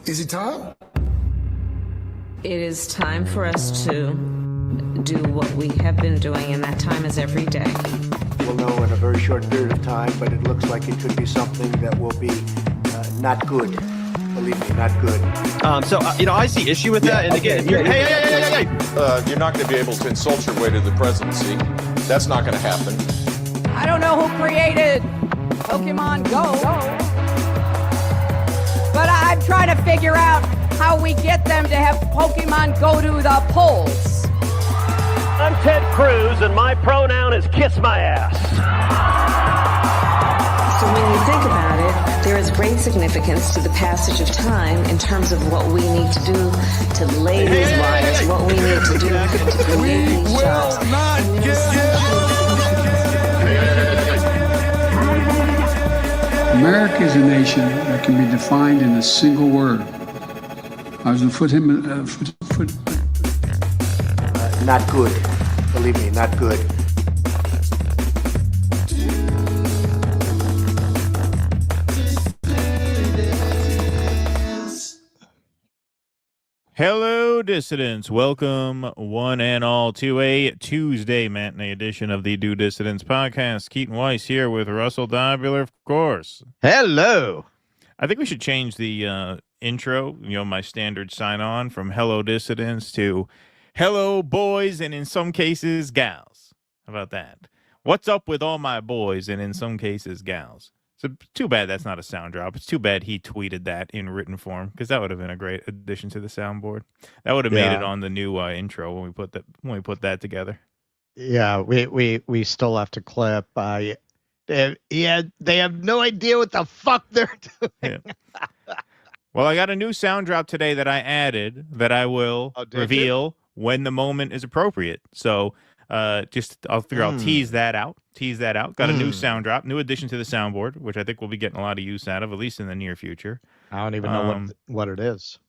Is it time? It is time for us to do what we have been doing, and that time is every day. We'll know in a very short period of time, but it looks like it could be something that will be not good. Believe me, not good. I see issue with that. And again, hey. You're not going to be able to insult your way to the presidency. That's not going to happen. I don't know who created Pokemon Go, but I'm trying to figure out how we get them to have Pokemon go to the polls. I'm Ted Cruz, and my pronoun is kiss my ass. So when you think about it, there is great significance to the passage of time in terms of what we need to do to lay these wires, what we need to do to create these jobs. America is a nation that can be defined in a single word. I was going to Not good. Believe me, not good. Hello, dissidents. Welcome, one and all, to a Tuesday matinee edition of the Do Dissidents podcast. Keaton Weiss here with Russell Dobular, of course. Hello. I think we should change the intro, my standard sign-on from Hello, Dissidents to Hello, boys, and in some cases, gals. How about that? What's up with all my boys and in some cases, gals? So too bad that's not a sound drop. It's too bad he tweeted that in written form, because that would have been a great addition to the soundboard. That would have made it on the new intro when we put that together. Yeah, we still have to clip. They have no idea what the fuck they're doing. Yeah. Well, I got a new sound drop today that I added that I will reveal when the moment is appropriate. So I'll tease that out. Got a new sound drop, new addition to the soundboard, which I think we'll be getting a lot of use out of, at least in the near future. I don't even know what it is.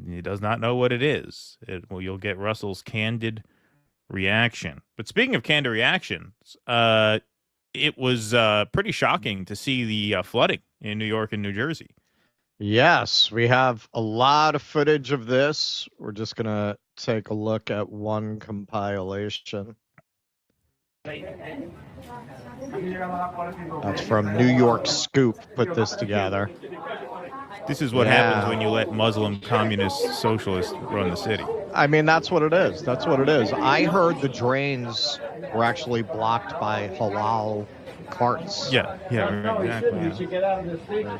He does not know what it is. You'll get Russell's candid reaction. But speaking of candid reactions, it was pretty shocking to see the flooding in New York and New Jersey. Yes, we have a lot of footage of this. We're just going to take a look at one compilation. That's from New York Scoop. Put this together. This is what happens when you let Muslim communist socialists run the city. I mean, that's what it is. That's what it is. I heard the drains were actually blocked by halal carts. Yeah, right, exactly. And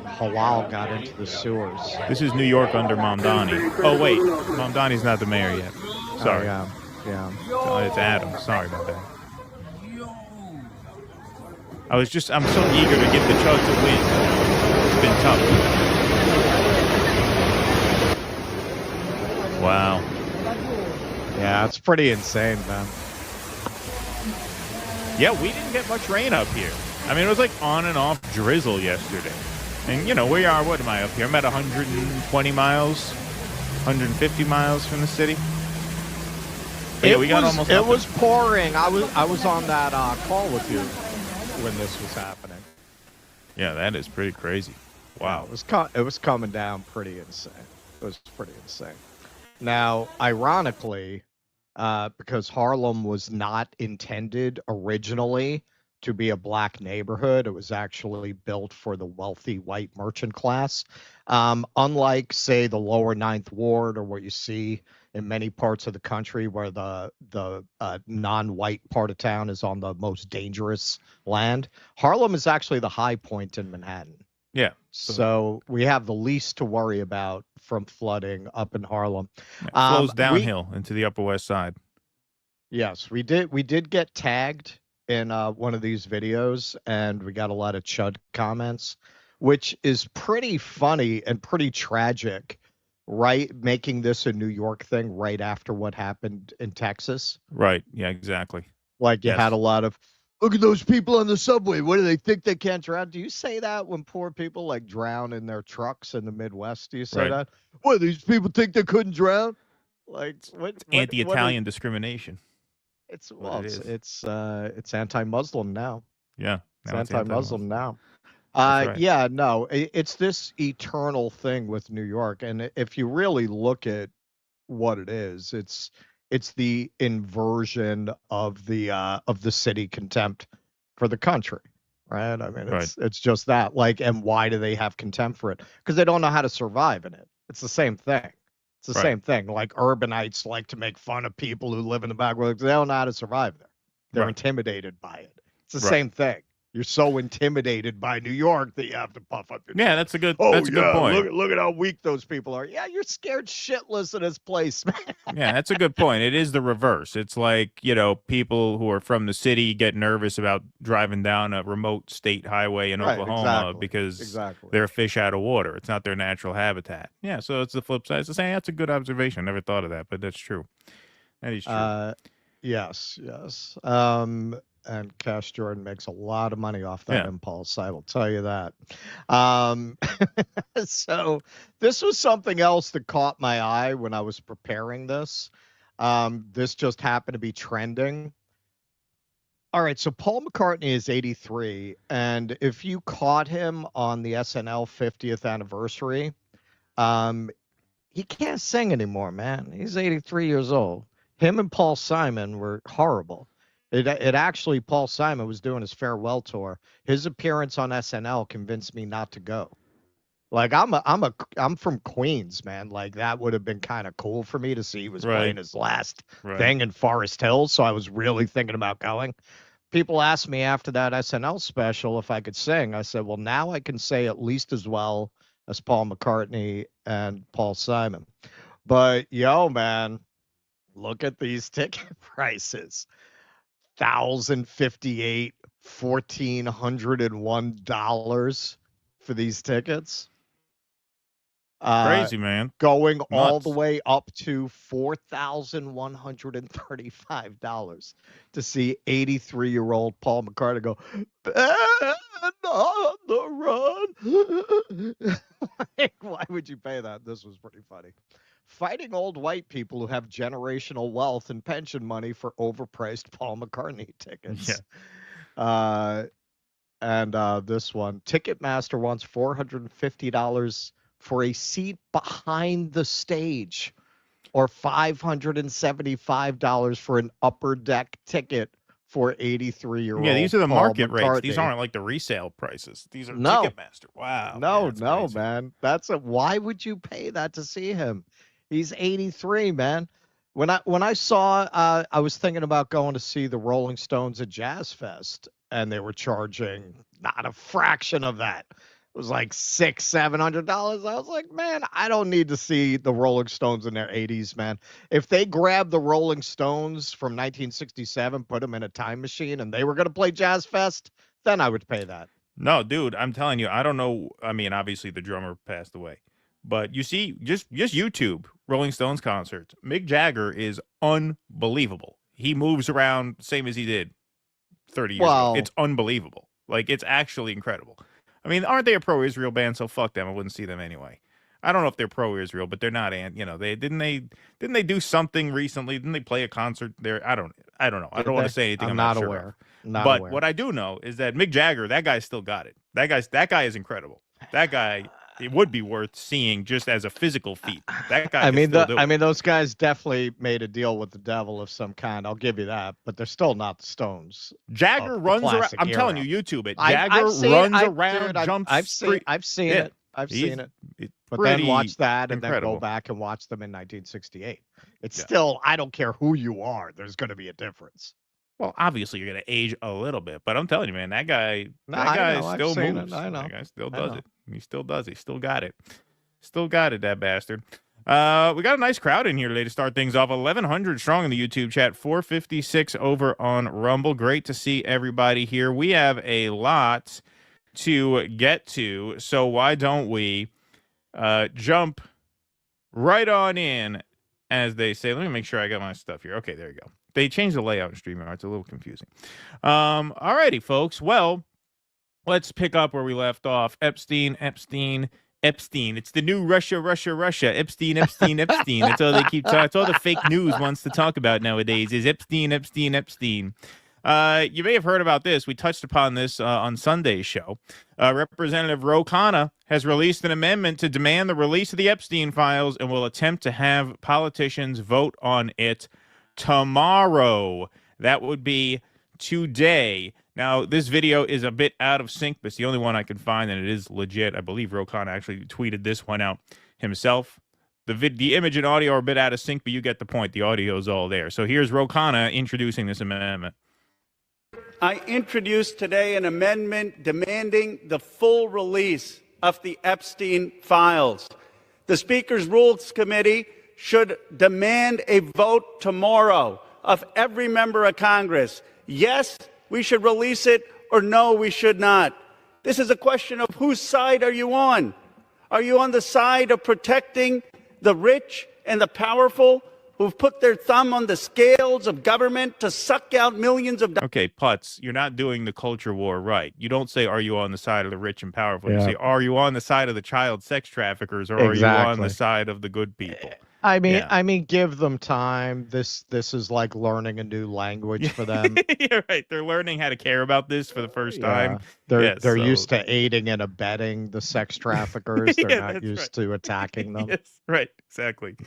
halal got into the sewers. This is New York under Mamdani. Oh, wait. Mamdani's not the mayor yet. Sorry. Oh, yeah. Oh, it's Adam. Sorry about that. I'm so eager to get the Chug to win. It's been tough. Wow. Yeah, it's pretty insane, man. Yeah, we didn't get much rain up here. I mean, it was like on and off drizzle yesterday. And, we are, what am I up here? I'm at 120 miles, 150 miles from the city. But It was pouring. I was on that call with you when this was happening. Yeah, that is pretty crazy. Wow. It was coming down pretty insane. It was pretty insane. Now, ironically, because Harlem was not intended originally to be a black neighborhood, it was actually built for the wealthy white merchant class. Unlike, say, the lower Ninth Ward or what you see in many parts of the country where the non-white part of town is on the most dangerous land, Harlem is actually the high point in Manhattan. Yeah. So we have the least to worry about from flooding up in Harlem. It flows downhill into the Upper West Side. Yes, we did get tagged in one of these videos, and we got a lot of chud comments, which is pretty funny and pretty tragic, right? Making this a New York thing right after what happened in Texas. Right. Yeah, exactly. Like you had a lot of, look at those people on the subway. What do they think they can't drown? Do you say that when poor people like drown in their trucks in the Midwest? Do you say that? What, these people think they couldn't drown? Like what? Anti-Italian discrimination. It's anti-Muslim now. Yeah, it's anti-Muslim now. Right. Yeah, no, it's this eternal thing with New York, and if you really look at what it is, it's the inversion of the city contempt for the country, right? I mean, it's just that. Like, and why do they have contempt for it? Because they don't know how to survive in it. It's the same thing. It's the same thing. Like urbanites like to make fun of people who live in the backwoods. They don't know how to survive there. They're intimidated by it. It's the same thing. You're so intimidated by New York that you have to puff up your chest. Yeah, that's a good point. Look at how weak those people are. Yeah, you're scared shitless in this place, man. Yeah, that's a good point. It is the reverse. It's like, people who are from the city get nervous about driving down a remote state highway in Oklahoma because they're a fish out of water. It's not their natural habitat. Yeah, so it's the flip side. It's the same. That's a good observation. I never thought of that, but that's true. That is true. Yes. And Cash Jordan makes a lot of money off that impulse. I will tell you that. So this was something else that caught my eye when I was preparing this. This just happened to be trending. All right, so Paul McCartney is 83, and if you caught him on the SNL 50th anniversary, he can't sing anymore, man. He's 83 years old. Him and Paul Simon were horrible. It actually, Paul Simon was doing his farewell tour. His appearance on SNL convinced me not to go. Like I'm from Queens, man. Like that would have been kind of cool for me to see. He was playing his last thing in Forest Hills, so I was really thinking about going. People asked me after that SNL special if I could sing. I said, well, now I can say at least as well as Paul McCartney and Paul Simon. But yo, man, look at these ticket prices. $1,058, $1,401 for these tickets. Crazy, man. Going all the way up to $4,135 to see 83-year-old Paul McCartney go, "Band on the run." Like, why would you pay that? This was pretty funny. Fighting old white people who have generational wealth and pension money for overpriced Paul McCartney tickets. Yeah. And this one, Ticketmaster wants $450 for a seat behind the stage, or $575 for an upper deck ticket for 83-year-old. Yeah, these are the Paul market rates. McCartney. These aren't like the resale prices. These are No. Ticketmaster. Wow. No, man, that's no, crazy. man. Why would you pay that to see him? He's 83, man. When I saw, I was thinking about going to see the Rolling Stones at Jazz Fest, and they were charging not a fraction of that. It was like $600-700. I was like, man, I don't need to see the Rolling Stones in their 80s, man. If they grabbed the Rolling Stones from 1967, put them in a time machine, and they were going to play Jazz Fest, then I would pay that. No, dude, I'm telling you, I don't know. I mean, obviously the drummer passed away, but you see, just YouTube Rolling Stones concerts. Mick Jagger is unbelievable. He moves around same as he did 30 years ago. It's unbelievable. Like, it's actually incredible. I mean, aren't they a pro-Israel band? So fuck them. I wouldn't see them anyway. I don't know if they're pro-Israel, but they're not. And they didn't they do something recently? Didn't they play a concert there? I don't know. I don't want to say anything. I'm not sure aware. But what I do know is that Mick Jagger, that guy still got it. That guy is incredible. That guy, it would be worth seeing just as a physical feat. That guy. I mean, those guys definitely made a deal with the devil of some kind. I'll give you that, but they're still not the Stones. Jagger runs around. I'm telling you, YouTube it. Jagger runs around, jumps. I've seen it. I've seen it. But then watch that and then go back and watch them in 1968. It's still, I don't care who you are, there's going to be a difference. Well, obviously you're going to age a little bit, but I'm telling you, man, that guy still moves. I know. That guy still does it. He still does it. He still got it. Still got it, that bastard. We got a nice crowd in here today to start things off. 1,100 strong in the YouTube chat, 456 over on Rumble. Great to see everybody here. We have a lot to get to, so why don't we jump right on in, as they say. Let me make sure I got my stuff here. Okay, there you go. They changed the layout in StreamYard. It's a little confusing. Alrighty, folks. Well, let's pick up where we left off. Epstein. It's the new Russia. Epstein. That's all they keep talking. That's all the fake news wants to talk about nowadays is Epstein. You may have heard about this. We touched upon this on Sunday's show. Representative Ro Khanna has released an amendment to demand the release of the Epstein files and will attempt to have politicians vote on it tomorrow. That would be today. Now, this video is a bit out of sync, but it's the only one I can find, and it is legit. I believe Ro Khanna actually tweeted this one out himself. The image and audio are a bit out of sync, but you get the point. The audio is all there. So here's Ro Khanna introducing this amendment. I introduced today an amendment demanding the full release of the Epstein files. The Speaker's Rules Committee should demand a vote tomorrow of every member of Congress. Yes, we should release it, or no, we should not. This is a question of whose side are you on? Are you on the side of protecting the rich and the powerful who've put their thumb on the scales of government to suck out millions of dollars? Okay, Putz, you're not doing the culture war right. You don't say, are you on the side of the rich and powerful? You say, are you on the side of the child sex traffickers, or are you on the side of the good people? I mean, give them time. This is like learning a new language for them. You're right. They're learning how to care about this for the first time. They're used to aiding and abetting the sex traffickers. They're not used to attacking them. Yes, right. Exactly.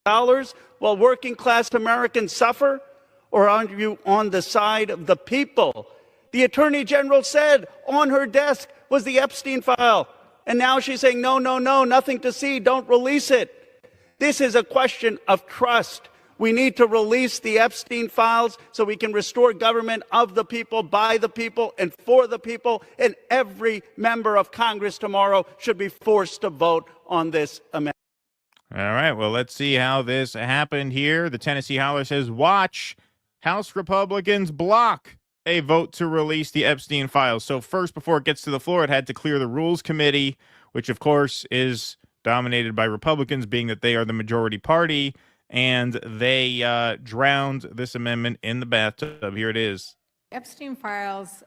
Dollars while working class Americans suffer, or are you on the side of the people? The Attorney General said on her desk was the Epstein file, and now she's saying no, nothing to see, don't release it. This is a question of trust. We need to release the Epstein files so we can restore government of the people, by the people, and for the people. And every member of Congress tomorrow should be forced to vote on this amendment. All right, well, let's see how this happened here. The Tennessee Holler says, watch House Republicans block a vote to release the Epstein files. So first, before it gets to the floor, it had to clear the Rules Committee, which, of course, is dominated by Republicans, being that they are the majority party, and they drowned this amendment in the bathtub. Here it is. Epstein files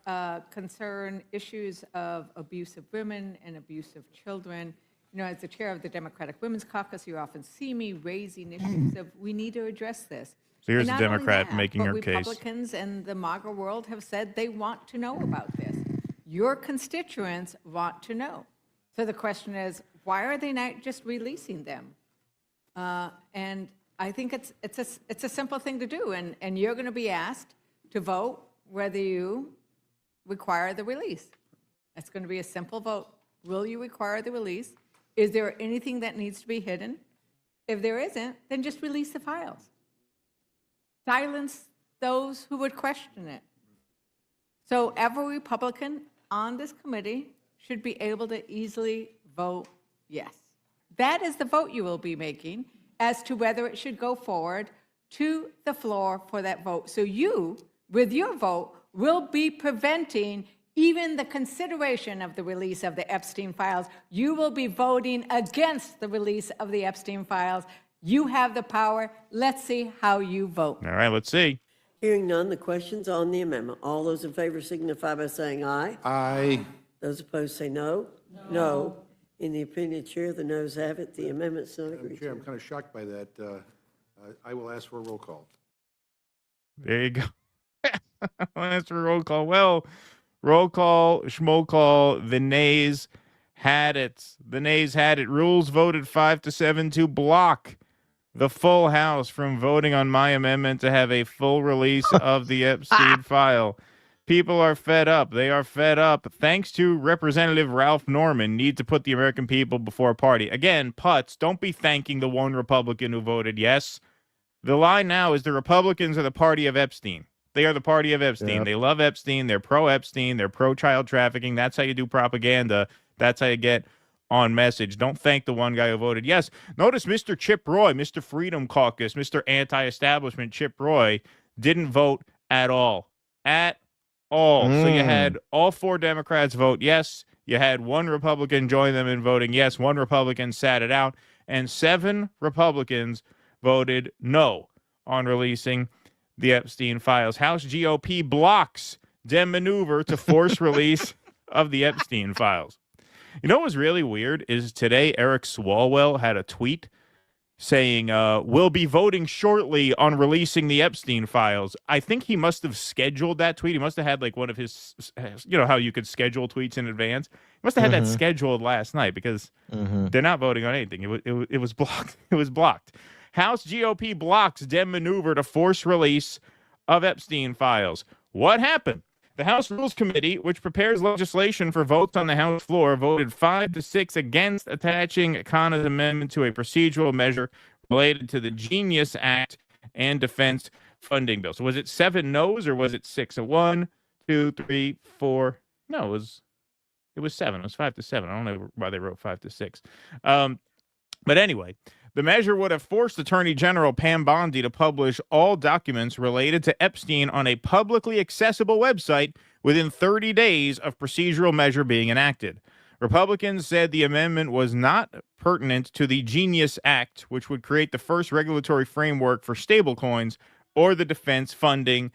concern issues of abuse of women and abuse of children. You know, as the chair of the Democratic Women's Caucus, you often see me raising issues of we need to address this. So here's a Democrat making her case. Republicans and the MAGA world have said they want to know about this. Your constituents want to know. So the question is, why are they not just releasing them? And I think it's a simple thing to do. And you're going to be asked to vote whether you require the release. That's going to be a simple vote. Will you require the release? Is there anything that needs to be hidden? If there isn't, then just release the files. Silence those who would question it. So every Republican on this committee should be able to easily vote yes. That is the vote you will be making as to whether it should go forward to the floor for that vote. So you, with your vote, will be preventing even the consideration of the release of the Epstein files. You will be voting against the release of the Epstein files. You have the power. Let's see how you vote. All right, let's see. Hearing none, the question's on the amendment. All those in favor signify by saying aye. Aye. Those opposed say no. No. In the opinion of the chair, the noes have it. The amendment's not agreed Chair, to. I'm kind of shocked by that. I will ask for a roll call. There you go. That's a roll call. Well, roll call, schmo call. The nays had it. The nays had it. Rules voted 5-7 to block the full House from voting on my amendment to have a full release of the Epstein file. People are fed up. They are fed up. Thanks to Representative Ralph Norman, need to put the American people before a party. Again, putz, don't be thanking the one Republican who voted yes. The line now is the Republicans are the party of Epstein. They are the party of Epstein. Yep. They love Epstein. They're pro-Epstein. They're pro-child trafficking. That's how you do propaganda. That's how you get on message. Don't thank the one guy who voted yes. Notice Mr. Chip Roy, Mr. Freedom Caucus, Mr. Anti-Establishment Chip Roy didn't vote at all. At all. So you had all 4 Democrats vote yes. You had 1 Republican join them in voting yes. 1 Republican sat it out. And 7 Republicans voted no on releasing the Epstein files. House GOP blocks Dem maneuver to force release of the Epstein files. You know what was really weird is today Eric Swalwell had a tweet saying, we'll be voting shortly on releasing the Epstein files. I think he must have scheduled that tweet. He must have had like one of his, you know how you could schedule tweets in advance? He must have had that scheduled last night because they're not voting on anything. It was blocked. It was blocked. House GOP blocks Dem maneuver to force release of Epstein files. What happened? The House Rules Committee, which prepares legislation for votes on the House floor, voted 5-6 against attaching Khanna's amendment to a procedural measure related to the Genius Act and defense funding bill. So was it 7 no's or was it 6? 1, 2, 3, 4. No, it was 7. It was 5-7. I don't know why they wrote 5-6. But anyway, the measure would have forced Attorney General Pam Bondi to publish all documents related to Epstein on a publicly accessible website within 30 days of procedural measure being enacted. Republicans said the amendment was not pertinent to the Genius Act, which would create the first regulatory framework for stablecoins or the defense funding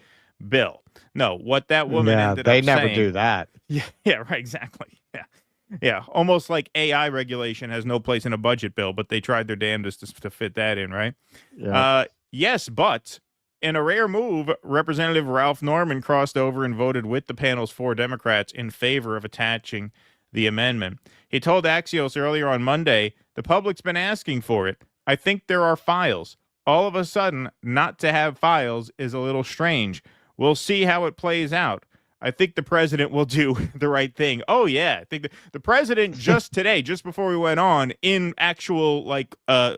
bill. No, what that woman ended up saying... they never do that. Yeah, right, exactly. Yeah, almost like AI regulation has no place in a budget bill, but they tried their damnedest to fit that in, right? Yeah. Yes, but in a rare move, Representative Ralph Norman crossed over and voted with the panel's 4 Democrats in favor of attaching the amendment. He told Axios earlier on Monday, the public's been asking for it. I think there are files. All of a sudden, not to have files is a little strange. We'll see how it plays out. I think the president will do the right thing. Oh, yeah. I think the president just today, just before we went on, in actual,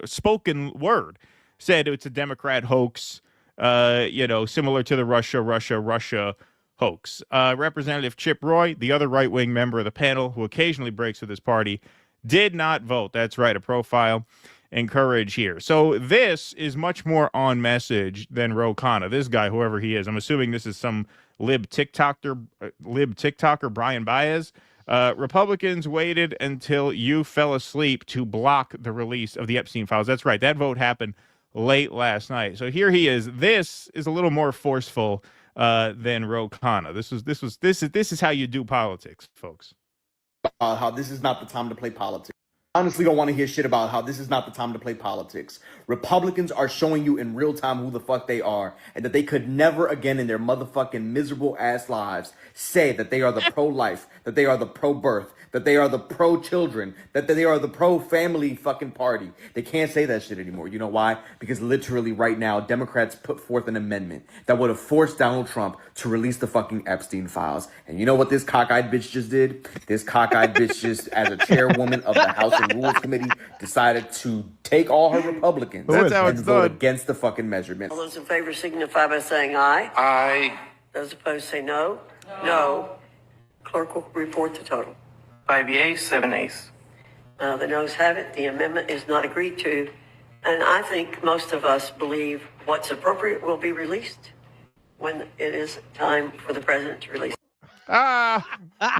spoken word, said it's a Democrat hoax, similar to the Russia hoax. Representative Chip Roy, the other right-wing member of the panel who occasionally breaks with his party, did not vote. That's right, a profile and courage here. So this is much more on message than Ro Khanna. This guy, whoever he is, I'm assuming this is some lib TikToker Brian Baez. Republicans waited until you fell asleep to block the release of the Epstein files. That's right. That vote happened late last night. So here he is. This is a little more forceful than Ro Khanna. This is how you do politics, folks. How this is not the time to play politics. honestly don't want to hear shit about how this is not the time to play politics. Republicans are showing you in real time who the fuck they are, and that they could never again in their motherfucking miserable ass lives say that they are the pro-life, that they are the pro-birth, that they are the pro-children, that they are the pro-family fucking party. They can't say that shit anymore. You know why? Because literally right now, Democrats put forth an amendment that would have forced Donald Trump to release the fucking Epstein files. And you know what this cockeyed bitch just did? This cockeyed bitch just, as a chairwoman of the House and Rules Committee, decided to take all her Republicans and vote against the fucking measurement. All those in favor signify by saying aye. Aye. Those opposed say no. No. Clerk will report the total. 5 yeas, 7 nays. The noes have it. The amendment is not agreed to. And I think most of us believe what's appropriate will be released when it is time for the president to release it.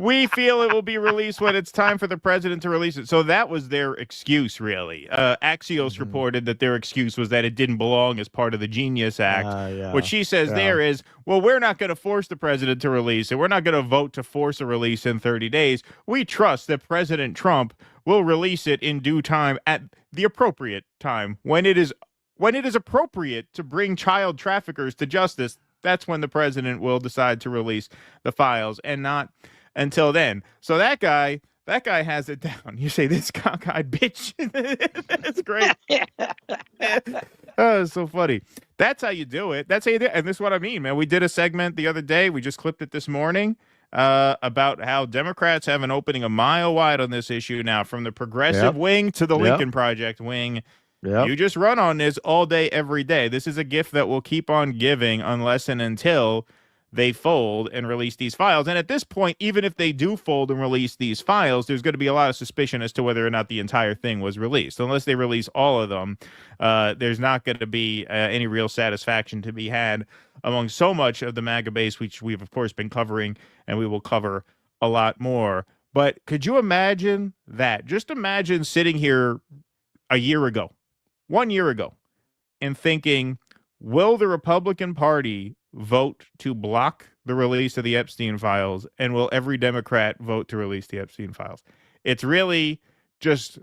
We feel it will be released when it's time for the president to release it. So that was their excuse, really. Axios reported that their excuse was that it didn't belong as part of the Genius Act. What she says there is, well, we're not going to force the president to release it. We're not going to vote to force a release in 30 days. We trust that President Trump will release it in due time at the appropriate time. When it is appropriate to bring child traffickers to justice, that's when the president will decide to release the files, and not until then. So that guy has it down. You say, this cockeyed bitch. That's great. Oh, it's so funny. That's how you do it. That's how you do it. And this is what I mean, man. We did a segment the other day. We just clipped it this morning about how Democrats have an opening a mile wide on this issue now, from the progressive wing to the Lincoln Project wing. Yep. You just run on this all day, every day. This is a gift that will keep on giving unless and until they fold and release these files. And at this point, even if they do fold and release these files, there's going to be a lot of suspicion as to whether or not the entire thing was released. Unless they release all of them, there's not going to be any real satisfaction to be had among so much of the MAGA base, which we've, of course, been covering, and we will cover a lot more. But could you imagine that? Just imagine sitting here a year ago, 1 year ago, and thinking, will the Republican Party vote to block the release of the Epstein files, and will every Democrat vote to release the Epstein files? It's really just,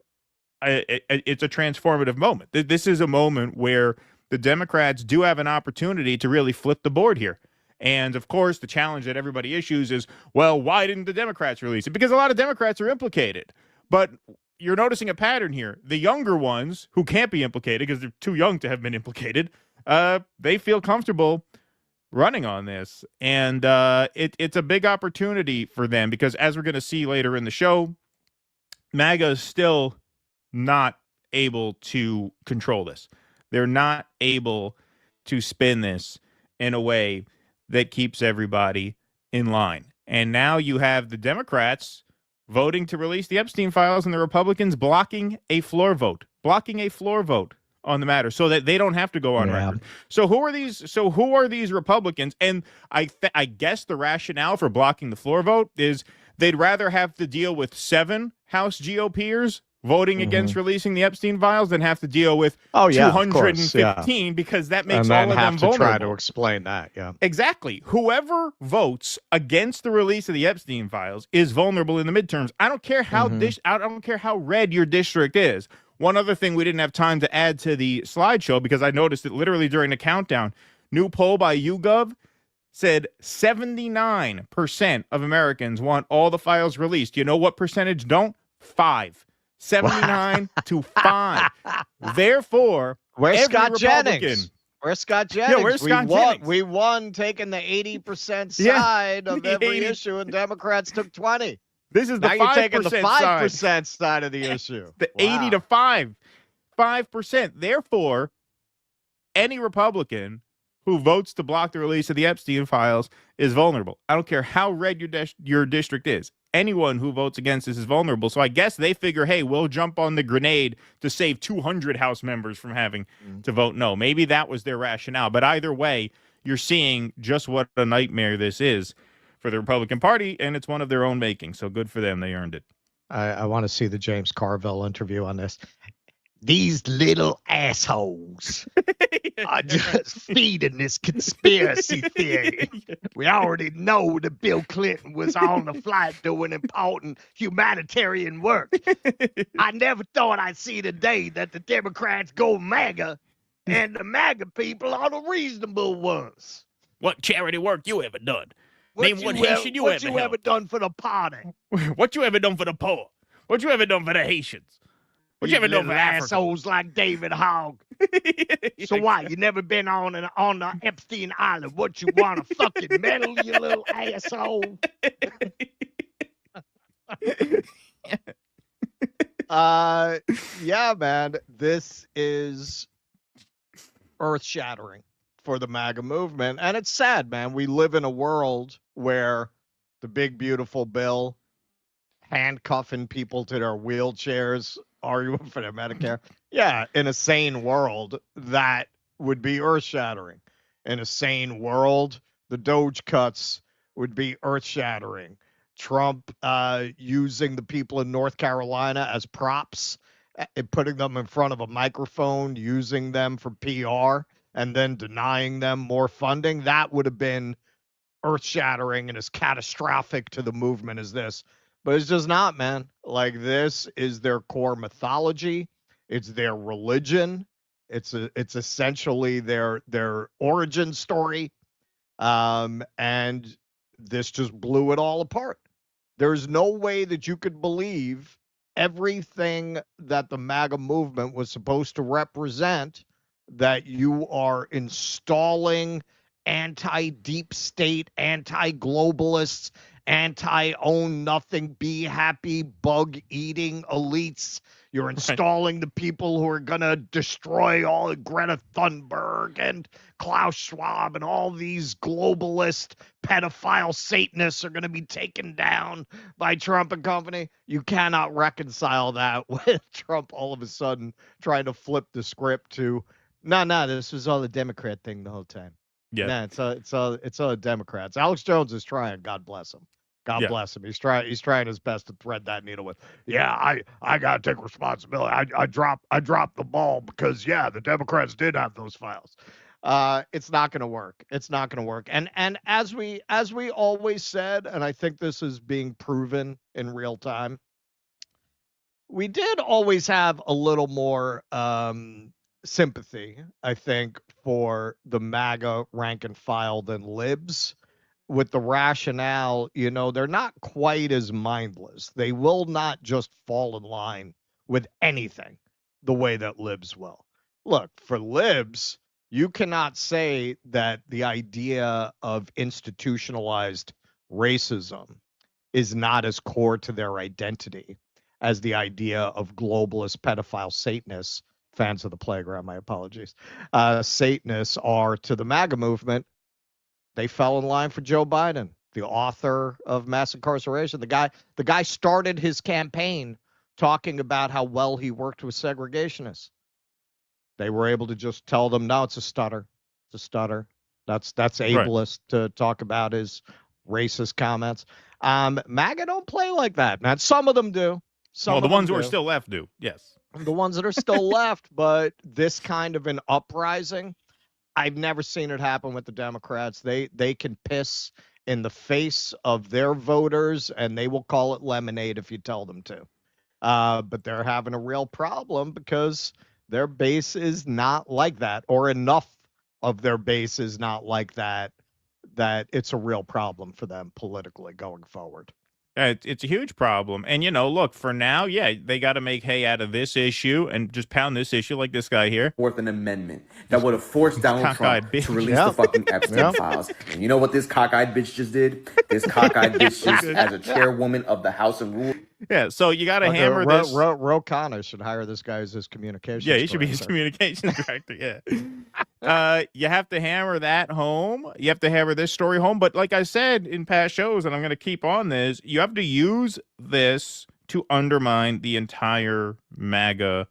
it's a transformative moment. This is a moment where the Democrats do have an opportunity to really flip the board here. And, of course, the challenge that everybody issues is, well, why didn't the Democrats release it? Because a lot of Democrats are implicated. But you're noticing a pattern here. The younger ones who can't be implicated because they're too young to have been implicated, they feel comfortable running on this. And it's a big opportunity for them because, as we're going to see later in the show, MAGA is still not able to control this. They're not able to spin this in a way that keeps everybody in line. And now you have the Democrats voting to release the Epstein files and the Republicans blocking a floor vote on the matter so that they don't have to go on record. So who are these Republicans? And I guess the rationale for blocking the floor vote is they'd rather have to deal with 7 House GOPers voting against releasing the Epstein files than have to deal with 215 because that makes all of them vulnerable. And try to explain that, Exactly. Whoever votes against the release of the Epstein files is vulnerable in the midterms. I don't care how I don't care how red your district is. One other thing we didn't have time to add to the slideshow because I noticed it literally during the countdown. New poll by YouGov said 79% of Americans want all the files released. You know what percentage don't? 5. 79 to 5. Therefore, where's Scott Republican, Jennings? Where's Scott Jennings? Yeah, where's Scott Jennings? We won taking the 80% side of every issue, and Democrats took 20. This is the 5% you're taking the 5% side of the issue. The 80 to 5%. Therefore, any Republican who votes to block the release of the Epstein files is vulnerable. I don't care how red your district is. Anyone who votes against this is vulnerable. So I guess they figure, hey, we'll jump on the grenade to save 200 House members from having to vote no. Maybe that was their rationale. But either way, you're seeing just what a nightmare this is for the Republican Party, and it's one of their own making. So good for them. They earned it. I want to see the James Carville interview on this. these little assholes are just feeding this conspiracy theory. We already know that Bill Clinton was on the flight doing important humanitarian work. I never thought I'd see the day that the Democrats go MAGA and the MAGA people are the reasonable ones. What charity work you ever done? What Name one Haitian you ever ever done for the party? What you ever done for the poor? What you ever done for the Haitians? What you ever done for Africa? Assholes like David Hogg. So why? You never been on the Epstein Island? What you want, a fucking medal, you little asshole? Yeah, man. This is earth-shattering for the MAGA movement, and it's sad, man. We live in a world where the big beautiful bill handcuffing people to their wheelchairs, arguing for their Medicare. Yeah, in a sane world, that would be earth-shattering. In a sane world, the Doge cuts would be earth-shattering. Trump using the people in North Carolina as props, putting them in front of a microphone, using them for PR, and then denying them more funding, that would have been earth-shattering and as catastrophic to the movement as this. But it's just not, man. Like, this is their core mythology. It's their religion. It's essentially their origin story. And this just blew it all apart. There's no way that you could believe everything that the MAGA movement was supposed to represent, that you are installing anti-deep state, anti-globalists, anti-own nothing, be happy, bug-eating elites. You're installing the people who are going to destroy all Greta Thunberg and Klaus Schwab, and all these globalist pedophile Satanists are going to be taken down by Trump and company. You cannot reconcile that with Trump all of a sudden trying to flip the script to, no, this was all a Democrat thing the whole time. Yeah, it's all Democrats. Alex Jones is trying. God bless him. God bless him. He's trying his best to thread that needle with. Yeah, I gotta take responsibility. I dropped the ball because the Democrats did have those files. It's not gonna work. It's not gonna work. And as we always said, and I think this is being proven in real time, we did always have a little more sympathy, I think, for the MAGA rank and file than libs, with the rationale, they're not quite as mindless. They will not just fall in line with anything the way that libs will. Look, for libs, you cannot say that the idea of institutionalized racism is not as core to their identity as the idea of globalist pedophile Satanists, fans of the playground, my apologies, Satanists are to the MAGA movement. They fell in line for Joe Biden, the author of mass incarceration. The guy started his campaign talking about how well he worked with segregationists. They were able to just tell them, no, it's a stutter. It's a stutter. That's ableist to talk about his racist comments. MAGA don't play like that, man. Some of them do. The ones who are still left do, yes. The ones that are still left, but this kind of an uprising, I've never seen it happen with the Democrats. They can piss in the face of their voters, and they will call it lemonade if you tell them to. But they're having a real problem because their base is not like that, or enough of their base is not like that it's a real problem for them politically going forward. It's a huge problem. And, look, for now, they got to make hay out of this issue and just pound this issue like this guy here. Fourth an amendment that would have forced Donald Trump to release the fucking Epstein files. And you know what this cockeyed bitch just did? This cockeyed bitch just, as a chairwoman of the House and Rules. Yeah, so you got to hammer this. Ro Khanna should hire this guy as his communications director. He should be his communications director, you have to hammer that home. You have to hammer this story home. But like I said in past shows, and I'm going to keep on this, you have to use this to undermine the entire MAGA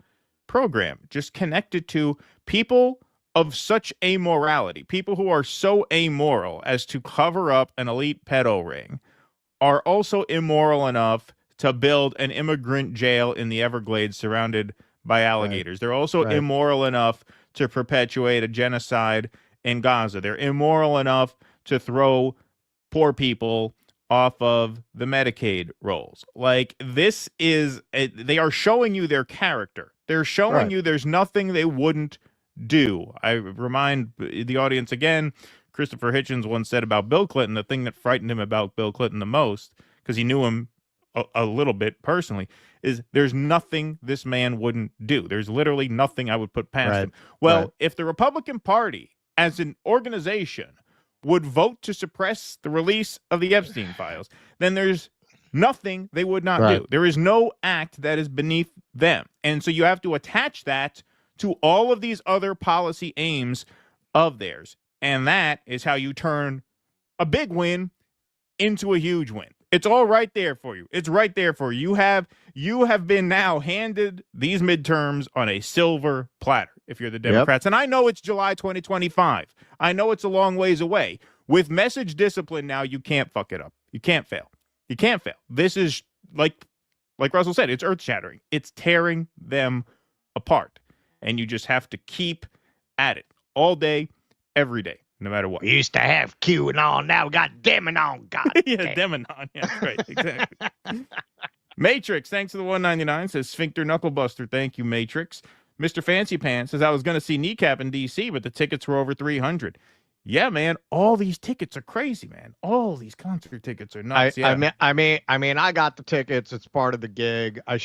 program. Just connect it to people of such amorality, people who are so amoral as to cover up an elite pedo ring, are also immoral enough to build an immigrant jail in the Everglades surrounded by alligators. They're also immoral enough to perpetuate a genocide in Gaza. They're immoral enough to throw poor people off of the Medicaid rolls. Like, this is, they are showing you their character. They're showing you there's nothing they wouldn't do. I remind the audience again, Christopher Hitchens once said about Bill Clinton, the thing that frightened him about Bill Clinton the most, because he knew him a little bit personally, is there's nothing this man wouldn't do. There's literally nothing I would put past him. Well, if the Republican Party as an organization would vote to suppress the release of the Epstein files, then there's nothing they would not do. There is no act that is beneath them. And so you have to attach that to all of these other policy aims of theirs. And that is how you turn a big win into a huge win. It's all right there for you. It's right there for you. You have been now handed these midterms on a silver platter if you're the Democrats. And I know it's July 2025. I know it's a long ways away. With message discipline now, you can't fuck it up. You can't fail. You can't fail. This is, like Russell said, it's earth-shattering. It's tearing them apart. And you just have to keep at it all day, every day, no matter what. We used to have QAnon, now we got Demonon. God yeah, Demonon. Yeah, that's right. Exactly. Matrix, thanks for the $1.99, says Sphincter Knucklebuster. Thank you, Matrix. Mr. Fancy Pants says, I was going to see Kneecap in D.C., but the tickets were over $300. Yeah, man, all these tickets are crazy, man. All these concert tickets are nuts. I mean, I got the tickets. It's part of the gig. I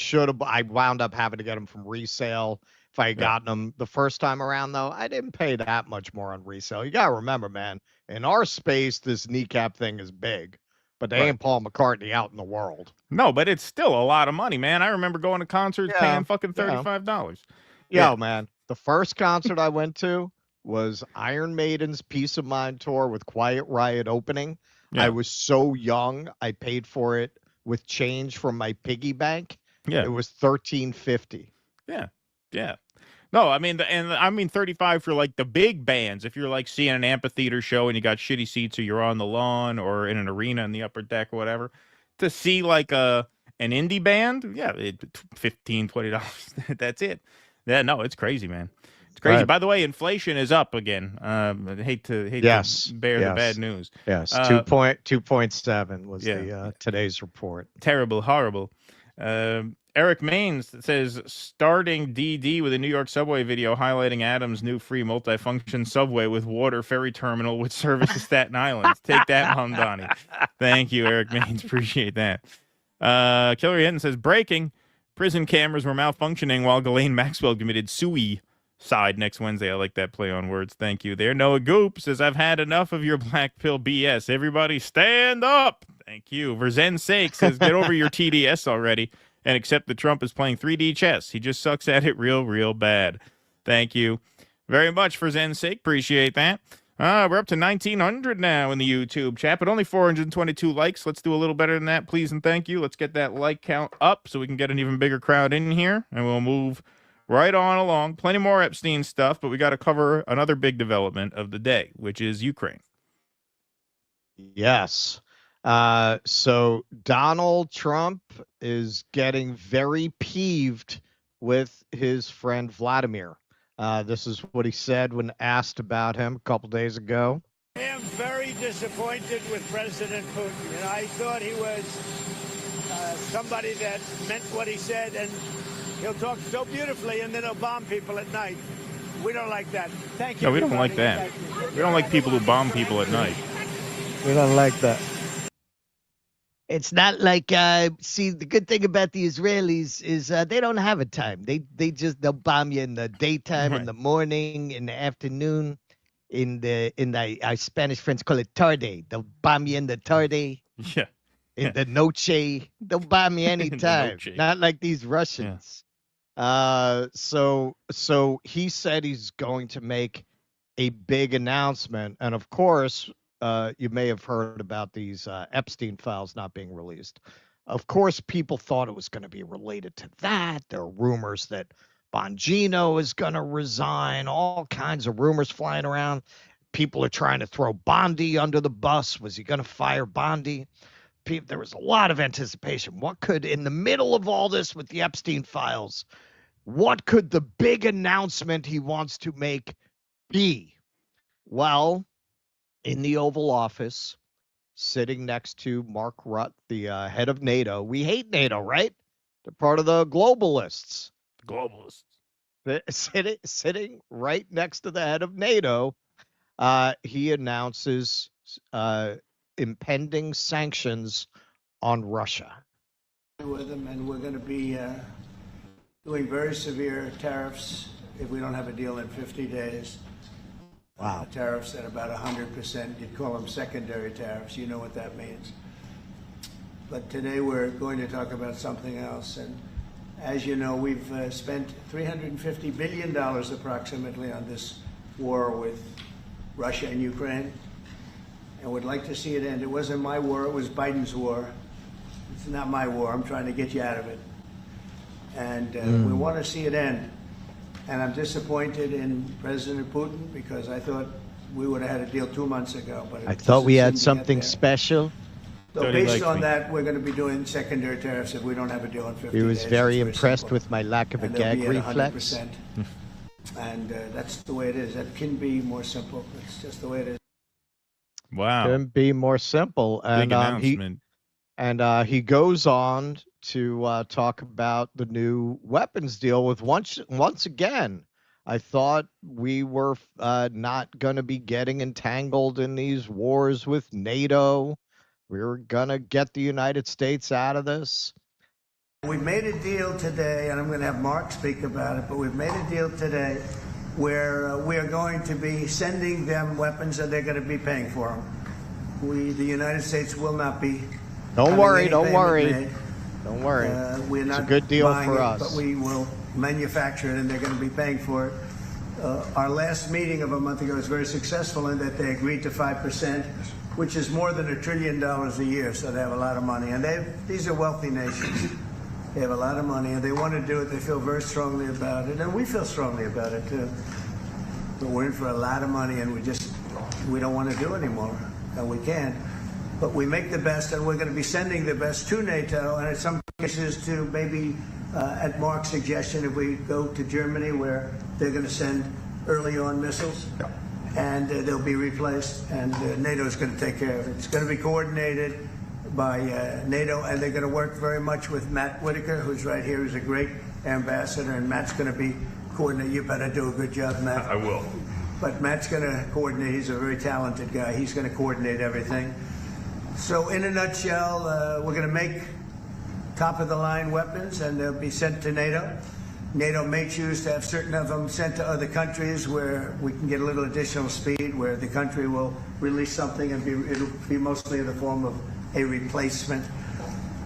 wound up having to get them from resale. If I had gotten them the first time around, though, I didn't pay that much more on resale. You got to remember, man, in our space, this Kneecap thing is big, but they ain't Paul McCartney out in the world. No, but it's still a lot of money, man. I remember going to concerts paying fucking $35. Yo, man, the first concert I went to was Iron Maiden's Peace of Mind tour with Quiet Riot opening. I was so young, I paid for it with change from my piggy bank. It was $13.50. Yeah. No, I mean, I mean 35 for like the big bands. If you're like seeing an amphitheater show and you got shitty seats or you're on the lawn or in an arena in the upper deck or whatever, to see like an indie band, $15, $20. That's it. Yeah, no, it's crazy, man. It's crazy. By the way, inflation is up again. I hate to bear the bad news. Yes, 2.7 was the today's report. Terrible, horrible. Eric Maines says, starting DD with a New York subway video highlighting Adams' new free multifunction subway with water ferry terminal with service to Staten Island. Take that, Mamdani. Thank you, Eric Maines. Appreciate that. Killer Hinton says, breaking. Prison cameras were malfunctioning while Ghislaine Maxwell committed suicide next Wednesday. I like that play on words. Thank you there. Noah Goop says, I've had enough of your black pill BS. Everybody stand up. Thank you. Verzen's sake says, get over your TDS already and accept that Trump is playing 3D chess. He just sucks at it real bad. Thank you very much for Zen's sake. Appreciate that. We're up to 1,900 now in the YouTube chat, but only 422 likes. Let's do a little better than that, please and thank you. Let's get that like count up so we can get an even bigger crowd in here, and we'll move right on along. Plenty more Epstein stuff, but we got to cover another big development of the day, which is Ukraine. Yes. So Donald Trump is getting very peeved with his friend Vladimir. This is what he said when asked about him a couple days ago. I am very disappointed with President Putin, and I thought he was somebody that meant what he said, and he'll talk so beautifully, and then he'll bomb people at night. We don't like that. Thank you. No, we don't like that. We don't like people who bomb people at night. We don't like that. It's not like, see, the good thing about the Israelis is they don't have a time. They'll bomb you in the daytime, in the morning, in the afternoon, our Spanish friends call it tarde. They'll bomb you in the tarde. Yeah. In the noche. They'll bomb you anytime. Not like these Russians. Yeah. So he said he's going to make a big announcement. And of course, you may have heard about these Epstein files not being released. Of course, people thought it was going to be related to that. There are rumors that Bongino is going to resign, all kinds of rumors flying around. People are trying to throw Bondi under the bus. Was he going to fire Bondi? There was a lot of anticipation. What could, in the middle of all this with the Epstein files, What could the big announcement he wants to make be? Well, in the Oval Office, sitting next to Mark Rutte, the head of NATO. We hate NATO, right? They're part of the globalists. Globalists. Sitting right next to the head of NATO, he announces impending sanctions on Russia. With them, and we're going to be doing very severe tariffs if we don't have a deal in 50 days. Wow. Tariffs at about 100%. You'd call them secondary tariffs. You know what that means. But today we're going to talk about something else. And as you know, we've spent $350 billion approximately on this war with Russia and Ukraine. And would like to see it end. It wasn't my war, it was Biden's war. It's not my war. I'm trying to get you out of it. And we want to see it end. And I'm disappointed in President Putin because I thought we would have had a deal 2 months ago. But I thought we had something special. So based on that, we're going to be doing secondary tariffs if we don't have a deal in 50 days. He was very impressed with my lack of a gag reflex. And that's the way it is. That can be more simple. It's just the way it is. Wow. Couldn't be more simple. Big announcement. He goes on to talk about the new weapons deal with once again. I thought we were not going to be getting entangled in these wars with NATO. We were going to get the United States out of this. We made a deal today, and I'm going to have Mark speak about it, but we've made a deal today where we are going to be sending them weapons and they're going to be paying for them. The United States will not be. Don't worry. Don't worry. We're not it's a good deal for us. But we will manufacture it and they're going to be paying for it. Our last meeting of a month ago was very successful in that they agreed to 5%, which is more than $1 trillion a year. So they have a lot of money. And these are wealthy nations. They have a lot of money and they want to do it. They feel very strongly about it. And we feel strongly about it too. But we're in for a lot of money and we don't want to do anymore. And we can't. But we make the best, and we're going to be sending the best to NATO, and in some cases to maybe, at Mark's suggestion, if we go to Germany, where they're going to send early on missiles, and they'll be replaced, and NATO is going to take care of it. It's going to be coordinated by NATO, and they're going to work very much with Matt Whitaker, who's right here, who's a great ambassador, and Matt's going to be coordinating. You better do a good job, Matt. I will. But Matt's going to coordinate. He's a very talented guy. He's going to coordinate everything. So in a nutshell, we're going to make top-of-the-line weapons, and they'll be sent to NATO. NATO may choose to have certain of them sent to other countries where we can get a little additional speed, where the country will release something and it'll be mostly in the form of a replacement.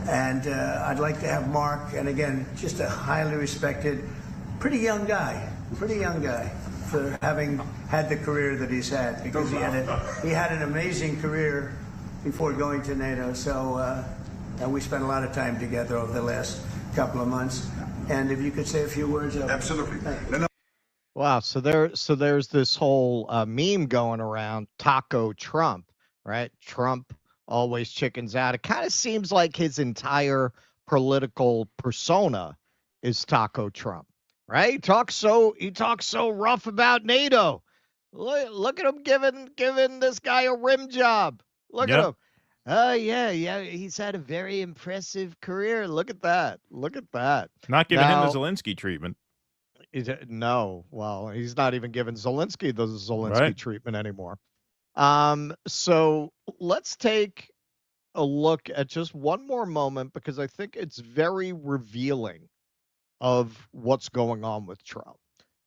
And I'd like to have Mark, and again, just a highly respected, pretty young guy, for having had the career that he's had, because he had an amazing career before going to NATO. So and we spent a lot of time together over the last couple of months. And if you could say a few words. Absolutely. Wow. So there's this whole meme going around, Taco Trump, right? Trump always chickens out. It kind of seems like his entire political persona is Taco Trump, right? He talks so rough about NATO. Look at him giving this guy a rim job. Look at him. Oh, yeah. He's had a very impressive career. Look at that. Not giving him the Zelensky treatment. No. Well, he's not even giving Zelensky the Zelensky treatment anymore. So let's take a look at just one more moment, because I think it's very revealing of what's going on with Trump.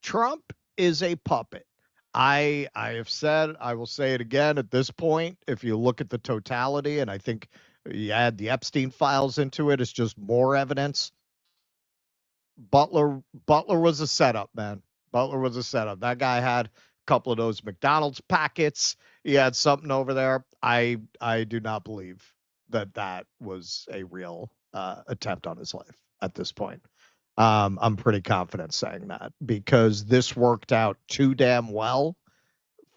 Trump is a puppet. I have said, I will say it again at this point, if you look at the totality, and I think you add the Epstein files into it, it's just more evidence. Butler was a setup, man. Butler was a setup. That guy had a couple of those McDonald's packets. He had something over there. I do not believe that was a real attempt on his life at this point. I'm pretty confident saying that, because this worked out too damn well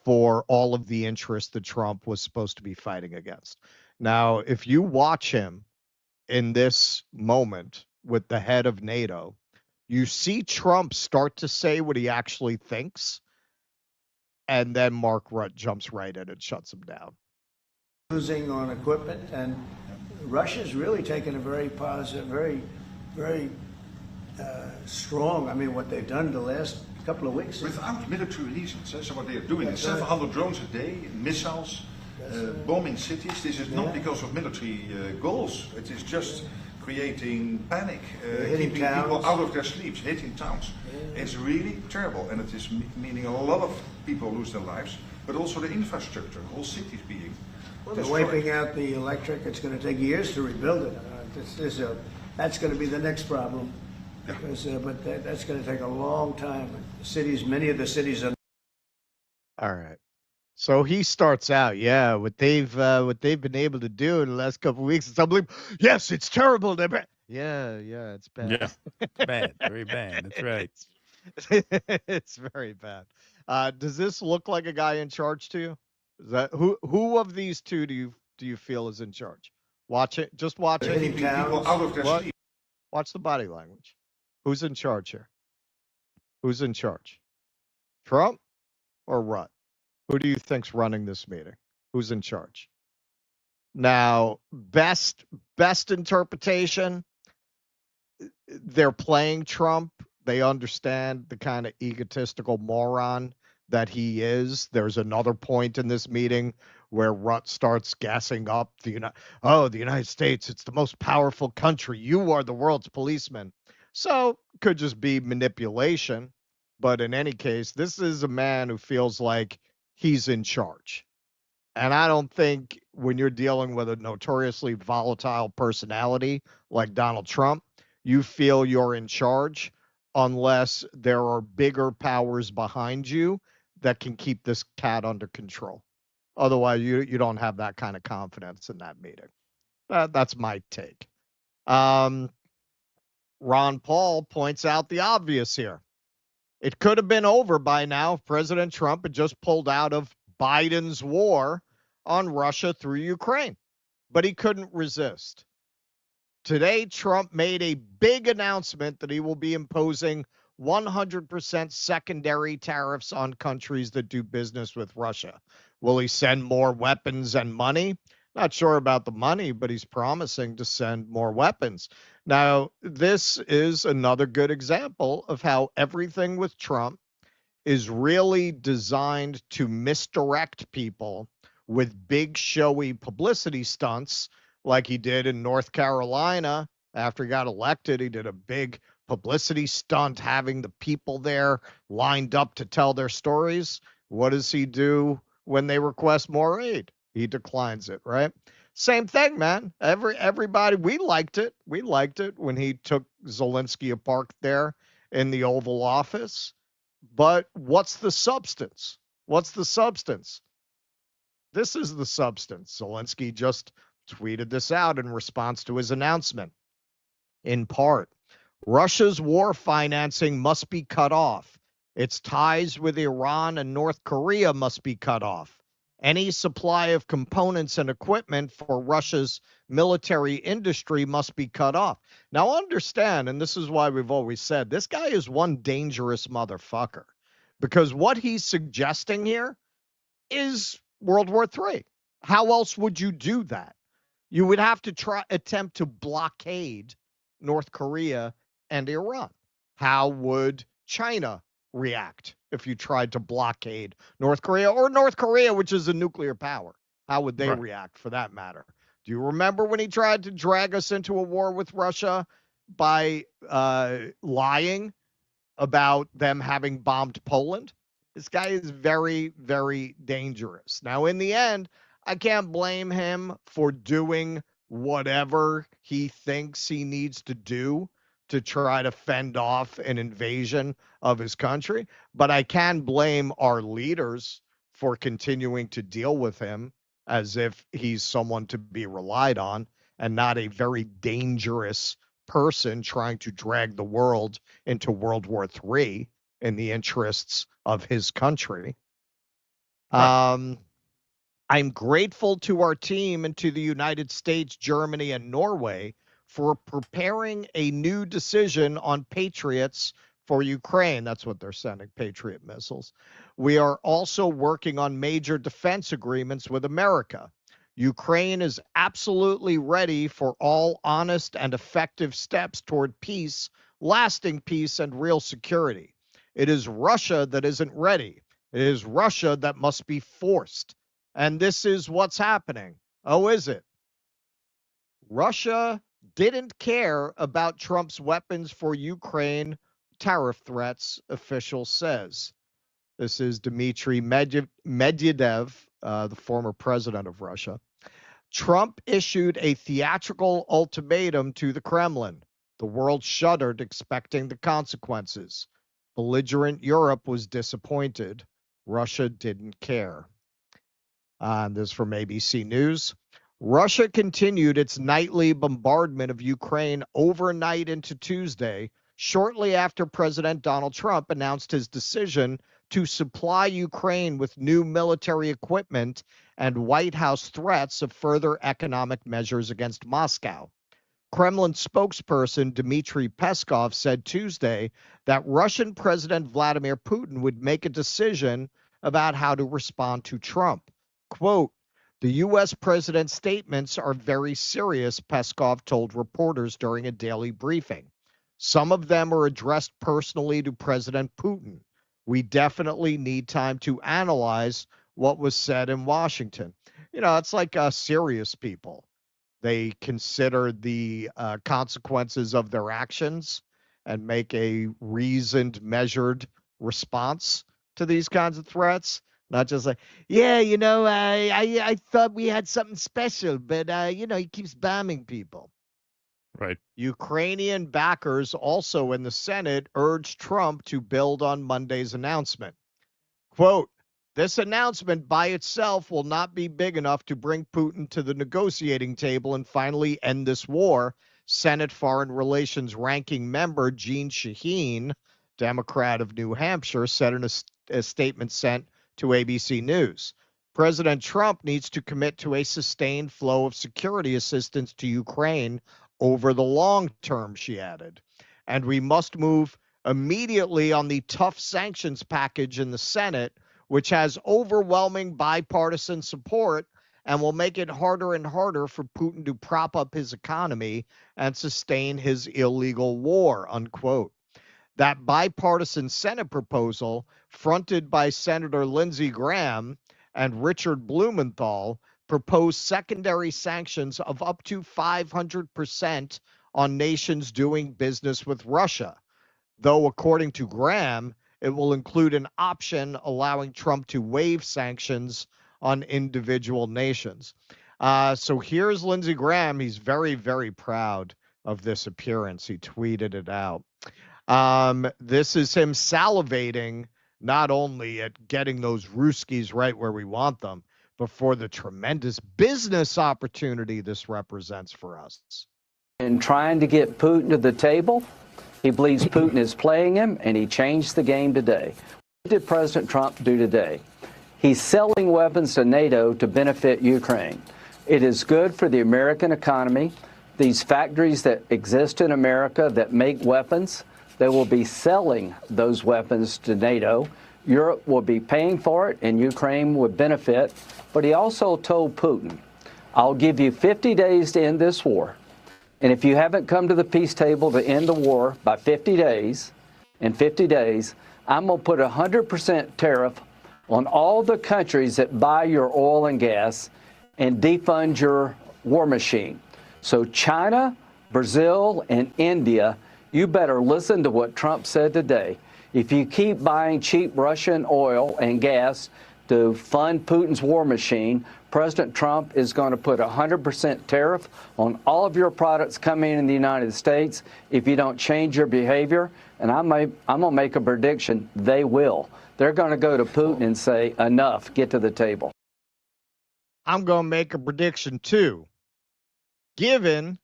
for all of the interest that Trump was supposed to be fighting against. Now, if you watch him in this moment with the head of NATO, You see Trump start to say what he actually thinks, and then Mark Rutte jumps right in and shuts him down. Losing on equipment, and Russia's really taken a very positive, very strong. I mean, what they've done the last couple of weeks. Without military reasons, so what they are doing is 700 drones a day, missiles, bombing cities. This is not because of military goals. It is just creating panic, keeping people out of their sleeps, hitting towns. It's really terrible, and it is meaning a lot of people lose their lives, but also the infrastructure, whole cities being They're wiping out the electric. It's going to take years to rebuild it. That's going to be the next problem. Because, but that's going to take a long time. Cities, many of the cities are. All right. So he starts out, what they've been able to do in the last couple of weeks is unbelievable. Yes, it's terrible. Yeah, it's bad. Yeah, it's bad, very bad. That's right. It's very bad. Does this look like a guy in charge to you? Is that who of these two do you feel is in charge? Watch it. Just watch it. People out of their sleep. Watch the body language. Who's in charge here? Who's in charge? Trump or Rutte? Who do you think's running this meeting? Who's in charge? Now, best interpretation, they're playing Trump. They understand the kind of egotistical moron that he is. There's another point in this meeting where Rutte starts gassing up the United States, it's the most powerful country. You are the world's policeman. So could just be manipulation. But in any case, this is a man who feels like he's in charge. And I don't think when you're dealing with a notoriously volatile personality like Donald Trump, you feel you're in charge unless there are bigger powers behind you that can keep this cat under control. Otherwise, you don't have that kind of confidence in that meeting. That's my take. Ron Paul points out the obvious here. It could have been over by now if President Trump had just pulled out of Biden's war on Russia through Ukraine, but he couldn't resist. Today, Trump made a big announcement that he will be imposing 100% secondary tariffs on countries that do business with Russia. Will he send more weapons and money? Not sure about the money, but he's promising to send more weapons. Now, this is another good example of how everything with Trump is really designed to misdirect people with big showy publicity stunts like he did in North Carolina. After he got elected, he did a big publicity stunt having the people there lined up to tell their stories. What does he do when they request more aid? He declines it, right? Same thing, man. Everybody, we liked it. We liked it when he took Zelensky apart there in the Oval Office. But what's the substance? What's the substance? This is the substance. Zelensky just tweeted this out in response to his announcement. In part, Russia's war financing must be cut off. Its ties with Iran and North Korea must be cut off. Any supply of components and equipment for Russia's military industry must be cut off. Now understand, and this is why we've always said, this guy is one dangerous motherfucker. Because what he's suggesting here is World War III. How else would you do that? You would have to attempt to blockade North Korea and Iran. How would China react if you tried to blockade North Korea, or North Korea, which is a nuclear power? How would they react, for that matter? Do you remember when he tried to drag us into a war with Russia by lying about them having bombed Poland? This guy is very, very dangerous. Now, in the end, I can't blame him for doing whatever he thinks he needs to do to try to fend off an invasion of his country. But I can blame our leaders for continuing to deal with him as if he's someone to be relied on and not a very dangerous person trying to drag the world into World War III in the interests of his country. I'm grateful to our team and to the United States, Germany, and Norway for preparing a new decision on Patriots for Ukraine. That's what they're sending, Patriot missiles. We are also working on major defense agreements with America. Ukraine is absolutely ready for all honest and effective steps toward peace, lasting peace, and real security. It is Russia that isn't ready. It is Russia that must be forced. And this is what's happening. Oh, is it? Russia didn't care about Trump's weapons for Ukraine tariff threats, official says. This is Dmitry Medvedev, the former president of Russia. Trump issued a theatrical ultimatum to the Kremlin. The world shuddered, expecting the consequences. Belligerent Europe was disappointed. Russia didn't care. This is from ABC News. Russia continued its nightly bombardment of Ukraine overnight into Tuesday, shortly after President Donald Trump announced his decision to supply Ukraine with new military equipment and White House threats of further economic measures against Moscow. Kremlin spokesperson Dmitry Peskov said Tuesday that Russian President Vladimir Putin would make a decision about how to respond to Trump. Quote, "The U.S. president's statements are very serious," Peskov told reporters during a daily briefing. "Some of them are addressed personally to President Putin. We definitely need time to analyze what was said in Washington." You know, it's like serious people. They consider the consequences of their actions and make a reasoned, measured response to these kinds of threats. Not just like, yeah, you know, I thought we had something special, but, you know, he keeps bombing people. Right. Ukrainian backers also in the Senate urged Trump to build on Monday's announcement. Quote, "This announcement by itself will not be big enough to bring Putin to the negotiating table and finally end this war," Senate Foreign Relations ranking member Jeanne Shaheen, Democrat of New Hampshire, said in a statement sent to ABC News. President Trump needs to commit to a sustained flow of security assistance to Ukraine over the long term, she added. And we must move immediately on the tough sanctions package in the Senate, which has overwhelming bipartisan support and will make it harder and harder for Putin to prop up his economy and sustain his illegal war, unquote. That bipartisan Senate proposal, fronted by Senator Lindsey Graham and Richard Blumenthal, proposed secondary sanctions of up to 500% on nations doing business with Russia. Though, according to Graham, it will include an option allowing Trump to waive sanctions on individual nations. So here's Lindsey Graham. He's very, very proud of this appearance. He tweeted it out. This is him salivating not only at getting those Ruskies right where we want them, but for the tremendous business opportunity this represents for us. In trying to get Putin to the table, he believes Putin is playing him, and he changed the game today. What did President Trump do today? He's selling weapons to NATO to benefit Ukraine. It is good for the American economy. These factories that exist in America that make weapons, they will be selling those weapons to NATO. Europe will be paying for it, and Ukraine would benefit. But he also told Putin, "I'll give you 50 days to end this war. And if you haven't come to the peace table to end the war by 50 days, in 50 days, I'm going to put 100% tariff on all the countries that buy your oil and gas and defund your war machine." So China, Brazil, and India, you better listen to what Trump said today. If you keep buying cheap Russian oil and gas to fund Putin's war machine, President Trump is going to put 100% tariff on all of your products coming in the United States if you don't change your behavior. And I'm going to make a prediction, they will. They're going to go to Putin and say, enough, get to the table. I'm going to make a prediction, too. Given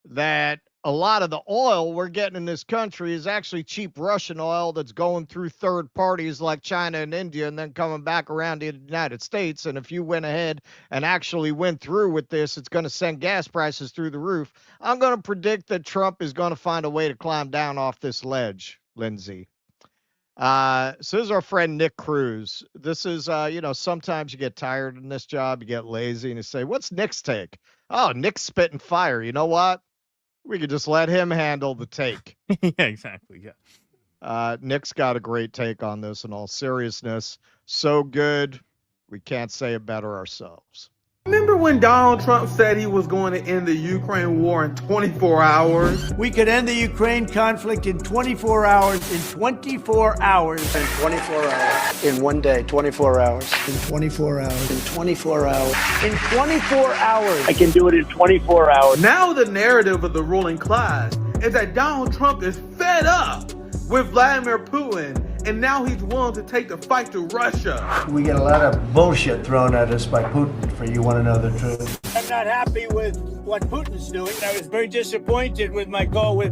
that a lot of the oil we're getting in this country is actually cheap Russian oil that's going through third parties like China and India and then coming back around to the United States. And if you went ahead and actually went through with this, it's going to send gas prices through the roof. I'm going to predict that Trump is going to find a way to climb down off this ledge, Lindsay. So this is our friend Nick Cruz. This is, sometimes you get tired in this job, you get lazy, and you say, what's Nick's take? Oh, Nick's spitting fire. You know what? We could just let him handle the take. Yeah, exactly. Yeah. Nick's got a great take on this in all seriousness. So good, we can't say it better ourselves. Remember when Donald Trump said he was going to end the Ukraine war in 24 hours? We could end the Ukraine conflict in 24 hours. In 24 hours. In 24 hours. In one day, 24 hours. In 24 hours. In 24 hours. In 24 hours. I can do it in 24 hours. Now the narrative of the ruling class is that Donald Trump is fed up with Vladimir Putin, and now he's willing to take the fight to Russia. We get a lot of bullshit thrown at us by Putin, for you want to know the truth. I'm not happy with what Putin's doing. I was very disappointed with my goal with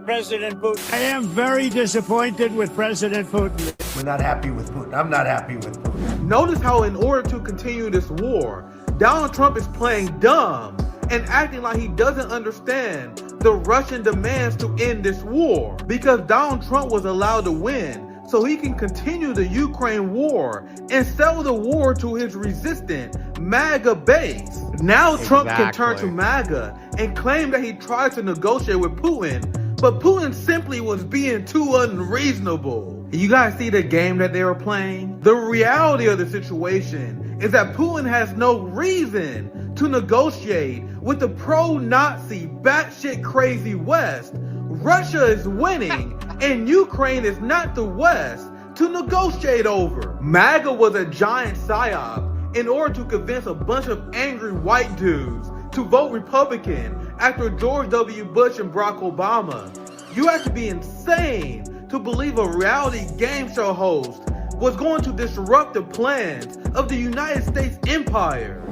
President Putin. I am very disappointed with President Putin. We're not happy with Putin. I'm not happy with Putin. Notice how in order to continue this war, Donald Trump is playing dumb and acting like he doesn't understand the Russian demands to end this war, because Donald Trump was allowed to win so he can continue the Ukraine war and sell the war to his resistant MAGA base. Now Trump can turn to MAGA and claim that he tried to negotiate with Putin, but Putin simply was being too unreasonable. You guys see the game that they were playing? The reality of the situation is that Putin has no reason to negotiate with the pro-Nazi, batshit crazy West. Russia is winning, and Ukraine is not the West to negotiate over. MAGA was a giant psyop in order to convince a bunch of angry white dudes to vote Republican after George W. Bush and Barack Obama. You have to be insane to believe a reality game show host was going to disrupt the plans of the United States empire.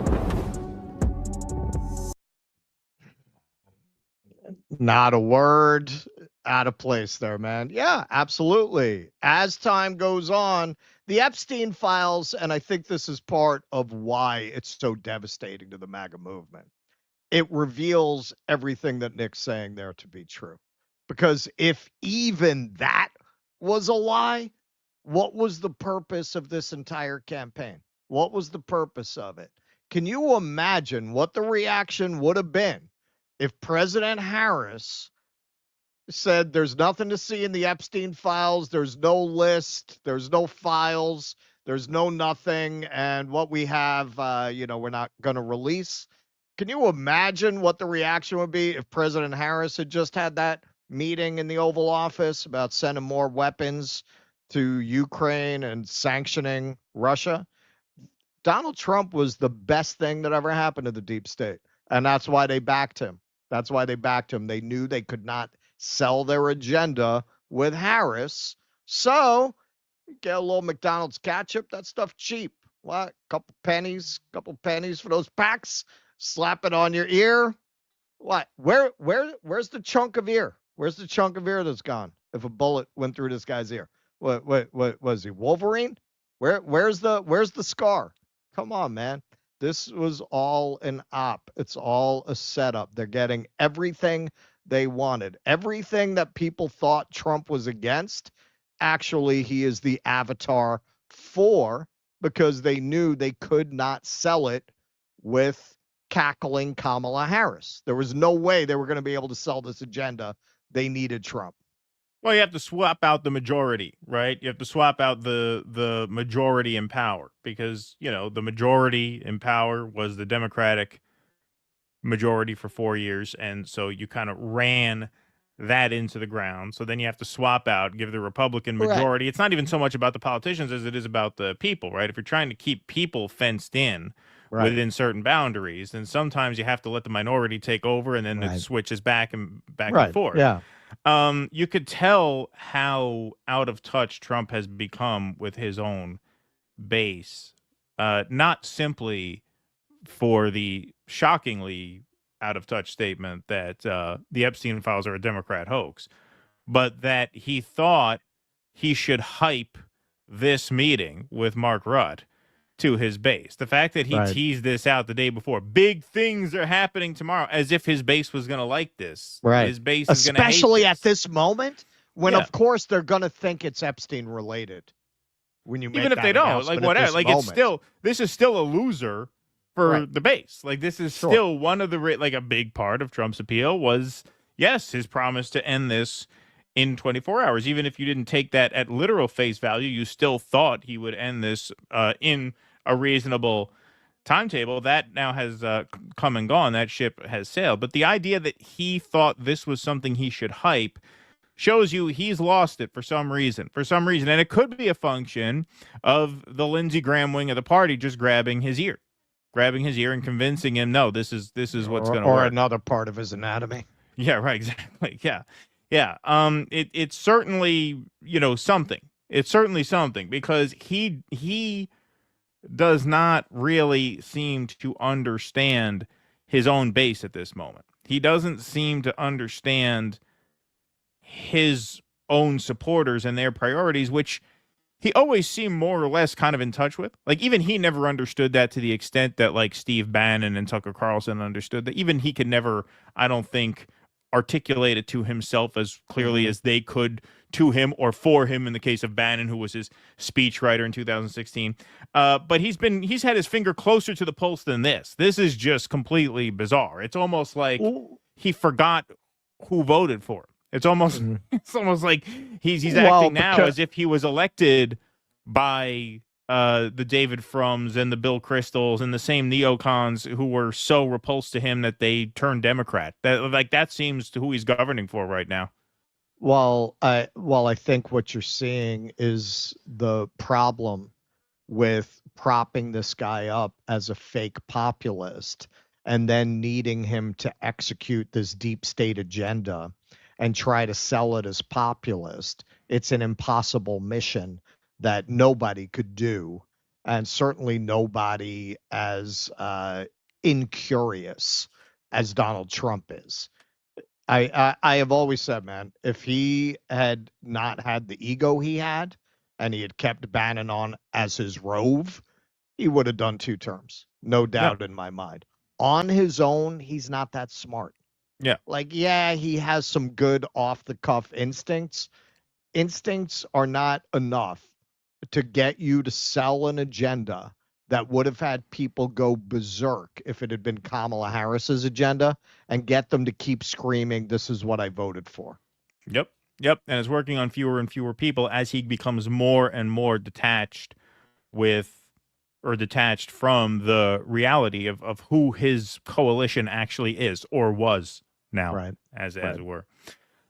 Not a word out of place there, man. Yeah, absolutely. As time goes on, the Epstein files, and I think this is part of why it's so devastating to the MAGA movement. It reveals everything that Nick's saying there to be true. Because if even that was a lie, what was the purpose of this entire campaign? What was the purpose of it? Can you imagine what the reaction would have been if President Harris said there's nothing to see in the Epstein files, there's no list, there's no files, there's no nothing, and what we have, we're not going to release? Can you imagine what the reaction would be if President Harris had just had that meeting in the Oval Office about sending more weapons to Ukraine and sanctioning Russia? Donald Trump was the best thing that ever happened to the deep state, and that's why they backed him. That's why they backed him. They knew they could not sell their agenda with Harris. So get a little McDonald's ketchup. That stuff cheap. What? Couple pennies for those packs. Slap it on your ear. What? Where's the chunk of ear? Where's the chunk of ear that's gone? If a bullet went through this guy's ear, what was he? Wolverine? Where's the scar? Come on, man. This was all an op. It's all a setup. They're getting everything they wanted. Everything that people thought Trump was against, actually, he is the avatar for, because they knew they could not sell it with cackling Kamala Harris. There was no way they were going to be able to sell this agenda. They needed Trump. Well, you have to swap out the majority, right? You have to swap out the majority in power, because, the majority in power was the Democratic majority for 4 years. And so you kind of ran that into the ground. So then you have to swap out, give the Republican majority. Right. It's not even so much about the politicians as it is about the people, right? If you're trying to keep people fenced in within certain boundaries, then sometimes you have to let the minority take over, and then it switches back and forth. Yeah. You could tell how out of touch Trump has become with his own base, not simply for the shockingly out-of-touch statement that the Epstein files are a Democrat hoax, but that he thought he should hype this meeting with Mark Rutte to his base. The fact that he teased this out the day before, big things are happening tomorrow, as if his base was going to like this. Right. His base is going to hate Especially this. at this moment, when of course they're going to think it's Epstein related. When you make even if that they don't, announcement like at whatever, this like moment. this is still a loser for the base. Like this is still one of the like a big part of Trump's appeal was his promise to end this in 24 hours. Even if you didn't take that at literal face value, you still thought he would end this in a reasonable timetable. That now has come and gone. That ship has sailed. But the idea that he thought this was something he should hype shows you he's lost it for some reason. And it could be a function of the Lindsey Graham wing of the party just grabbing his ear and convincing him, no, this is what's going to work. Or another part of his anatomy. Yeah, right, exactly. Yeah. It's certainly, something. It's certainly something because he does not really seem to understand his own base at this moment. He doesn't seem to understand his own supporters and their priorities, which he always seemed more or less kind of in touch with. Like, even he never understood that to the extent that, like, Steve Bannon and Tucker Carlson understood that. Even he could never, I don't think, articulate it to himself as clearly as they could to him or for him in the case of Bannon, who was his speechwriter in 2016. But he's had his finger closer to the pulse than this. This is just completely bizarre. It's almost like he forgot who voted for him. It's almost like he's acting now as if he was elected by the David Frums and the Bill Cristols and the same neocons who were so repulsed to him that they turned Democrat. That seems to who he's governing for right now. Well, I think what you're seeing is the problem with propping this guy up as a fake populist and then needing him to execute this deep state agenda and try to sell it as populist. It's an impossible mission that nobody could do, and certainly nobody as incurious as Donald Trump is. I have always said, man, if he had not had the ego he had and he had kept Bannon on as his rove, he would have done 2 terms. No doubt in my mind. On his own, he's not that smart. Yeah. Like, yeah, he has some good off-the-cuff instincts. Instincts are not enough to get you to sell an agenda that would have had people go berserk if it had been Kamala Harris's agenda and get them to keep screaming, this is what I voted for. Yep. And it's working on fewer and fewer people as he becomes more and more detached from the reality of who his coalition actually is or was now, as it were.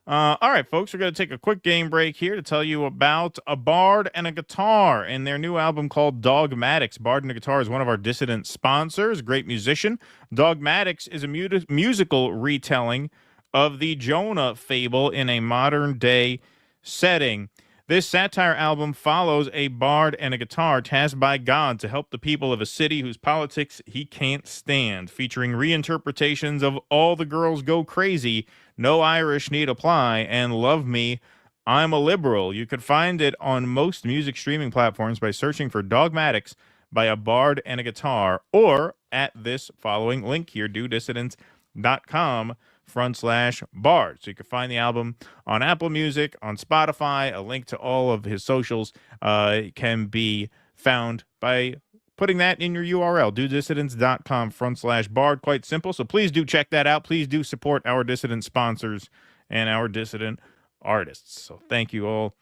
All right, folks, we're going to take a quick game break here to tell you about A Bard and a Guitar and their new album called Dogmatics. Bard and a Guitar is one of our dissident sponsors, great musician. Dogmatics is a musical retelling of the Jonah fable in a modern-day setting. This satire album follows a bard and a guitar tasked by God to help the people of a city whose politics he can't stand, featuring reinterpretations of All the Girls Go Crazy, No Irish Need Apply, and Love Me, I'm a Liberal. You could find it on most music streaming platforms by searching for Dogmatics by A Bard and a Guitar, or at this following link here, dodissidents.com/bard. So you can find the album on Apple Music, on Spotify. A link to all of his socials can be found by putting that in your URL, dodissidents.com/bard. Quite simple. So please do check that out. Please do support our dissident sponsors and our dissident artists. So thank you all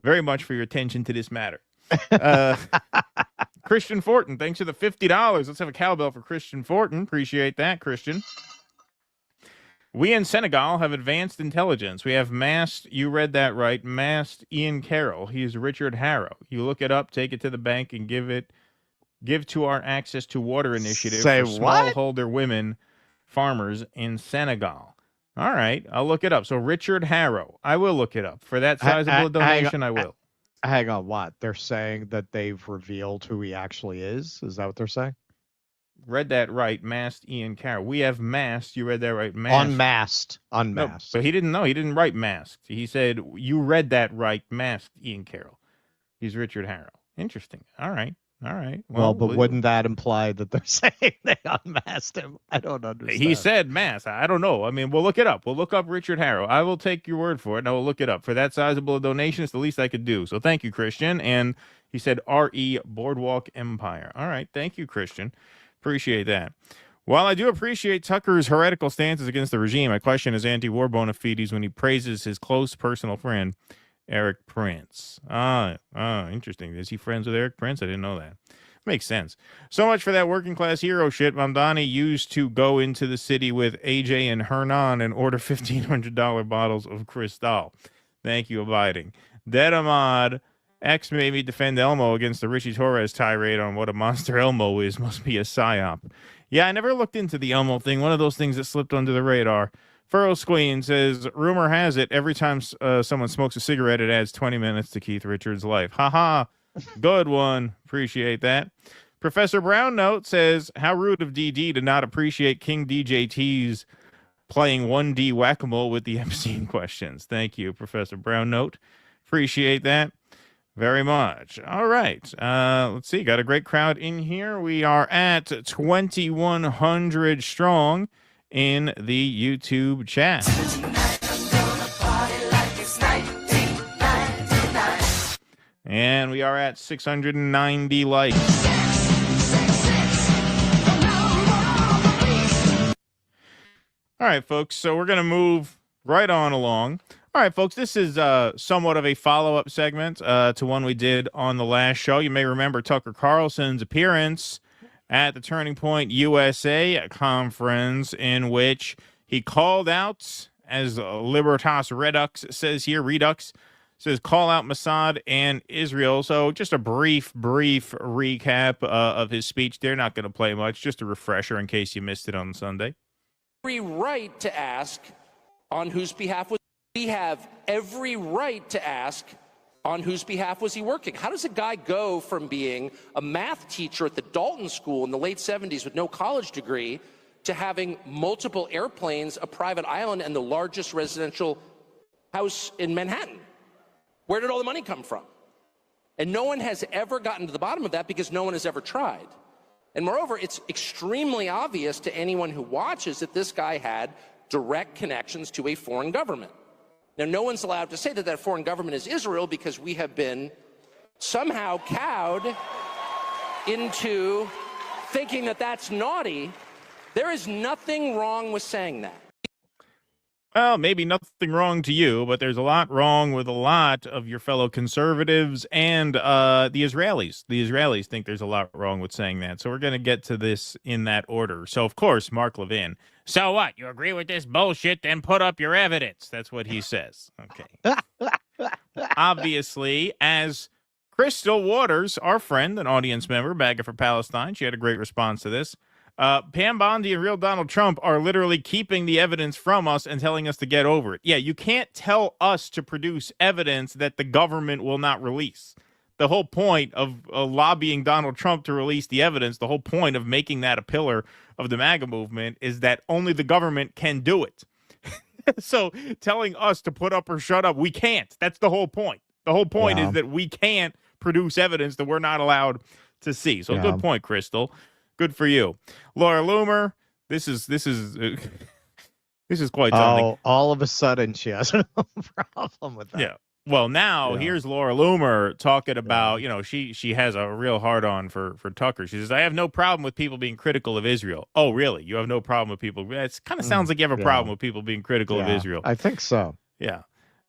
very much for your attention to this matter. Christian Fortin, thanks for the $50. Let's have a cowbell for Christian Fortin. Appreciate that, Christian. We in Senegal have advanced intelligence. We have masked, you read that right, masked Ian Carroll. He is Richard Harrow. You look it up, take it to the bank, and give to our Access to Water initiative for smallholder women farmers in Senegal. All right, I'll look it up. So Richard Harrow, I will look it up. For that sizable donation, I will. Hang on, what? They're saying that they've revealed who he actually is? Is that what they're saying? read that right. Masked Ian Carroll. We have masked. You read that right. Masked. Unmasked. No, but he didn't know. He didn't write masked. He said, you read that right. Masked Ian Carroll. He's Richard Harrow. Interesting. All right. All right. Well, but wouldn't that imply that they're saying they unmasked him? I don't understand. He said mask. I don't know. I mean, we'll look it up. We'll look up Richard Harrow. I will take your word for it, and I will look it up. For that sizable a donation, it's the least I could do. So thank you, Christian. And he said R.E. Boardwalk Empire. All right. Thank you, Christian. Appreciate that. While I do appreciate Tucker's heretical stances against the regime, I question his anti-war bona fides when he praises his close personal friend, Eric Prince. Interesting. Is he friends with Eric Prince? I didn't know that. Makes sense. So much for that working class hero shit. Mamdani used to go into the city with AJ and Hernan and order $1,500 bottles of Cristal. Thank you, Abiding. Dead Ahmad. X made me defend Elmo against the Richie Torres tirade on what a monster Elmo is. Must be a psyop. Yeah, I never looked into the Elmo thing. One of those things that slipped under the radar. Furrow Squeen says, rumor has it, every time someone smokes a cigarette, it adds 20 minutes to Keith Richards' life. Ha-ha. Good one. Appreciate that. Professor Brown Note says, how rude of DD to not appreciate King DJT's playing 1D whack-a-mole with the Epstein questions. Thank you, Professor Brown Note. Appreciate that very much. All right. Let's see. Got a great crowd in here. We are at 2,100 strong in the YouTube chat. And we are at 690 likes. All right, folks. So we're going to move right on along. All right, folks. This is somewhat of a follow-up segment to one we did on the last show. You may remember Tucker Carlson's appearance at the Turning Point USA conference, in which he called out, as Libertas Redux says here, Redux says, call out Mossad and Israel. So just a brief recap of his speech. They're not going to play much. Just a refresher in case you missed it on Sunday. Every right to ask on whose behalf was we have every right to ask on whose behalf was he working? How does a guy go from being a math teacher at the Dalton School in the late 70s with no college degree to having multiple airplanes, a private island, and the largest residential house in Manhattan? Where did all the money come from? And no one has ever gotten to the bottom of that because no one has ever tried. And moreover, it's extremely obvious to anyone who watches that this guy had direct connections to a foreign government. Now, no one's allowed to say that that foreign government is Israel because we have been somehow cowed into thinking that that's naughty. There is nothing wrong with saying that. Well, maybe nothing wrong to you, but there's a lot wrong with a lot of your fellow conservatives and the Israelis. The Israelis think there's a lot wrong with saying that. So we're going to get to this in that order. So, of course, Mark Levin. So what? You agree with this bullshit? Then put up your evidence. That's what he says. Okay. Obviously, as Crystal Waters, our friend, an audience member, Bagger for Palestine, she had a great response to this. Pam Bondi and real Donald Trump are literally keeping the evidence from us and telling us to get over it. Yeah, you can't tell us to produce evidence that the government will not release. The whole point of lobbying Donald Trump to release the evidence, the whole point of making that a pillar of the MAGA movement is that only the government can do it. So telling us to put up or shut up, we can't. That's the whole point. The whole point is that we can't produce evidence that we're not allowed to see. So good point, Crystal. Good for you. Laura Loomer, this is quite something. All of a sudden she has no problem with that. Yeah. Well, now here's Laura Loomer talking about, she has a real hard-on for Tucker. She says, I have no problem with people being critical of Israel. Oh, really? You have no problem with people? It kind of sounds like you have a problem with people being critical of Israel. I think so. Yeah.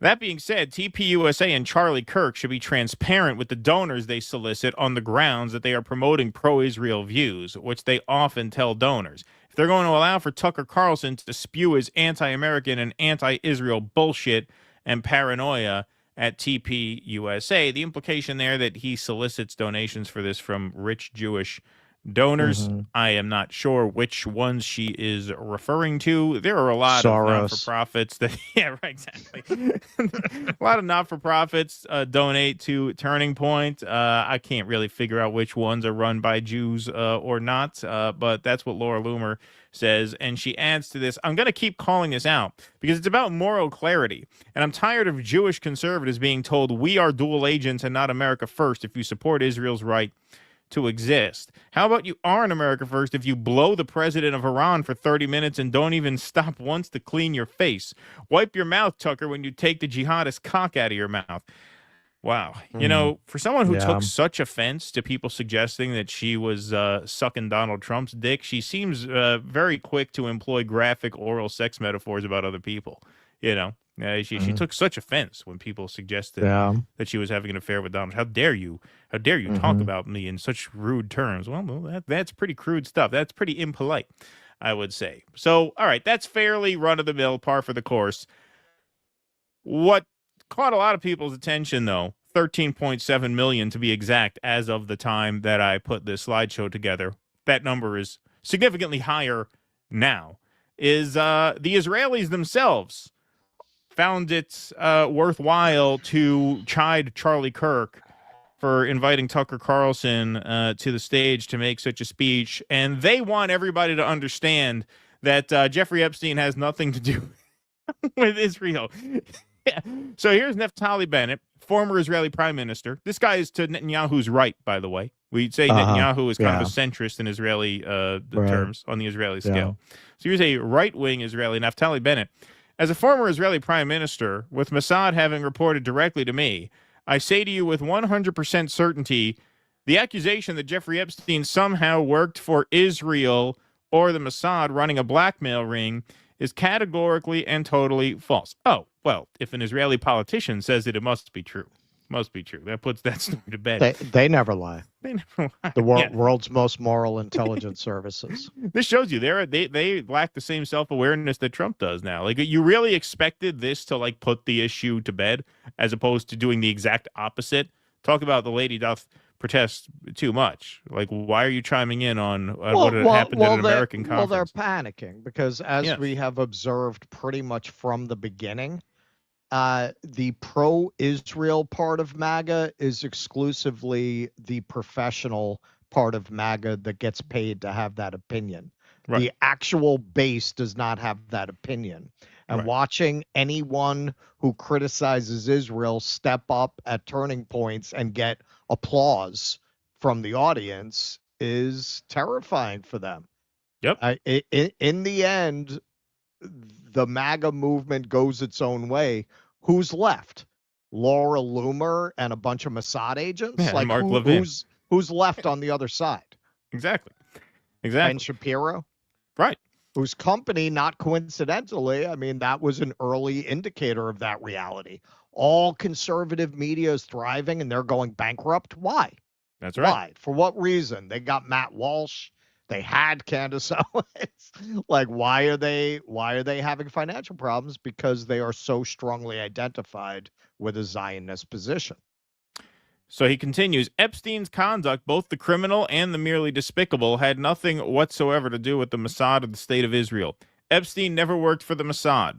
That being said, TPUSA and Charlie Kirk should be transparent with the donors they solicit on the grounds that they are promoting pro-Israel views, which they often tell donors. If they're going to allow for Tucker Carlson to spew his anti-American and anti-Israel bullshit and paranoia at TPUSA, the implication there that he solicits donations for this from rich Jewish donors. Mm-hmm. I am not sure which ones she is referring to. There are a lot Soros. of not-for-profits that, yeah, right, exactly. A lot of not-for-profits donate to Turning Point. I can't really figure out which ones are run by Jews or not, but that's what Laura Loomer says. And she adds to this, I'm going to keep calling this out because it's about moral clarity. And I'm tired of Jewish conservatives being told we are dual agents and not America first if you support Israel's right to exist. How about you are in America first if you blow the president of Iran for 30 minutes and don't even stop once to clean your face? Wipe your mouth, Tucker, when you take the jihadist cock out of your mouth. Wow. You know, for someone who took such offense to people suggesting that she was sucking Donald Trump's dick, she seems very quick to employ graphic oral sex metaphors about other people. You know, she took such offense when people suggested that she was having an affair with Donald. How dare you? How dare you talk about me in such rude terms? Well, that's pretty crude stuff. That's pretty impolite, I would say. So, all right, that's fairly run-of-the-mill, par for the course. What caught a lot of people's attention, though, 13.7 million to be exact, as of the time that I put this slideshow together. That number is significantly higher now. Is the Israelis themselves found it worthwhile to chide Charlie Kirk for inviting Tucker Carlson to the stage to make such a speech, and they want everybody to understand that Jeffrey Epstein has nothing to do with Israel. Yeah. So here's Naftali Bennett, former Israeli prime minister. This guy is to Netanyahu's right, by the way. We'd say Netanyahu is kind of a centrist in Israeli terms on the Israeli scale. So here's a right-wing Israeli, Naftali Bennett. As a former Israeli prime minister, with Mossad having reported directly to me, I say to you with 100% certainty, the accusation that Jeffrey Epstein somehow worked for Israel or the Mossad running a blackmail ring is categorically and totally false. Oh, well, if an Israeli politician says it, it must be true. Must be true. That puts that story to bed. They never lie. They never lie. The world's most moral intelligence services. This shows you they lack the same self-awareness that Trump does now. Like, you really expected this to like put the issue to bed as opposed to doing the exact opposite. Talk about the lady doth protest too much. Like, why are you chiming in on what had happened at an American conference? Well, they're panicking because as we have observed pretty much from the beginning, the pro-Israel part of MAGA is exclusively the professional part of MAGA that gets paid to have that opinion. Right. The actual base does not have that opinion. And watching anyone who criticizes Israel step up at turning points and get applause from the audience is terrifying for them. Yep. In the end, the MAGA movement goes its own way. Who's left? Laura Loomer and a bunch of Mossad agents? Yeah, like Mark Levin. Who's left on the other side? Exactly. Ben Shapiro? Right. Whose company, not coincidentally, I mean, that was an early indicator of that reality. All conservative media is thriving and they're going bankrupt. Why? That's right. Why? For what reason? They got Matt Walsh. They had Candace Owens. Like, why are they having financial problems? Because they are so strongly identified with a Zionist position. So he continues, Epstein's conduct, both the criminal and the merely despicable, had nothing whatsoever to do with the Mossad or the state of Israel. Epstein never worked for the Mossad.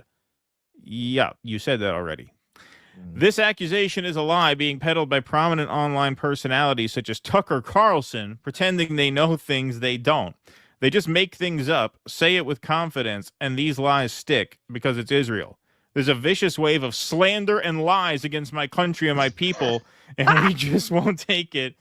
Yeah, you said that already. This accusation is a lie being peddled by prominent online personalities such as Tucker Carlson, pretending they know things they don't. They just make things up, say it with confidence, and these lies stick because it's Israel. There's a vicious wave of slander and lies against my country and my people, and we just won't take it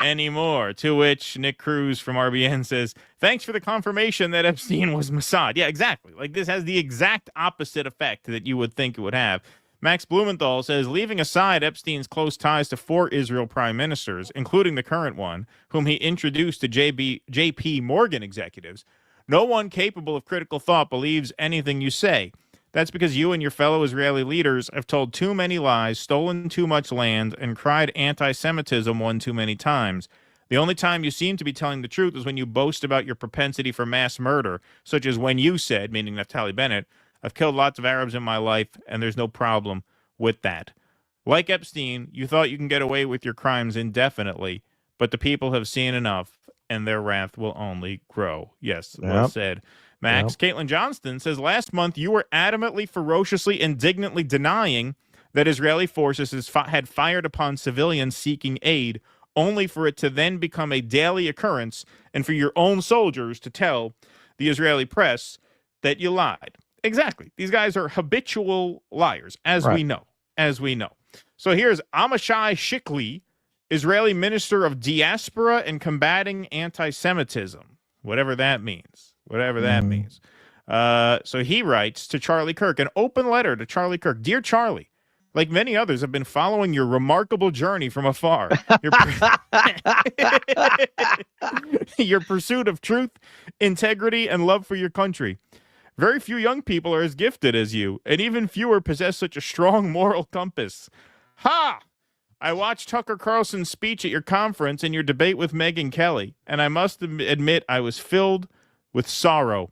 anymore. To which Nick Cruz from RBN says, thanks for the confirmation that Epstein was Mossad. Yeah, exactly. Like, this has the exact opposite effect that you would think it would have. Max Blumenthal says, leaving aside Epstein's close ties to 4 Israel prime ministers, including the current one, whom he introduced to J.P. Morgan executives, no one capable of critical thought believes anything you say. That's because you and your fellow Israeli leaders have told too many lies, stolen too much land, and cried anti-Semitism one too many times. The only time you seem to be telling the truth is when you boast about your propensity for mass murder, such as when you said, meaning Naftali Bennett, I've killed lots of Arabs in my life, and there's no problem with that. Like Epstein, you thought you can get away with your crimes indefinitely, but the people have seen enough, and their wrath will only grow. Yes, well said. Max, Caitlin Johnston says, last month you were adamantly, ferociously, indignantly denying that Israeli forces had fired upon civilians seeking aid, only for it to then become a daily occurrence and for your own soldiers to tell the Israeli press that you lied. Exactly. These guys are habitual liars, as we know. So here's Amishai Shikli, Israeli Minister of Diaspora and Combating Anti-Semitism, whatever that means. So he writes to Charlie Kirk, an open letter to Charlie Kirk. Dear Charlie, like many others, have been following your remarkable journey from afar. Your pursuit of truth, integrity, and love for your country. Very few young people are as gifted as you, and even fewer possess such a strong moral compass. Ha! I watched Tucker Carlson's speech at your conference and your debate with Megyn Kelly, and I must admit I was filled with sorrow.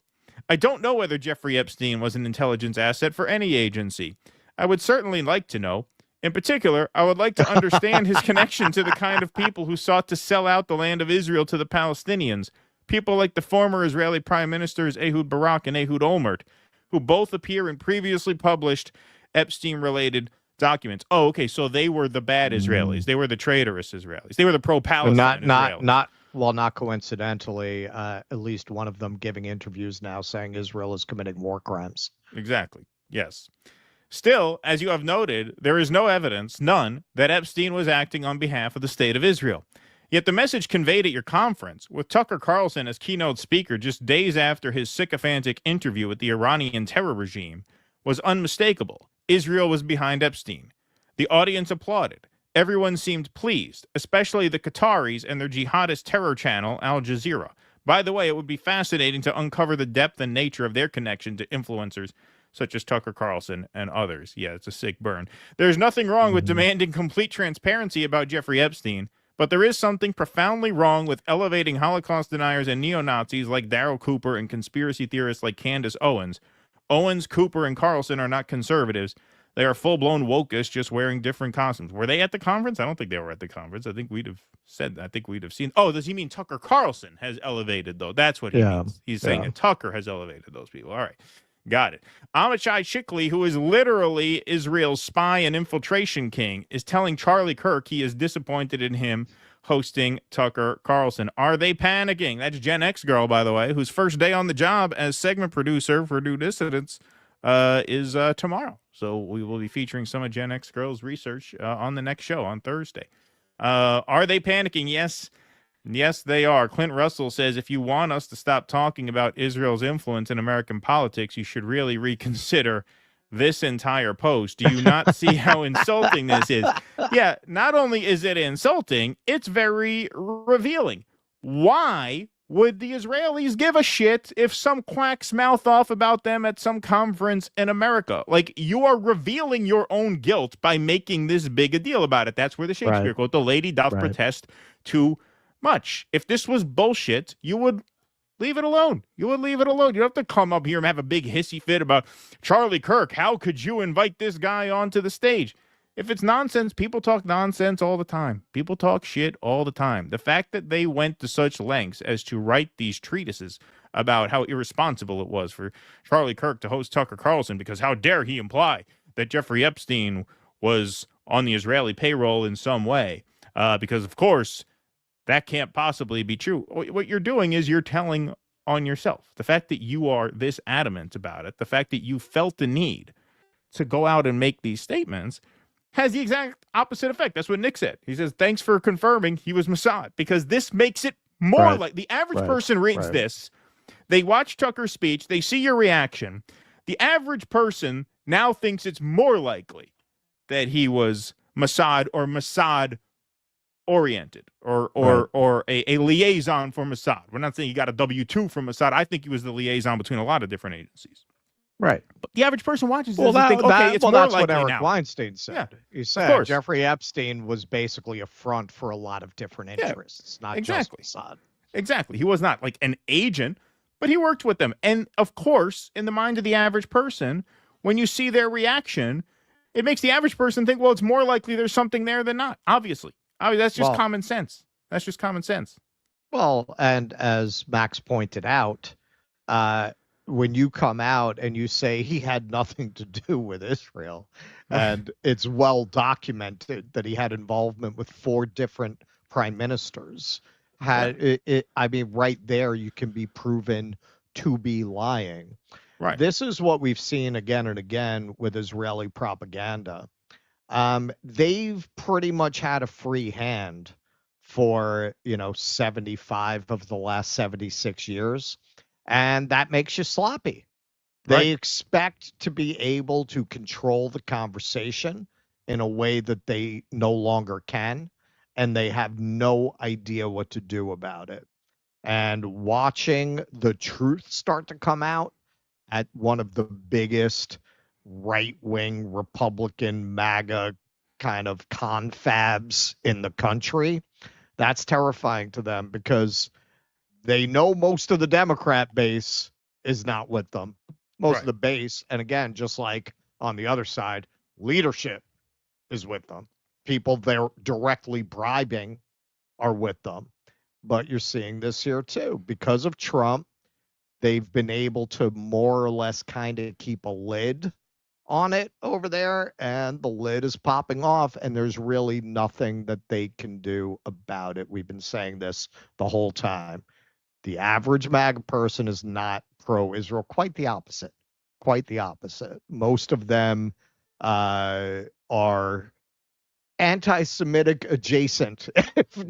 I don't know whether Jeffrey Epstein was an intelligence asset for any agency. I would certainly like to know. In particular, I would like to understand his connection to the kind of people who sought to sell out the land of Israel to the Palestinians, people like the former Israeli Prime Ministers Ehud Barak and Ehud Olmert, who both appear in previously published Epstein-related documents. Oh, okay, so they were the bad Israelis. They were the traitorous Israelis. They were the pro-Palestine Israelis. Not coincidentally, at least one of them giving interviews now saying Israel is committing war crimes. Exactly, yes. Still, as you have noted, there is no evidence, none, that Epstein was acting on behalf of the state of Israel. Yet the message conveyed at your conference, with Tucker Carlson as keynote speaker just days after his sycophantic interview with the Iranian terror regime, was unmistakable. Israel was behind Epstein. The audience applauded. Everyone seemed pleased, especially the Qataris and their jihadist terror channel, Al Jazeera. By the way, it would be fascinating to uncover the depth and nature of their connection to influencers such as Tucker Carlson and others. Yeah, it's a sick burn. There's nothing wrong with demanding complete transparency about Jeffrey Epstein, but there is something profoundly wrong with elevating Holocaust deniers and neo-Nazis like Darryl Cooper and conspiracy theorists like Candace Owens. Owens, Cooper, and Carlson are not conservatives. They are full-blown wokeists just wearing different costumes. Were they at the conference? I don't think they were at the conference. I think we'd have said that. I think we'd have seen. Oh, does he mean Tucker Carlson has elevated, though? That's what he means. He's saying that Tucker has elevated those people. All right. Got it. Amishai Shikli, who is literally Israel's spy and infiltration king, is telling Charlie Kirk he is disappointed in him hosting Tucker Carlson. Are they panicking? That's Gen X girl, by the way, whose first day on the job as segment producer for New Dissidents is tomorrow. So we will be featuring some of Gen X girl's research on the next show on Thursday. Are they panicking? Yes. Yes, they are. Clint Russell says, if you want us to stop talking about Israel's influence in American politics, you should really reconsider this entire post. Do you not see how insulting this is? Yeah, not only is it insulting, it's very revealing. Why would the Israelis give a shit if some quacks mouth off about them at some conference in America? Like, you are revealing your own guilt by making this big a deal about it. That's where the Shakespeare quote, the lady doth protest too much. If this was bullshit, you would leave it alone. You would leave it alone. You don't have to come up here and have a big hissy fit about Charlie Kirk. How could you invite this guy onto the stage? If it's nonsense, people talk nonsense all the time. People talk shit all the time. The fact that they went to such lengths as to write these treatises about how irresponsible it was for Charlie Kirk to host Tucker Carlson, because how dare he imply that Jeffrey Epstein was on the Israeli payroll in some way, because, of course, that can't possibly be true. What you're doing is you're telling on yourself. The fact that you are this adamant about it, the fact that you felt the need to go out and make these statements has the exact opposite effect. That's what Nick said. He says, thanks for confirming he was Mossad, because this makes it more like the average person reads this. They watch Tucker's speech. They see your reaction. The average person now thinks it's more likely that he was Mossad or Mossad oriented or a liaison for Mossad. We're not saying he got a W-2 from Mossad. I think he was the liaison between a lot of different agencies. Right. But the average person watches this and thinks, okay, it's more that's likely what Eric now. Weinstein said. Yeah, he said Jeffrey Epstein was basically a front for a lot of different interests, not just Mossad. Exactly. He was not like an agent, but he worked with them. And, of course, in the mind of the average person, when you see their reaction, it makes the average person think, well, it's more likely there's something there than not, obviously. I mean, that's just common sense. That's just common sense. Well, and as Max pointed out, when you come out and you say he had nothing to do with Israel, and it's well documented that he had involvement with 4 different prime ministers, I mean, right there, you can be proven to be lying. Right. This is what we've seen again and again with Israeli propaganda. They've pretty much had a free hand for 75 of the last 76 years, and that makes you sloppy. They expect to be able to control the conversation in a way that they no longer can, and they have no idea what to do about it. And watching the truth start to come out at one of the biggest right-wing Republican MAGA kind of confabs in the country, that's terrifying to them because they know most of the Democrat base is not with them. Most of the base, and again, just like on the other side, leadership is with them. People they're directly bribing are with them. But you're seeing this here too. Because of Trump, they've been able to more or less kind of keep a lid on it over there, and the lid is popping off, and there's really nothing that they can do about it. We've been saying this the whole time. The average MAGA person is not pro-Israel. Quite the opposite. Quite the opposite. Most of them are anti-Semitic adjacent, if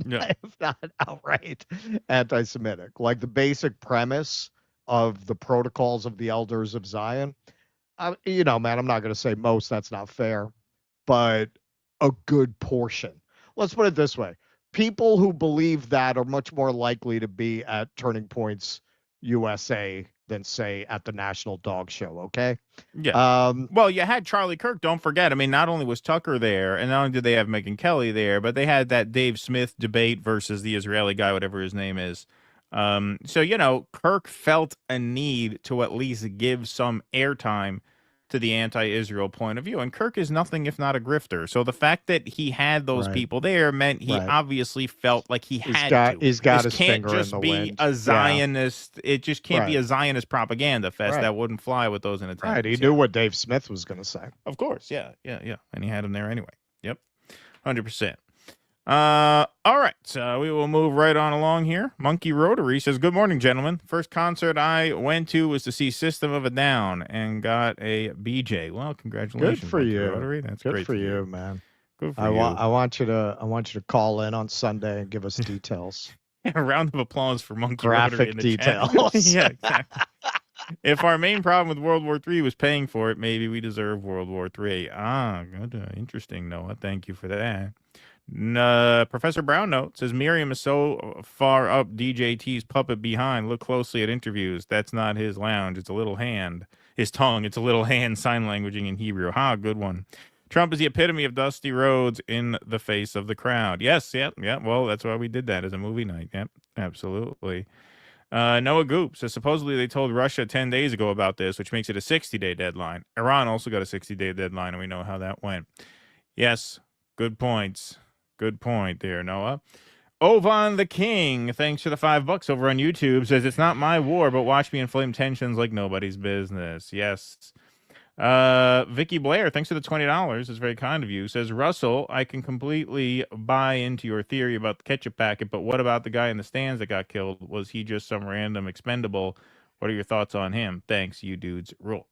not outright anti-Semitic. Like the basic premise of the protocols of the elders of Zion. Man, I'm not going to say most, that's not fair, but a good portion. Let's put it this way. People who believe that are much more likely to be at Turning Points USA than, say, at the National Dog Show, okay? Yeah. Well, you had Charlie Kirk, don't forget. I mean, not only was Tucker there, and not only did they have Megyn Kelly there, but they had that Dave Smith debate versus the Israeli guy, whatever his name is. So, Kirk felt a need to at least give some airtime to the anti-Israel point of view. And Kirk is nothing if not a grifter. So the fact that he had those people there meant he obviously felt like he's had to. He's got his can't finger just in the be wind. a Zionist. It just can't be Right. a Zionist propaganda fest. That wouldn't fly with those in attendance. Right, he knew what Dave Smith was going to say. Of course, yeah. And he had him there anyway. Yep, 100%. All right, so we will move right on along here. Monkey Rotary says, good morning, gentlemen. First concert I went to was to see System of a Down and got a BJ. Well, congratulations. Good for Monkey you. Rotary. That's good great for you, man. Good for I you. want you to call in on Sunday and give us details. A round of applause for Monkey Graphic Rotary in the details. chat. Yeah, exactly. If our main problem with World War III was paying for it, maybe we deserve World War III. Good. Interesting, Noah. Thank you for that. Professor Brown note says Miriam is so far up DJT's puppet behind. Look closely at interviews. That's not his lounge. It's a little hand. His tongue. It's a little hand sign languaging in Hebrew. Good one. Trump is the epitome of Dusty Rhodes in the face of the crowd. Yes, yeah. Well, that's why we did that as a movie night. Yep, absolutely. Noah Goop says supposedly they told Russia 10 days ago about this, which makes it a 60-day deadline. Iran also got a 60-day deadline, and we know how that went. Yes, good points. Good point there, Noah. Ovan the King, thanks for the $5 over on YouTube, says it's not my war, but watch me inflame tensions like nobody's business. Yes. Vicky Blair, thanks for the $20. It's very kind of you. Says, Russell, I can completely buy into your theory about the ketchup packet, but what about the guy in the stands that got killed? Was he just some random expendable? What are your thoughts on him? Thanks, you dudes rule.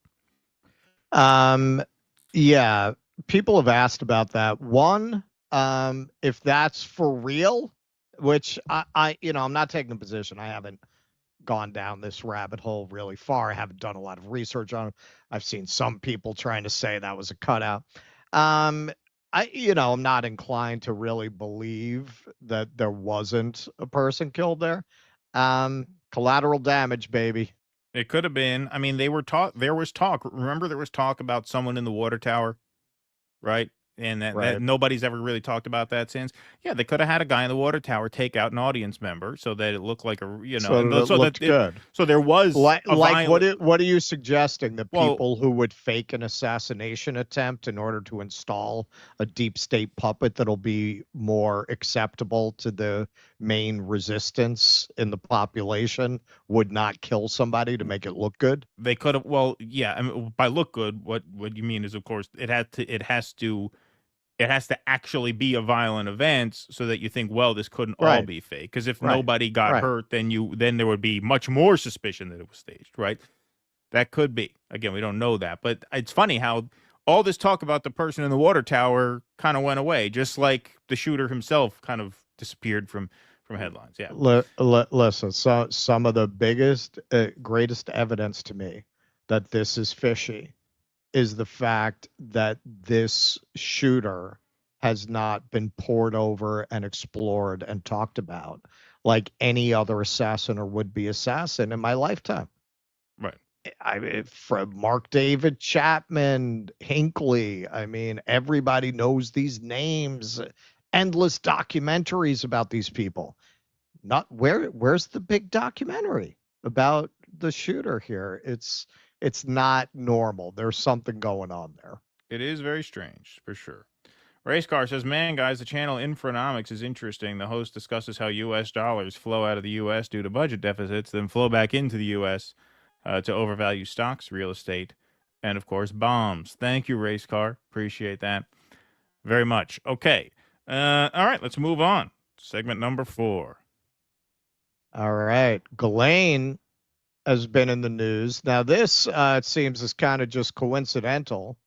Yeah, people have asked about that. One, if that's for real, which I'm not taking a position. I haven't gone down this rabbit hole really far. I haven't done a lot of research on it. I've seen some people trying to say that was a cutout. I'm not inclined to really believe that there wasn't a person killed there. Collateral damage, baby. It could have been. I mean, there was talk. Remember, there was talk about someone in the water tower, right? And that Right. nobody's ever really talked about that since. Yeah, they could have had a guy in the water tower take out an audience member so that it looked like So that it looked good. So there was Like a violent, what are you suggesting? That Well- people who would fake an assassination attempt in order to install a deep state puppet that'll be more acceptable to the main resistance in the population would not kill somebody to make it look good? they could have. Well, yeah. I mean, by look good, what you mean is, of course, it has to actually be a violent event so that you think, well, this couldn't all Right. be fake. Because if Right. nobody got Right. hurt, then there would be much more suspicion that it was staged, right? That could be. Again, we don't know that, but it's funny how all this talk about the person in the water tower kind of went away, just like the shooter himself kind of disappeared from headlines. Yeah. Listen, so some of the biggest, greatest evidence to me that this is fishy is the fact that this shooter has not been poured over and explored and talked about like any other assassin or would-be assassin in my lifetime. Right. I mean, from Mark David Chapman, Hinckley. I mean, everybody knows these names. Endless documentaries about these people. Where's the big documentary about the shooter here? It's not normal. There's something going on there. It is very strange, for sure. Race Car says, man, guys, the channel Infonomics is interesting. The host discusses how U.S. dollars flow out of the U.S. due to budget deficits, then flow back into the U.S. To overvalue stocks, real estate, and, of course, bombs. Thank you, Race Car. Appreciate that very much. Okay. All right, let's move on. Segment number 4. All right. Ghislaine has been in the news. Now, this, it seems, is kind of just coincidental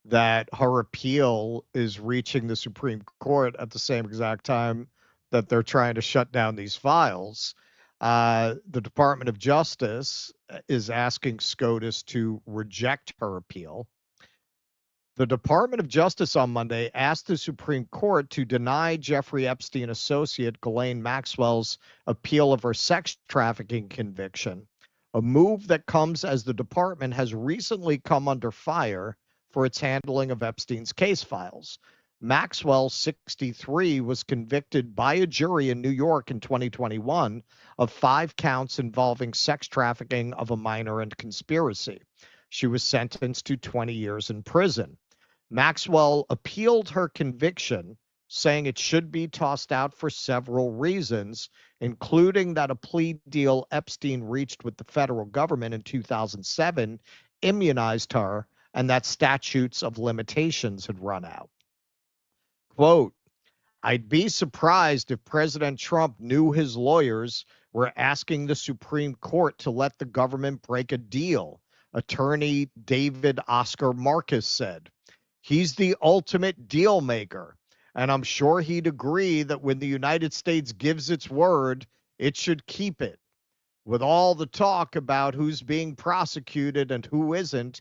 that her appeal is reaching the Supreme Court at the same exact time that they're trying to shut down these files. The Department of Justice is asking SCOTUS to reject her appeal. The Department of Justice on Monday asked the Supreme Court to deny Jeffrey Epstein associate Ghislaine Maxwell's appeal of her sex trafficking conviction, a move that comes as the department has recently come under fire for its handling of Epstein's case files. Maxwell, 63, was convicted by a jury in New York in 2021 of 5 counts involving sex trafficking of a minor and conspiracy. She was sentenced to 20 years in prison. Maxwell appealed her conviction, saying it should be tossed out for several reasons, including that a plea deal Epstein reached with the federal government in 2007 immunized her and that statutes of limitations had run out. Quote, I'd be surprised if President Trump knew his lawyers were asking the Supreme Court to let the government break a deal, attorney David Oscar Marcus said. He's the ultimate deal maker, and I'm sure he'd agree that when the United States gives its word, it should keep it. With all the talk about who's being prosecuted and who isn't,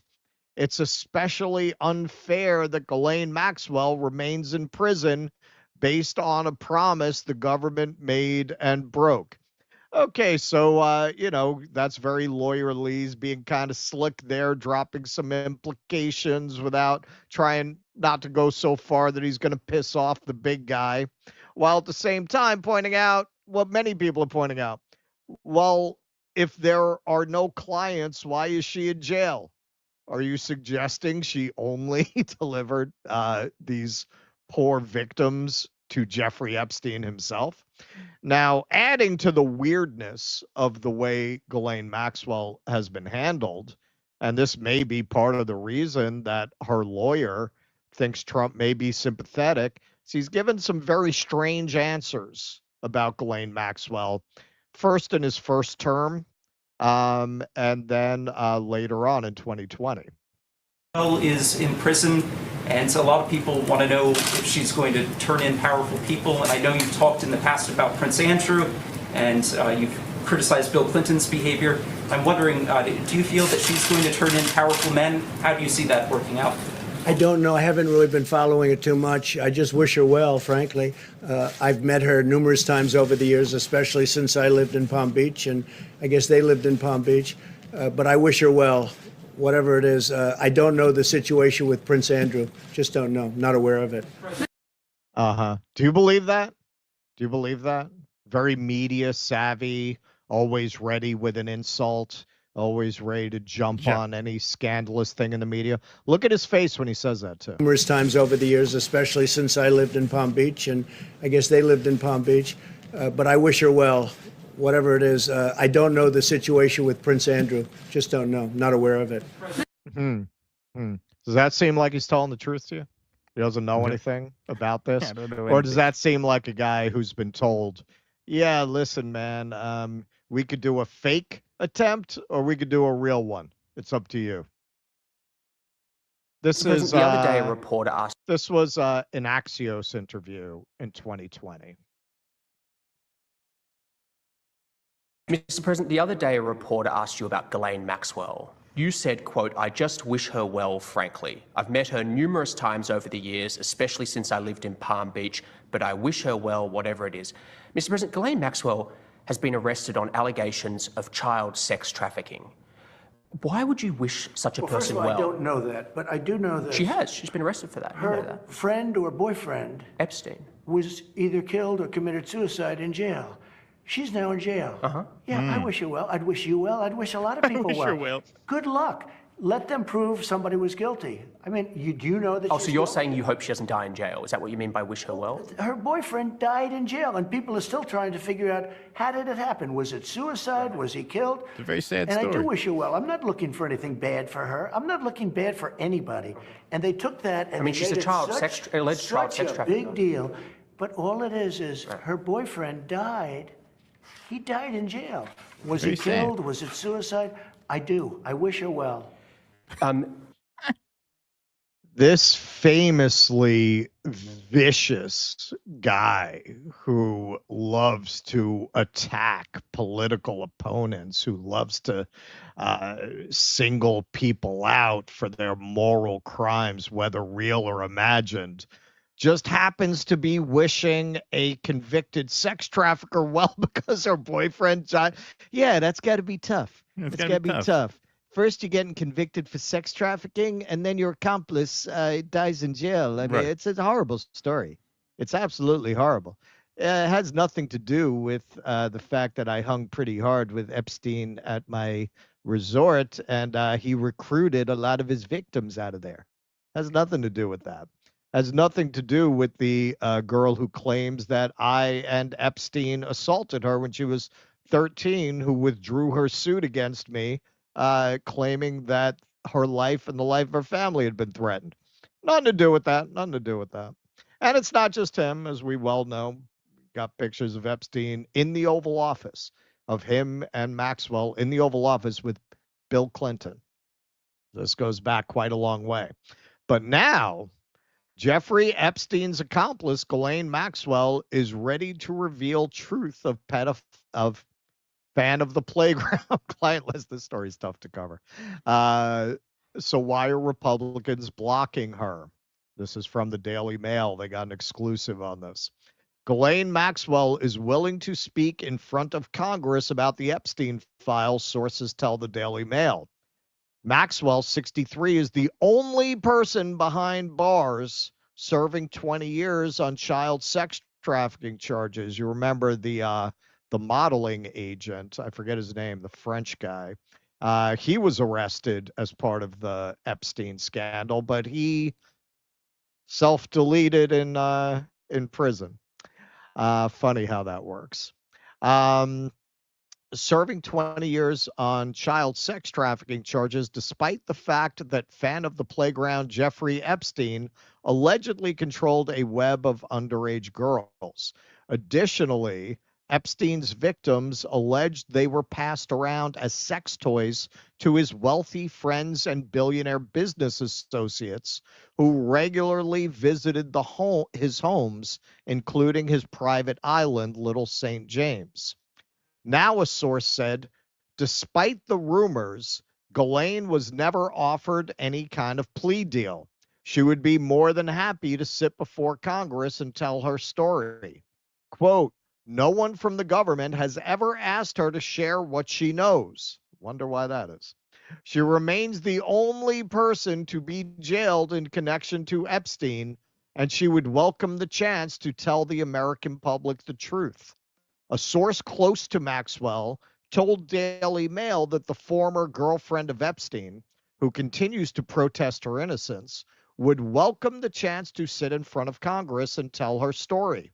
it's especially unfair that Ghislaine Maxwell remains in prison based on a promise the government made and broke. Okay, so, that's very lawyerly. He's being kind of slick there, dropping some implications without trying not to go so far that he's going to piss off the big guy, while at the same time pointing out what many people are pointing out. Well, if there are no clients, why is she in jail? Are you suggesting she only delivered these poor victims to Jeffrey Epstein himself? Now, adding to the weirdness of the way Ghislaine Maxwell has been handled, and this may be part of the reason that her lawyer thinks Trump may be sympathetic, he's given some very strange answers about Ghislaine Maxwell, first in his first term, and then later on in 2020. Is in prison, and so a lot of people want to know if she's going to turn in powerful people. And I know you've talked in the past about Prince Andrew, and you've criticized Bill Clinton's behavior. I'm wondering, do you feel that she's going to turn in powerful men? How do you see that working out? I don't know. I haven't really been following it too much. I just wish her well, frankly. I've met her numerous times over the years, especially since I lived in Palm Beach, and I guess they lived in Palm Beach. But I wish her well. whatever it is. I don't know the situation with Prince Andrew. Just don't know. Not aware of it. Do you believe that? Do you believe that? Very media savvy, always ready with an insult, always ready to jump on any scandalous thing in the media. Look at his face when he says that, too. Numerous times over the years, especially since I lived in Palm Beach, and I guess they lived in Palm Beach. But I wish her well, whatever it is. I don't know the situation with Prince Andrew. Just don't know. Not aware of it. Does that seem like he's telling the truth to you? He doesn't know anything about this? I don't know Or does anything. that seem like a guy who's been told, yeah, listen, man, we could do a fake attempt or we could do a real one. It's up to you. This is the other day a reporter asked. This was an Axios interview in 2020. Mr. President, the other day a reporter asked you about Ghislaine Maxwell. You said, quote, "I just wish her well, frankly. I've met her numerous times over the years, especially since I lived in Palm Beach, but I wish her well, whatever it is." Mr. President, Ghislaine Maxwell has been arrested on allegations of child sex trafficking. Why would you wish such a Well, first person of all, well? I don't know that, but I do know that She has. She's been arrested for that. You know her that. friend or boyfriend Epstein was either killed or committed suicide in jail. She's now in jail. Yeah, I wish her well. I'd wish you well. I'd wish a lot of people wish well. her well. Good luck. Let them prove somebody was guilty. I mean, do you know that? Oh, she's so you're guilty? saying you hope she doesn't die in jail? Is that what you mean by wish her well? Her boyfriend died in jail, and people are still trying to figure out, how did it happen? Was it suicide? Was he killed? It's a very sad And story. I do wish her well. I'm not looking for anything bad for her. I'm not looking bad for anybody. And they took that and I mean, they she's made a child it sex, alleged child such sex a trafficker. big deal. But all it is her boyfriend died. He died in jail. Was he Very sad. killed? Was it suicide? I do. I wish her well. This famously vicious guy who loves to attack political opponents, who loves to single people out for their moral crimes, whether real or imagined, just happens to be wishing a convicted sex trafficker well because her boyfriend died. Yeah, that's got to be tough. It's It's gotta got to be be tough. First, you're getting convicted for sex trafficking, and then your accomplice dies in jail. I mean, Right. it's a horrible story. It's absolutely horrible. It has nothing to do with the fact that I hung pretty hard with Epstein at my resort, and he recruited a lot of his victims out of there. Has nothing to do with that. Has nothing to do with the girl who claims that I and Epstein assaulted her when she was 13, who withdrew her suit against me, claiming that her life and the life of her family had been threatened. Nothing to do with that. Nothing to do with that. And it's not just him, as we well know. Got pictures of Epstein in the Oval Office, of him and Maxwell in the Oval Office with Bill Clinton. This goes back quite a long way. But now, Jeffrey Epstein's accomplice, Ghislaine Maxwell, is ready to reveal truth of fan of the playground client list. This story is tough to cover. So why are Republicans blocking her? This is from the Daily Mail. They got an exclusive on this. Ghislaine Maxwell is willing to speak in front of Congress about the Epstein files, sources tell the Daily Mail. Maxwell, 63, is the only person behind bars serving 20 years on child sex trafficking charges. You remember the modeling agent, I forget his name, the French guy. He was arrested as part of the Epstein scandal, but he self-deleted in prison. Funny how that works. Serving 20 years on child sex trafficking charges, despite the fact that fan of the playground Jeffrey Epstein allegedly controlled a web of underage girls. Additionally, Epstein's victims alleged they were passed around as sex toys to his wealthy friends and billionaire business associates who regularly visited his homes, including his private island, Little St. James. Now, a source said, despite the rumors, Ghislaine was never offered any kind of plea deal. She would be more than happy to sit before Congress and tell her story. Quote, no one from the government has ever asked her to share what she knows. Wonder why that is. She remains the only person to be jailed in connection to Epstein, and she would welcome the chance to tell the American public the truth. A source close to Maxwell told Daily Mail that the former girlfriend of Epstein, who continues to protest her innocence, would welcome the chance to sit in front of Congress and tell her story.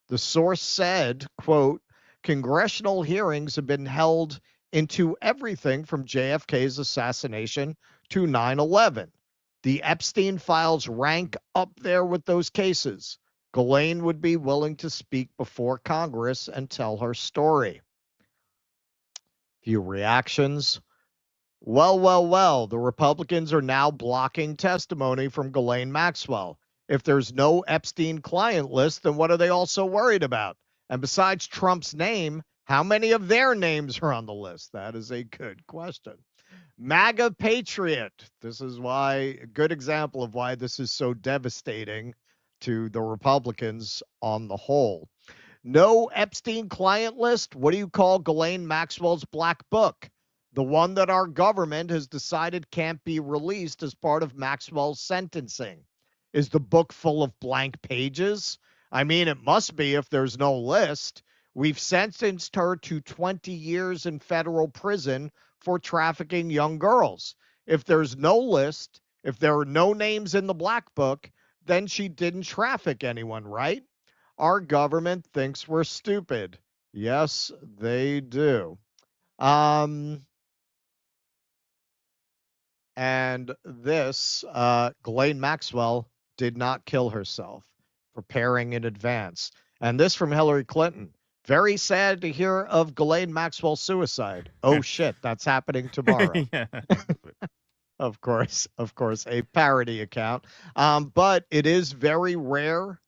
The source said, quote, congressional hearings have been held into everything from JFK's assassination to 9/11. The Epstein files rank up there with those cases. Ghislaine would be willing to speak before Congress and tell her story. Few reactions. Well, the Republicans are now blocking testimony from Ghislaine Maxwell. If there's no Epstein client list, then what are they all so worried about? And besides Trump's name, how many of their names are on the list? That is a good question. MAGA Patriot. This is why, a good example of why this is so devastating to the Republicans on the whole. No Epstein client list? What do you call Ghislaine Maxwell's black book? The one that our government has decided can't be released as part of Maxwell's sentencing. Is the book full of blank pages? I mean, it must be if there's no list. We've sentenced her to 20 years in federal prison for trafficking young girls. If there's no list, if there are no names in the black book, then she didn't traffic anyone, right? Our government thinks we're stupid. Yes, they do. And this, Ghislaine Maxwell did not kill herself, preparing in advance. And this from Hillary Clinton. Very sad to hear of Ghislaine Maxwell's suicide. Oh, shit, that's happening tomorrow. Of course, a parody account. But it is very rare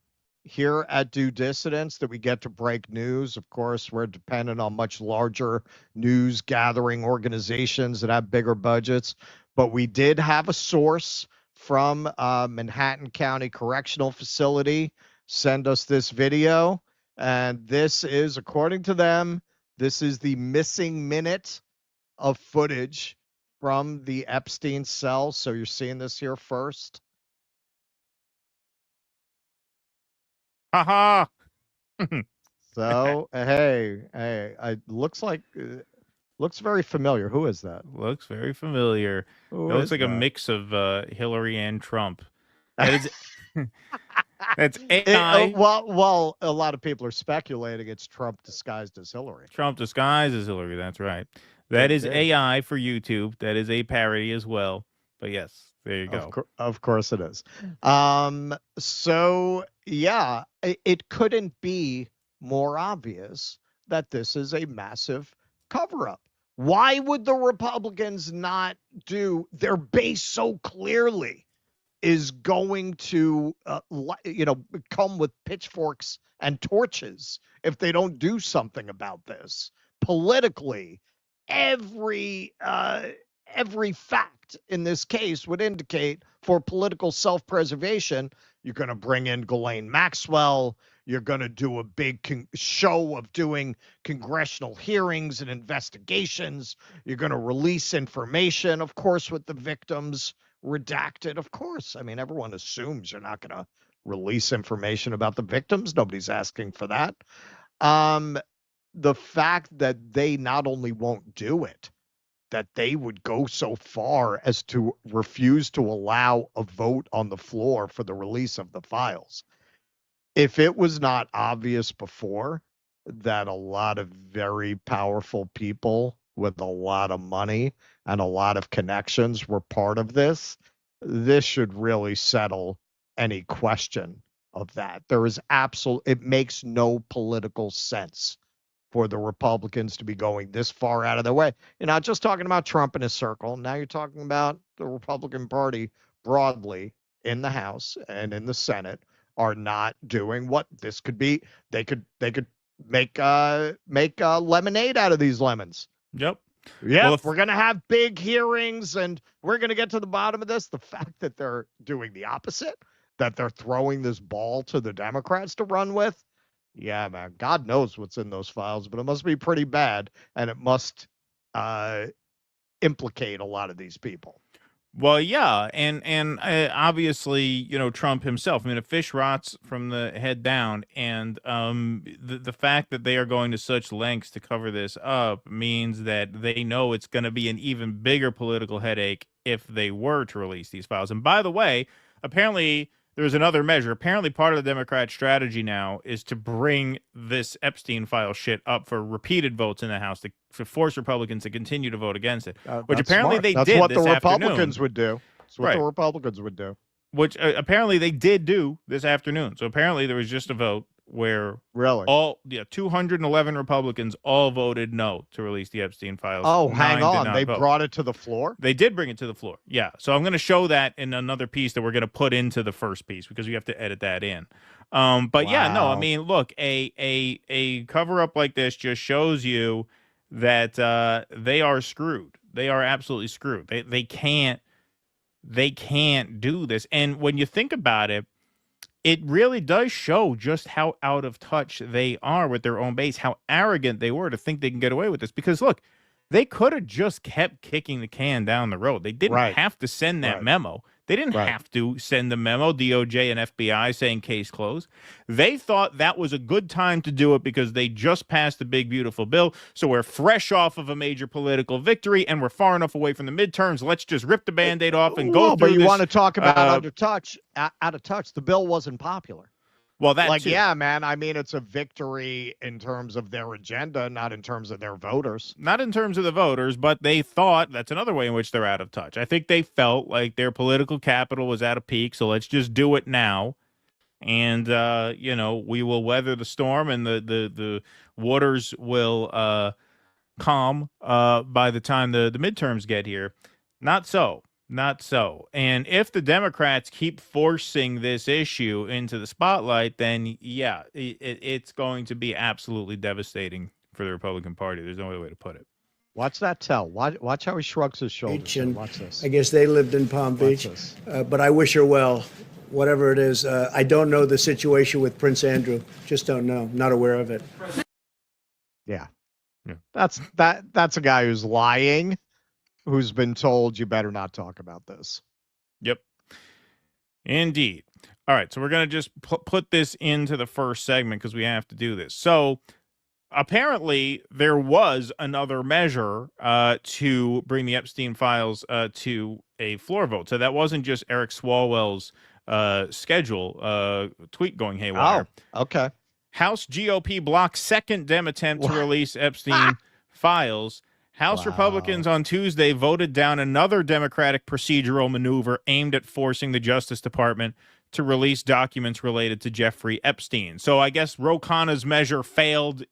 here at Due Dissidence that we get to break news. Of course, we're dependent on much larger news gathering organizations that have bigger budgets. But we did have a source from Manhattan County Correctional Facility send us this video. And this is, according to them, this is the missing minute of footage from the Epstein cell. So you're seeing this here first. Haha. So, hey, it looks like, looks very familiar. Who is that? Looks very familiar. It looks like a mix of Hillary and Trump. That is, that's AI. Well, a lot of people are speculating it's Trump disguised as Hillary. Trump disguised as Hillary. That's right. That is AI for YouTube. That is a parody as well. But yes, there you go. Of course it is. So, yeah, it couldn't be more obvious that this is a massive cover-up. Why would the Republicans not do their base so clearly is going to, come with pitchforks and torches if they don't do something about this? Politically, every fact in this case would indicate for political self-preservation, you're going to bring in Ghislaine Maxwell. You're going to do a big show of doing congressional hearings and investigations. You're going to release information, of course, with the victims redacted. Of course. I mean, everyone assumes you're not going to release information about the victims. Nobody's asking for that. The fact that they not only won't do it, that they would go so far as to refuse to allow a vote on the floor for the release of the files. If it was not obvious before that a lot of very powerful people with a lot of money and a lot of connections were part of this, this should really settle any question of that. There is it makes no political sense for the Republicans to be going this far out of their way. You're not just talking about Trump and his circle. Now you're talking about the Republican Party broadly in the House and in the Senate are not doing what this could be. They could make lemonade out of these lemons. Yep. Yeah, well, we're going to have big hearings and we're going to get to the bottom of this. The fact that they're doing the opposite, that they're throwing this ball to the Democrats to run with, yeah, man, God knows what's in those files, but it must be pretty bad, and it must implicate a lot of these people. Well, yeah, and obviously, you know, Trump himself. I mean, a fish rots from the head down, and the fact that they are going to such lengths to cover this up means that they know it's going to be an even bigger political headache if they were to release these files. And by the way, apparently there's another measure. Apparently, part of the Democrat strategy now is to bring this Epstein file shit up for repeated votes in the House to force Republicans to continue to vote against it, which apparently smart. they That's did what this the afternoon. Republicans would do. That's what Right. the Republicans would do. Which apparently they did do this afternoon. So apparently there was just a vote where really 211 Republicans all voted no to release the Epstein files. Oh, 9 hang did on. not They vote. brought it to the floor? They did bring it to the floor. Yeah. So I'm going to show that in another piece that we're going to put into the first piece because we have to edit that in. But yeah, no, I Wow. mean, look, a cover up like this just shows you that they are screwed. They are absolutely screwed. They can't do this. And when you think about it, it really does show just how out of touch they are with their own base, how arrogant they were to think they can get away with this. Because look, they could have just kept kicking the can down the road. They didn't Right. have to send that Right. memo. They didn't Right. have to send the memo, DOJ and FBI saying case closed. They thought that was a good time to do it because they just passed the big, beautiful bill. So we're fresh off of a major political victory and we're far enough away from the midterms. Let's just rip the Band-Aid off and go Whoa, through but you this, want to talk about out of touch. The bill wasn't popular. Well, that like, too. yeah, man. I mean, it's a victory in terms of their agenda, not in terms of their voters. Not in terms of the voters, but they thought that's another way in which they're out of touch. I think they felt like their political capital was at a peak, so let's just do it now. And, you know, we will weather the storm and the waters will calm by the time the midterms get here. Not so. Not so. And if the Democrats keep forcing this issue into the spotlight, then, yeah, it's going to be absolutely devastating for the Republican Party. There's no other way to put it. Watch that tell. Watch how he shrugs his shoulders. And Watch this. I guess they lived in Palm Beach, but I wish her well, whatever it is. I don't know the situation with Prince Andrew. Just don't know. Not aware of it. Yeah. That's a guy who's lying, who's been told you better not talk about this. Yep. Indeed. All right. So we're going to just put this into the first segment because we have to do this. So apparently there was another measure to bring the Epstein files to a floor vote. So that wasn't just Eric Swalwell's schedule tweet going haywire. Oh, okay. House GOP blocks second Dem attempt to release Epstein files. House Republicans on Tuesday voted down another Democratic procedural maneuver aimed at forcing the Justice Department to release documents related to Jeffrey Epstein. So I guess Ro Khanna's measure failed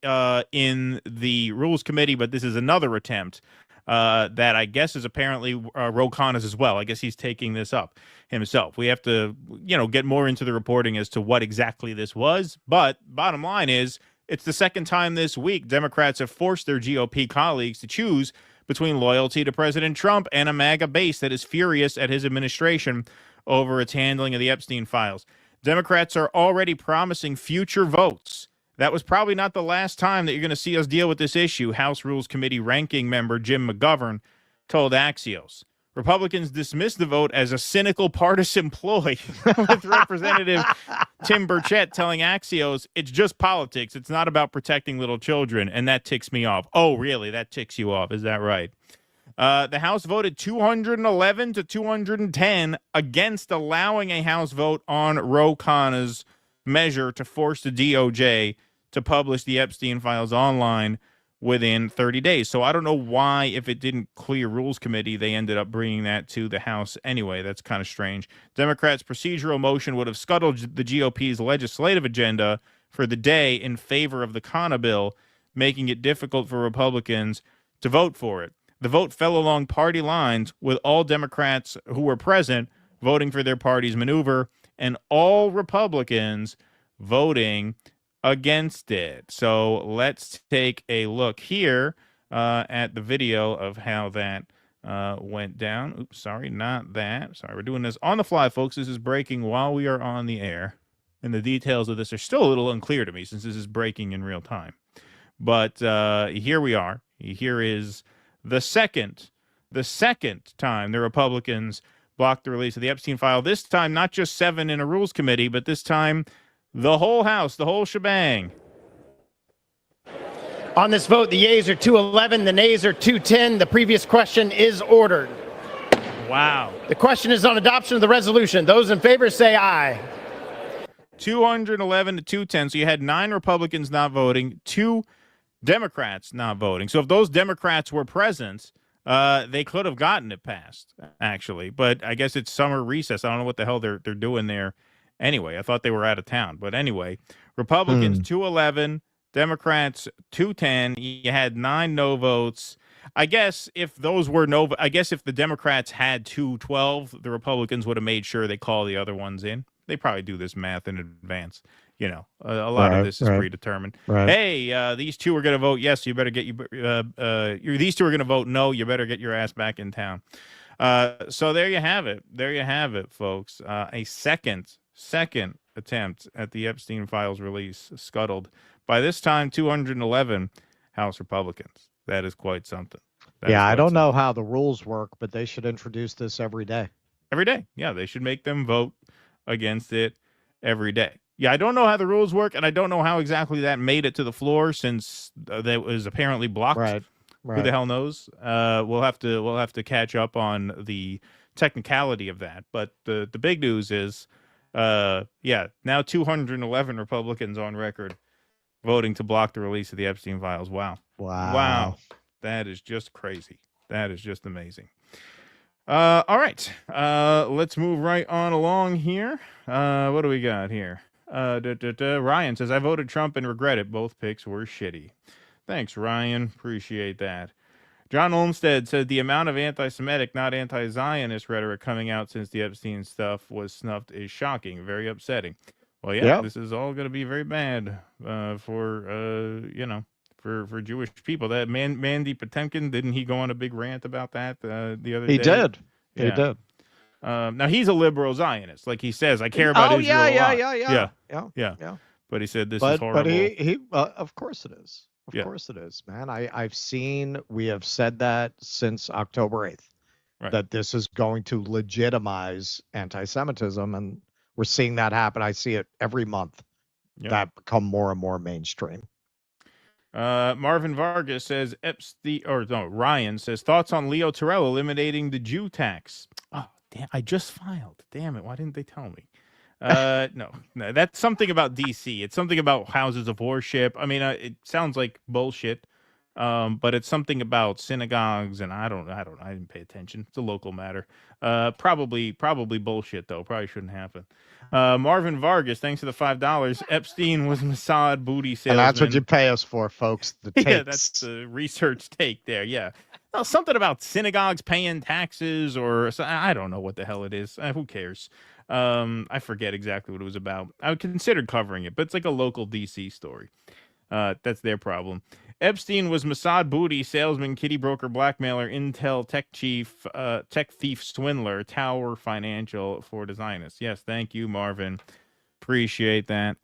in the Rules Committee, but this is another attempt that I guess is apparently Ro Khanna's as well. I guess he's taking this up himself. We have to, you know, get more into the reporting as to what exactly this was. But bottom line is, it's the second time this week Democrats have forced their GOP colleagues to choose between loyalty to President Trump and a MAGA base that is furious at his administration over its handling of the Epstein files. Democrats are already promising future votes. That was probably not the last time that you're going to see us deal with this issue, House Rules Committee ranking member Jim McGovern told Axios. Republicans dismissed the vote as a cynical partisan ploy, with Representative Tim Burchett telling Axios, it's just politics. It's not about protecting little children, and that ticks me off. Oh, really? That ticks you off. Is that right? The House voted 211 to 210 against allowing a House vote on Ro Khanna's measure to force the DOJ to publish the Epstein files online within 30 days. So I don't know why, if it didn't clear Rules Committee, they ended up bringing that to the House anyway. That's kind of strange. Democrats' procedural motion would have scuttled the GOP's legislative agenda for the day in favor of the Khanna bill, making it difficult for Republicans to vote for it. The vote fell along party lines, with all Democrats who were present voting for their party's maneuver and all Republicans voting against it. So let's take a look here at the video of how that went down. Oops, sorry, not that. Sorry, we're doing this on the fly, folks. This is breaking while we are on the air, and the details of this are still a little unclear to me since this is breaking in real time. But here we are. Here is the second the second time the Republicans blocked the release of the Epstein file. This time, not just 7 in a Rules Committee, but this time the whole House, the whole shebang. On this vote, the yeas are 211, the nays are 210. The previous question is ordered. Wow. The question is on adoption of the resolution. Those in favor say aye. 211 to 210. So you had 9 Republicans not voting, 2 Democrats not voting. So if those Democrats were present, they could have gotten it passed, actually. But I guess it's summer recess. I don't know what the hell they're doing there anyway. I thought they were out of town. But anyway, Republicans 211, Democrats 210. You had 9 no votes. I guess if those were no, I guess if the Democrats had 212, the Republicans would have made sure they call the other ones in. They probably do this math in advance. You know, a lot of this is predetermined. Right. Hey, these 2 are going to vote yes. You better get these 2 are going to vote no. You better get your ass back in town. So there you have it. There you have it, folks. A second attempt at the Epstein files release scuttled. By this time, 211 House Republicans. That is quite something. I don't know how the rules work, but they should introduce this every day. Every day. Yeah, they should make them vote against it every day. Yeah, I don't know how the rules work, and I don't know how exactly that made it to the floor since that was apparently blocked. Right. Who the hell knows? We'll have to catch up on the technicality of that. But the big news is, now 211 Republicans on record voting to block the release of the Epstein files. Wow. That is just crazy. That is just amazing. All right. Let's move right on along here. What do we got here? Ryan says, I voted Trump and regret it. Both picks were shitty. Thanks, Ryan. Appreciate that. John Olmstead said the amount of anti-Semitic, not anti-Zionist rhetoric coming out since the Epstein stuff was snuffed is shocking. Very upsetting. Well, this is all going to be very bad for Jewish people. That Mandy Patinkin, didn't he go on a big rant about that the other day? He did. Yeah. He did. Now he's a liberal Zionist, like he says. I care about Israel a lot. Yeah. But he said this is horrible. But he of course it is. Of course it is, man. We have said that since October 8th, that this is going to legitimize anti-Semitism, and we're seeing that happen. I see it every month. That become more and more mainstream. Marvin Vargas says Ryan says thoughts on Leo Terrell eliminating the Jew tax. Oh, damn! I just filed. Damn it! Why didn't they tell me? No, that's something about DC. It's something about houses of worship. I mean, it sounds like bullshit, but it's something about synagogues, and I didn't pay attention. It's a local matter. Probably bullshit though. Probably shouldn't happen. Marvin Vargas, thanks for the $5. Epstein was Mossad booty salesman. And that's what you pay us for, folks. The takes. Yeah, that's the research take there. Yeah. No, something about synagogues paying taxes, or I don't know what the hell it is. Who cares? I forget exactly what it was about. I considered covering it, but it's like a local DC story. That's their problem. Epstein was Mossad booty salesman, kitty broker, blackmailer, Intel tech chief, tech thief, swindler, Tower Financial for Zionists. Yes, thank you, Marvin. Appreciate that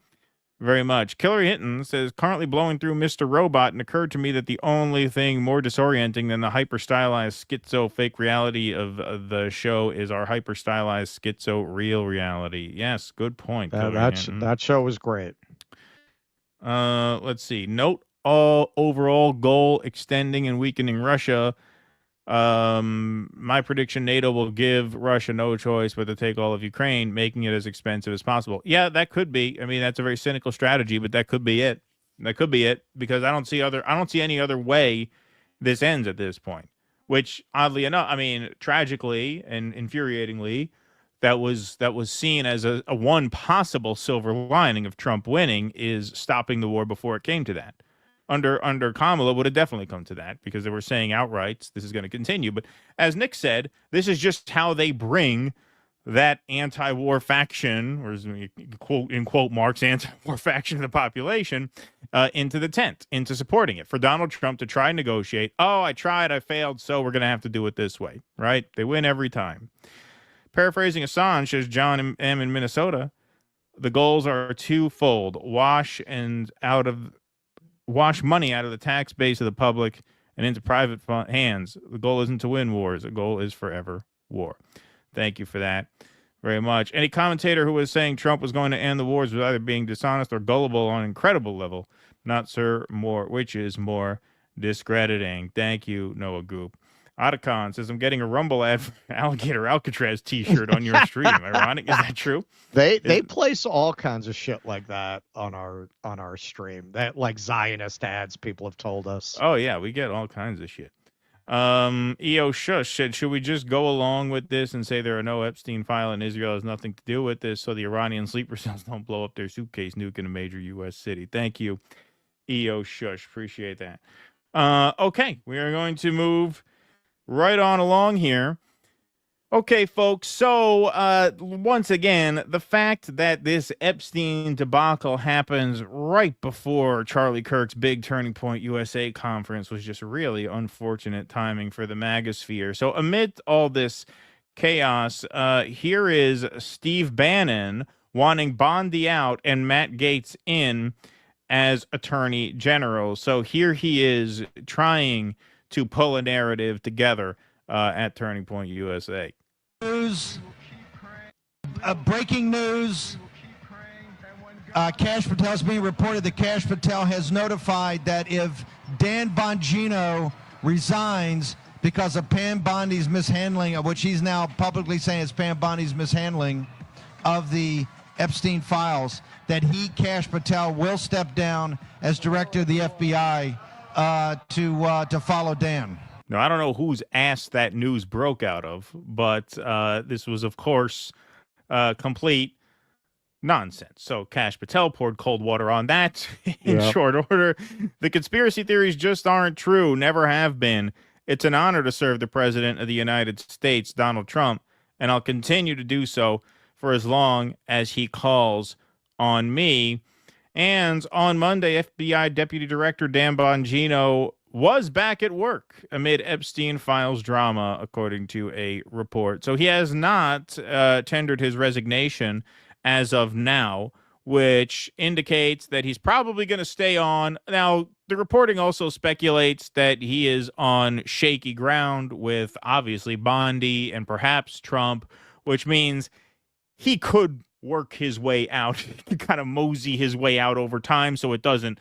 very much. Killer Hinton says, currently blowing through Mr. Robot, and occurred to me that the only thing more disorienting than the hyper-stylized schizo fake reality of the show is our hyper-stylized schizo real reality. Yes, good point. That show was great. Let's see. Note all overall goal extending and weakening Russia. My prediction, NATO will give Russia no choice but to take all of Ukraine, making it as expensive as possible. Yeah, that could be. I mean, that's a very cynical strategy, but that could be it. That could be it, because I don't see any other way this ends at this point, which oddly enough, I mean, tragically and infuriatingly, that was seen as a one possible silver lining of Trump winning is stopping the war before it came to that. Under Kamala would have definitely come to that, because they were saying outright this is going to continue. But as Nick said, this is just how they bring that anti-war faction, or in quote marks, anti-war faction of the population into the tent, into supporting it. For Donald Trump to try and negotiate, I tried, I failed, so we're going to have to do it this way, right? They win every time. Paraphrasing Assange, says John M. in Minnesota, the goals are twofold: wash money out of the tax base of the public and into private hands. The goal isn't to win wars. The goal is forever war. Thank you for that very much. Any commentator who was saying Trump was going to end the wars was either being dishonest or gullible on an incredible level. Not Sir Moore, which is more discrediting. Thank you, Noah Goop. Otacon says, I'm getting a Rumble ad for Alligator Alcatraz t-shirt on your stream. Ironic. Is that true? They place all kinds of shit like that on our stream. That like Zionist ads, people have told us. Oh, yeah, we get all kinds of shit. EO Shush said, should we just go along with this and say there are no Epstein file and Israel has nothing to do with this so the Iranian sleeper cells don't blow up their suitcase nuke in a major U.S. city? Thank you, EO Shush. Appreciate that. Okay, we are going to move right on along here. Okay, folks, so once again, the fact that this Epstein debacle happens right before Charlie Kirk's big Turning Point USA conference was just really unfortunate timing for the MAGAsphere. So amid all this chaos, here is Steve Bannon wanting Bondi out and Matt Gaetz in as Attorney General. So here he is trying to pull a narrative together at Turning Point USA. News, breaking news. Kash Patel is being reported that Kash Patel has notified that if Dan Bongino resigns because of Pam Bondi's mishandling, of which he's now publicly saying is Pam Bondi's mishandling of the Epstein files, that he, Kash Patel, will step down as director of the FBI to follow Dan. Now, I don't know whose ass that news broke out of, but this was, of course, complete nonsense. So Kash Patel poured cold water on that in short order. The conspiracy theories just aren't true, never have been. It's an honor to serve the President of the United States, Donald Trump, and I'll continue to do so for as long as he calls on me. And on Monday, FBI Deputy Director Dan Bongino was back at work amid Epstein files drama, according to a report. So he has not tendered his resignation as of now, which indicates that he's probably going to stay on. Now, the reporting also speculates that he is on shaky ground with, obviously, Bondi and perhaps Trump, which means he could work his way out, kind of mosey his way out over time so it doesn't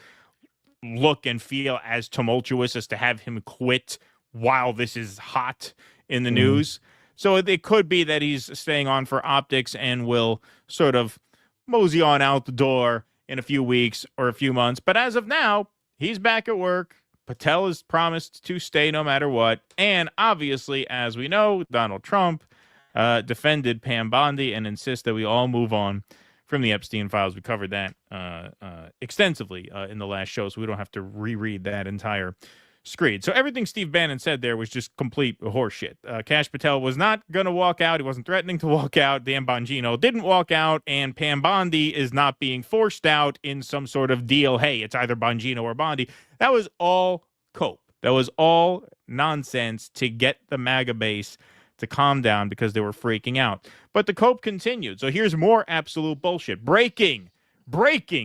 look and feel as tumultuous as to have him quit while this is hot in the news. So it could be that he's staying on for optics and will sort of mosey on out the door in a few weeks or a few months. But as of now, he's back at work. Patel has promised to stay no matter what. And obviously, as we know, Donald Trump defended Pam Bondi and insists that we all move on from the Epstein files. We covered that extensively in the last show, so we don't have to reread that entire screed. So everything Steve Bannon said there was just complete horseshit. Kash Patel was not going to walk out. He wasn't threatening to walk out. Dan Bongino didn't walk out, and Pam Bondi is not being forced out in some sort of deal. Hey, it's either Bongino or Bondi. That was all cope. That was all nonsense to get the MAGA base to calm down because they were freaking out. But the cope continued. So here's more absolute bullshit. Breaking,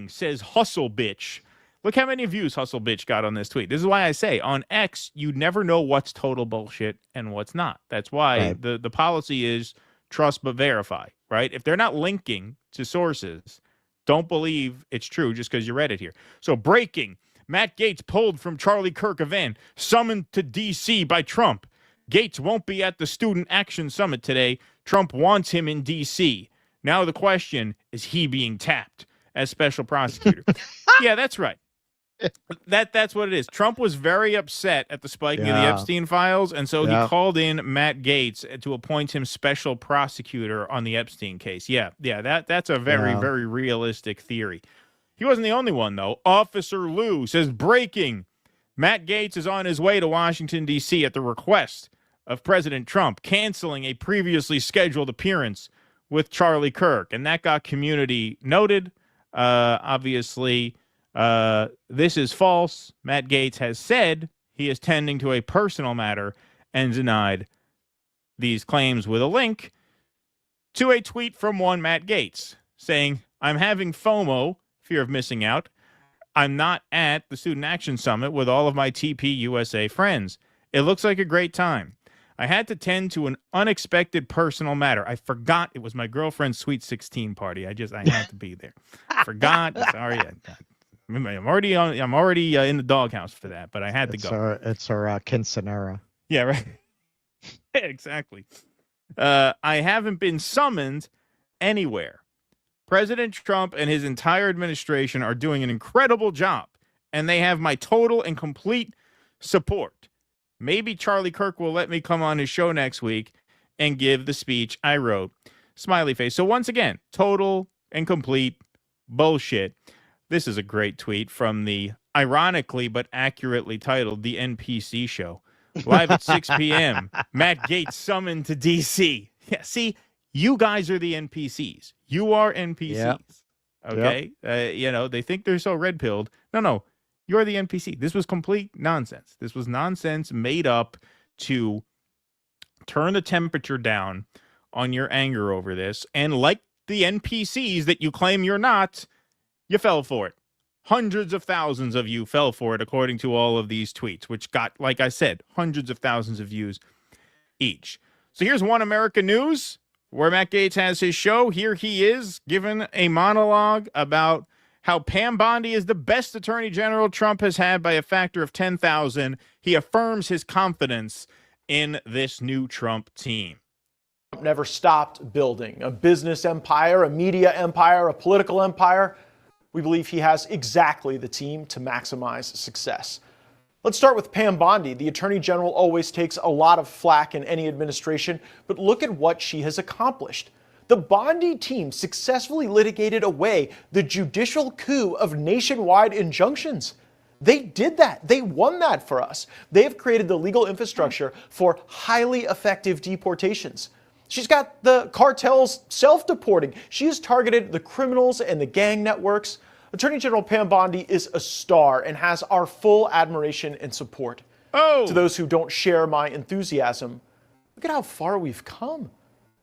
says Hustle Bitch. Look how many views Hustle Bitch got on this tweet. This is why I say on X, you never know what's total bullshit and what's not. That's why the policy is trust but verify, right? If they're not linking to sources, don't believe it's true just because you read it here. So breaking, Matt Gaetz pulled from Charlie Kirk event, summoned to D.C. by Trump. Gaetz won't be at the Student Action Summit today. Trump wants him in D.C. Now the question, is he being tapped as special prosecutor? Yeah, that's right. That's what it is. Trump was very upset at the spiking of the Epstein files, and so he called in Matt Gaetz to appoint him special prosecutor on the Epstein case. That's a very, very realistic theory. He wasn't the only one, though. Officer Lou says, breaking, Matt Gaetz is on his way to Washington, D.C. at the request of President Trump, canceling a previously scheduled appearance with Charlie Kirk. And that got community noted. Obviously, this is false. Matt Gaetz has said he is tending to a personal matter and denied these claims with a link to a tweet from one Matt Gaetz saying, I'm having FOMO, fear of missing out, I'm not at the Student Action Summit with all of my TP USA friends. It looks like a great time. I had to tend to an unexpected personal matter. I forgot it was my girlfriend's Sweet 16 party. I had to be there. Forgot. Sorry. I'm already in the doghouse for that, but I had to go. It's our quinceanera. Yeah, right. Exactly. I haven't been summoned anywhere. President Trump and his entire administration are doing an incredible job, and they have my total and complete support. Maybe Charlie Kirk will let me come on his show next week and give the speech I wrote. Smiley face. So once again, total and complete bullshit. This is a great tweet from the ironically but accurately titled The NPC Show. Live at 6 p.m. Matt Gaetz summoned to D.C. Yeah, see, you guys are the NPCs. You are NPCs. Yep. Okay? Yep. They think they're so red-pilled. No. You're the NPC. This was complete nonsense. This was nonsense made up to turn the temperature down on your anger over this. And like the NPCs that you claim you're not, you fell for it. Hundreds of thousands of you fell for it, according to all of these tweets, which got, like I said, hundreds of thousands of views each. So here's One America News, where Matt Gaetz has his show. Here he is, given a monologue about how Pam Bondi is the best attorney general Trump has had by a factor of 10,000. He affirms his confidence in this new Trump team. Never stopped building a business empire, a media empire, a political empire. We believe he has exactly the team to maximize success. Let's start with Pam Bondi. The Attorney General always takes a lot of flack in any administration, but look at what she has accomplished. The Bondi team successfully litigated away the judicial coup of nationwide injunctions. They did that. They won that for us. They have created the legal infrastructure for highly effective deportations. She's got the cartels self-deporting. She has targeted the criminals and the gang networks. Attorney General Pam Bondi is a star and has our full admiration and support. To those who don't share my enthusiasm, look at how far we've come.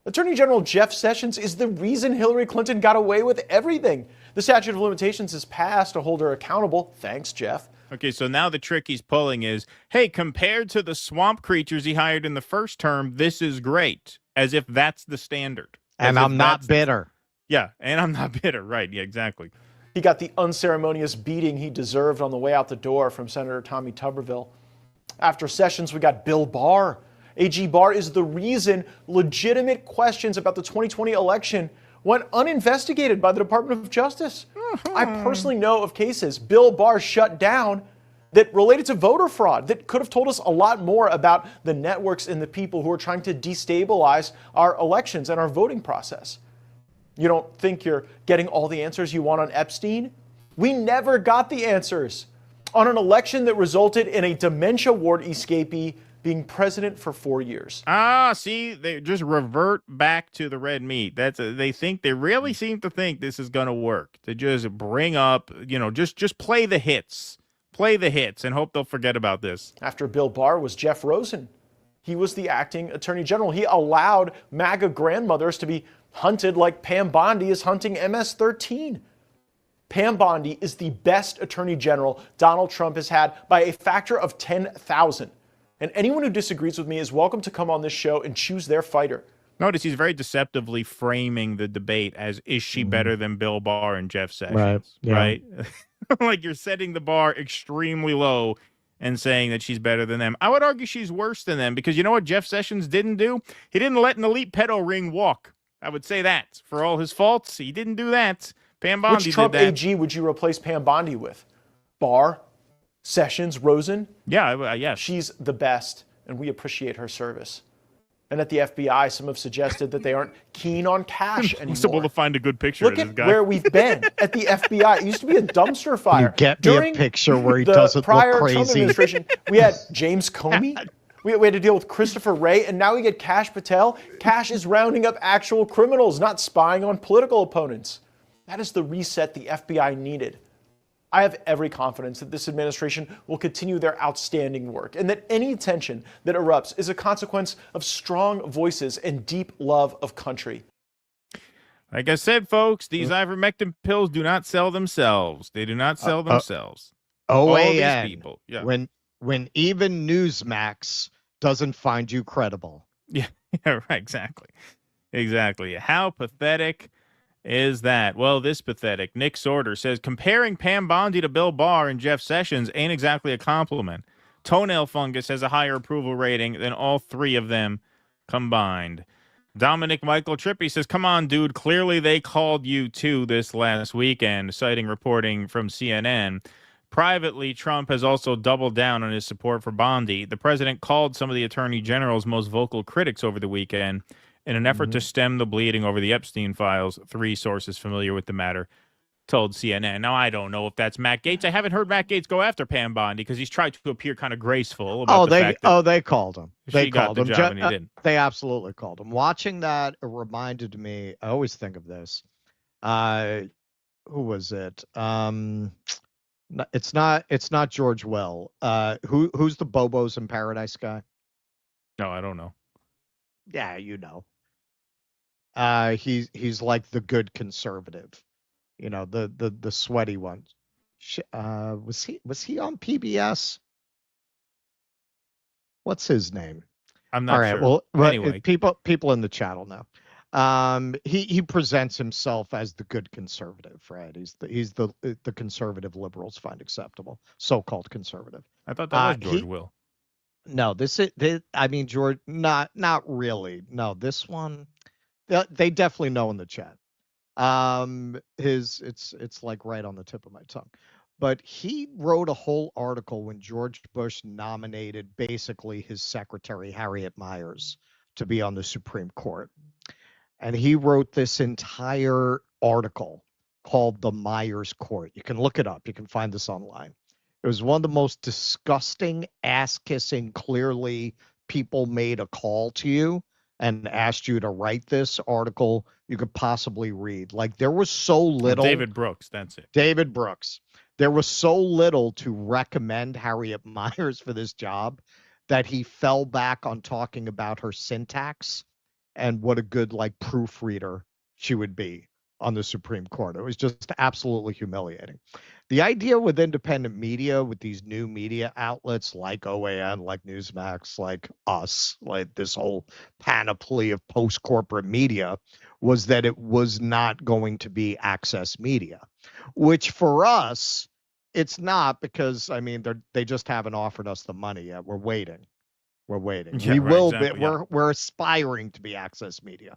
Attorney General Jeff Sessions is the reason Hillary Clinton got away with everything. The statute of limitations has passed to hold her accountable. Thanks, Jeff. Okay, so now the trick he's pulling is, hey, compared to the swamp creatures he hired in the first term, this is great. As if that's the standard. And I'm not bitter. Yeah, and I'm not bitter. Right, yeah, exactly. He got the unceremonious beating he deserved on the way out the door from Senator Tommy Tuberville. After Sessions, we got Bill Barr. AG Barr is the reason legitimate questions about the 2020 election went uninvestigated by the Department of Justice. I personally know of cases Bill Barr shut down that related to voter fraud, that could have told us a lot more about the networks and the people who are trying to destabilize our elections and our voting process. You don't think you're getting all the answers you want on Epstein? We never got the answers on an election that resulted in a dementia ward escapee being president for 4 years. See, they just revert back to the red meat. They really seem to think this is going to work. To just bring up, just play the hits. Play the hits and hope they'll forget about this. After Bill Barr was Jeff Rosen. He was the acting attorney general. He allowed MAGA grandmothers to be hunted like Pam Bondi is hunting MS-13. Pam Bondi is the best attorney general Donald Trump has had by a factor of 10,000. And anyone who disagrees with me is welcome to come on this show and choose their fighter. Notice he's very deceptively framing the debate as, is she better than Bill Barr and Jeff Sessions? Right? Like you're setting the bar extremely low and saying that she's better than them. I would argue she's worse than them because you know what Jeff Sessions didn't do? He didn't let an elite pedo ring walk. I would say that. For all his faults, he didn't do that. Pam Bondi Which Trump did that. AG would you replace Pam Bondi with? Barr? Sessions? Rosen? Yeah, yes. She's the best, and we appreciate her service. And at the FBI, some have suggested that they aren't keen on cash anymore. Impossible to find a good picture Look of this at guy. where we've been at the FBI. It used to be a dumpster fire. You get me a picture where he doesn't prior look Trump crazy. administration, we had James Comey. We had to deal with Christopher Wray, and now we get Kash Patel. Kash is rounding up actual criminals, not spying on political opponents. That is the reset the FBI needed. I have every confidence that this administration will continue their outstanding work and that any tension that erupts is a consequence of strong voices and deep love of country. Like I said, folks, these ivermectin pills do not sell themselves. They do not sell themselves. All these OAN. people. Yeah. When even Newsmax doesn't find you credible. Yeah, right, exactly. How pathetic is that? Well, this pathetic. Nick Sorter says, comparing Pam Bondi to Bill Barr and Jeff Sessions ain't exactly a compliment. Toenail fungus has a higher approval rating than all three of them combined. Dominic Michael Trippi says, come on, dude. Clearly they called you too this last weekend, citing reporting from CNN. Privately, Trump has also doubled down on his support for Bondi. The president called some of the attorney general's most vocal critics over the weekend in an effort to stem the bleeding over the Epstein files, three sources familiar with the matter told CNN. Now, I don't know if that's Matt Gaetz. I haven't heard Matt Gaetz go after Pam Bondi because he's tried to appear kind of graceful about the fact that they called him. They got called the him. job and he didn't. They absolutely called him. Watching that, it reminded me. I always think of this. Who was it? It's not George Will. Who's the Bobos in Paradise guy? No, I don't know. Yeah, you know. He's like the good conservative. You know, the sweaty one. Was he on PBS? What's his name? I'm not All right. sure. Well, Anyway. people in the chat will know. He presents himself as the good conservative, right? He's the conservative liberals find acceptable, so-called conservative. I thought that was George Will. No, I mean George. Not really. No, this one. They definitely know in the chat. It's like right on the tip of my tongue. But he wrote a whole article when George Bush nominated basically his secretary, Harriet Miers, to be on the Supreme Court. And he wrote this entire article called The Miers Court. You can look it up. You can find this online. It was one of the most disgusting, ass-kissing, clearly people made a call to you and asked you to write this article you could possibly read. Like, there was so little. David Brooks, that's it. David Brooks. There was so little to recommend Harriet Miers for this job that he fell back on talking about her syntax and what a good, like, proofreader she would be on the Supreme Court. It was just absolutely humiliating. The idea with independent media, with these new media outlets like OAN, like Newsmax, like us, like this whole panoply of post-corporate media, was that it was not going to be access media, which for us, it's not, because, I mean, they just haven't offered us the money yet. We're waiting. Yeah, We right, will exactly, be. yeah. We're aspiring to be access media.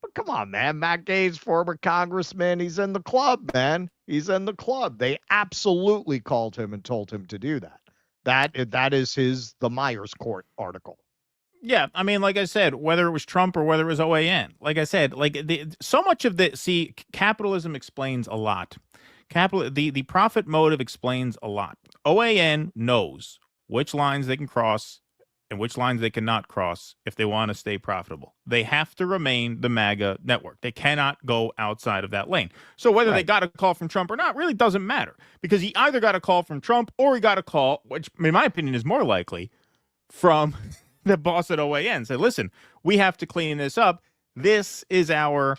But come on, man. Matt Gaetz, former congressman, he's in the club, man. He's in the club. They absolutely called him and told him to do that. That is the Miers Court article. Yeah, I mean, like I said, whether it was Trump or whether it was OAN, like I said, like so much of capitalism explains a lot. The profit motive explains a lot. OAN knows which lines they can cross and which lines they cannot cross if they want to stay profitable. They have to remain the MAGA network. They cannot go outside of that lane. So whether they got a call from Trump or not really doesn't matter, because he either got a call from Trump or he got a call, which in my opinion is more likely, from the boss at OAN. Said, listen, we have to clean this up. This is our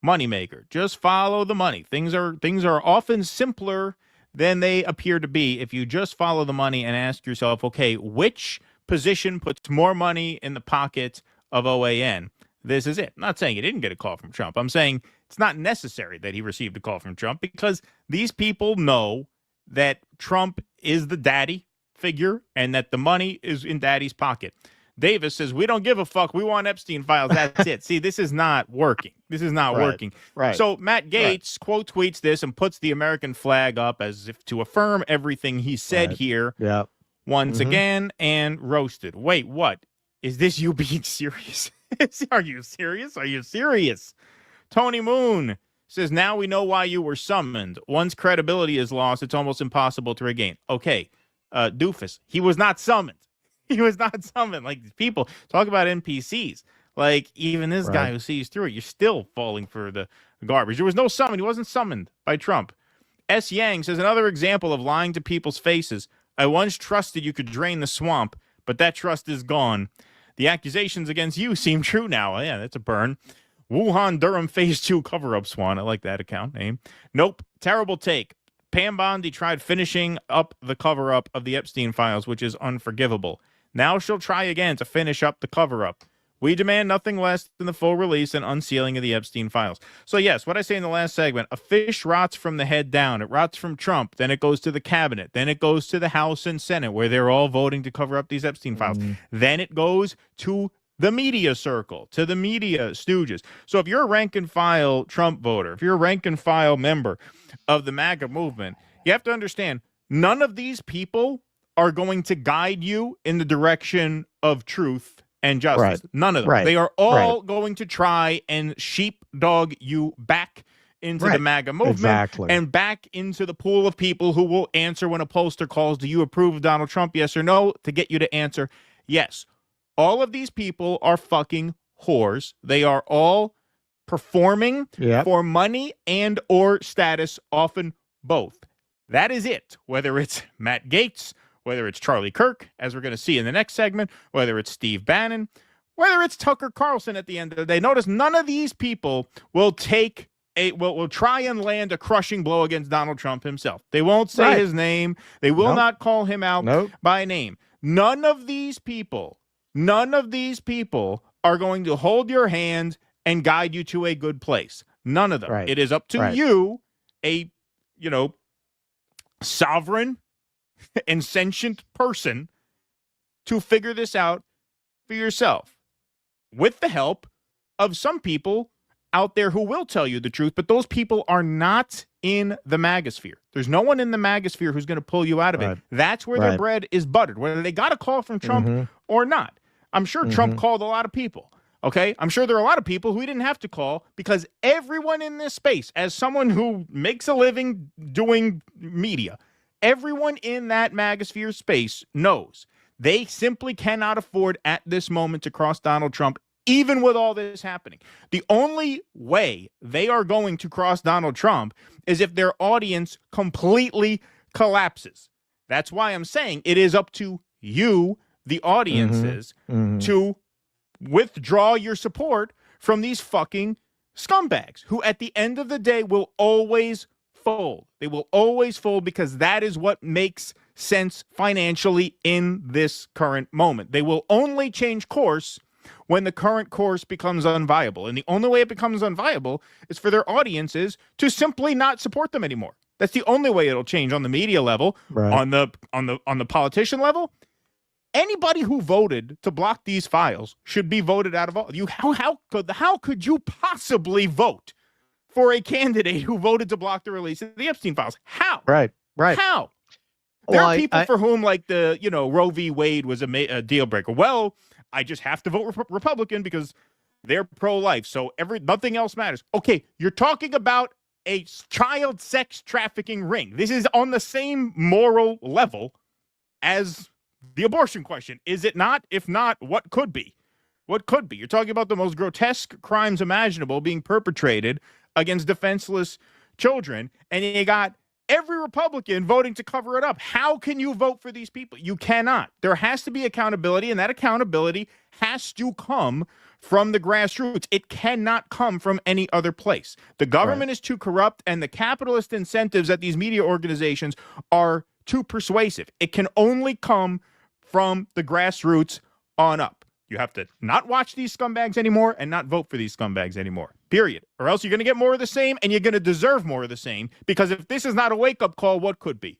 moneymaker. Just follow the money. Things are often simpler than they appear to be if you just follow the money and ask yourself, okay, which position puts more money in the pocket of OAN? This is it. I'm not saying he didn't get a call from Trump. I'm saying it's not necessary that he received a call from Trump, because these people know that Trump is the daddy figure and that the money is in daddy's pocket. Davis says, we don't give a fuck. We want Epstein files. That's it. See, this is not working. This is not working. Right. So Matt Gaetz quote tweets this and puts the American flag up as if to affirm everything he said here. Yeah. Once again, and roasted. Wait, what? Is this you being serious? Are you serious? Are you serious? Tony Moon says, now we know why you were summoned. Once credibility is lost, it's almost impossible to regain. Okay, doofus. He was not summoned. He was not summoned. Like, people talk about NPCs. Like, even this guy who sees through it, you're still falling for the garbage. There was no summon. He wasn't summoned by Trump. S. Yang says, another example of lying to people's faces. I once trusted you could drain the swamp, but that trust is gone. The accusations against you seem true now. Yeah, that's a burn. Wuhan Durham Phase 2 cover-up swan. I like that account name. Nope. Terrible take. Pam Bondi tried finishing up the cover-up of the Epstein files, which is unforgivable. Now she'll try again to finish up the cover-up. We demand nothing less than the full release and unsealing of the Epstein files. So yes, what I say in the last segment, a fish rots from the head down. It rots from Trump. Then it goes to the cabinet. Then it goes to the House and Senate, where they're all voting to cover up these Epstein files. Then it goes to the media circle, to the media stooges. So if you're a rank and file Trump voter, if you're a rank and file member of the MAGA movement, you have to understand none of these people are going to guide you in the direction of truth and justice. Right. None of them. Right. They are all going to try and sheepdog you back into the MAGA movement and back into the pool of people who will answer when a pollster calls, do you approve of Donald Trump, yes or no, to get you to answer yes. All of these people are fucking whores. They are all performing for money and or status, often both. That is it. Whether it's Matt Gaetz, whether it's Charlie Kirk, as we're going to see in the next segment, whether it's Steve Bannon, whether it's Tucker Carlson at the end of the day. Notice none of these people will try and land a crushing blow against Donald Trump himself. They won't say his name. They will not call him out by name. None of these people are going to hold your hand and guide you to a good place. None of them. It is up to you, a sovereign and sentient person, to figure this out for yourself with the help of some people out there who will tell you the truth, but those people are not in the magosphere. There's no one in the magosphere who's going to pull you out of it. That's where their bread is buttered, whether they got a call from Trump or not. I'm sure Trump called a lot of people. Okay, I'm sure there are a lot of people who he didn't have to call, because everyone in this space, as someone who makes a living doing media, everyone in that magosphere space knows they simply cannot afford at this moment to cross Donald Trump, even with all this happening. The only way they are going to cross Donald Trump is if their audience completely collapses. That's why I'm saying it is up to you, the audiences, to withdraw your support from these fucking scumbags who at the end of the day will always fold. They will always fold, because that is what makes sense financially in this current moment. They will only change course when the current course becomes unviable. And the only way it becomes unviable is for their audiences to simply not support them anymore. That's the only way it'll change on the media level, on the politician level. Anybody who voted to block these files should be voted out of all. How could you possibly vote for a candidate who voted to block the release of the Epstein files? How? Right. How? There are people for whom, like Roe v. Wade was a deal breaker. Well, I just have to vote Republican because they're pro-life, so nothing else matters. Okay, you're talking about a child sex trafficking ring. This is on the same moral level as the abortion question, is it not? If not, what could be? What could be? You're talking about the most grotesque crimes imaginable being perpetrated against defenseless children, and you got every Republican voting to cover it up. How can you vote for these people? You cannot. There has to be accountability, and that accountability has to come from the grassroots. It cannot come from any other place. The government is too corrupt, and the capitalist incentives at these media organizations are too persuasive. It can only come from the grassroots on up. You have to not watch these scumbags anymore and not vote for these scumbags anymore. Period. Or else you're going to get more of the same, and you're going to deserve more of the same, because if this is not a wake-up call, what could be?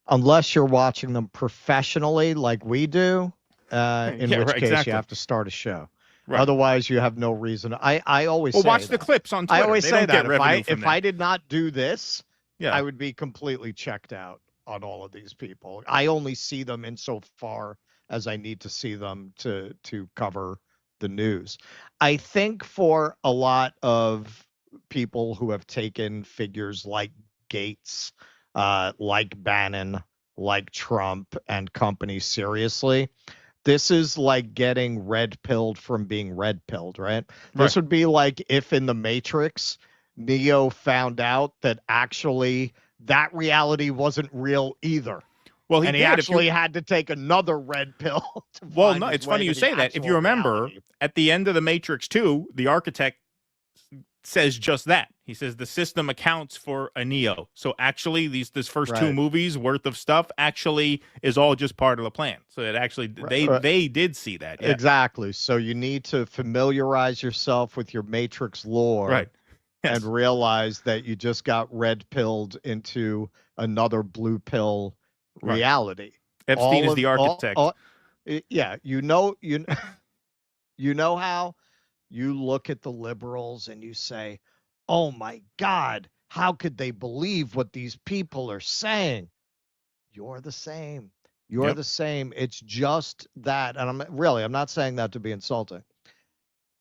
Unless you're watching them professionally like we do, in which case you have to start a show. Otherwise, you have no reason. I always say watch that. the clips on Twitter. I always They say don't that get if I did not do this, Yeah. I would be completely checked out on all of these people. I only see them insofar as I need to see them to cover the news. I think for a lot of people who have taken figures like Gaetz, like Bannon, like Trump and company seriously, this is like getting red-pilled from being red-pilled, right? This would be like if in the Matrix, Neo found out that actually that reality wasn't real either. Well, he actually had to take another red pill. Well, no, it's funny you say that. If you remember, at the end of The Matrix 2, the architect says just that. He says the system accounts for a neo. So actually, this first two Right. movies worth of stuff actually is all just part of the plan. So it actually they did see that. Yeah. Exactly. So you need to familiarize yourself with your Matrix lore, Right. and realize that you just got red pilled into another blue pill Right. reality. Epstein is the architect. Yeah, you know how you look at the liberals and you say, "Oh my God, how could they believe what these people are saying?" You're the same. You're Yep. the same. It's just that, and I'm not saying that to be insulting.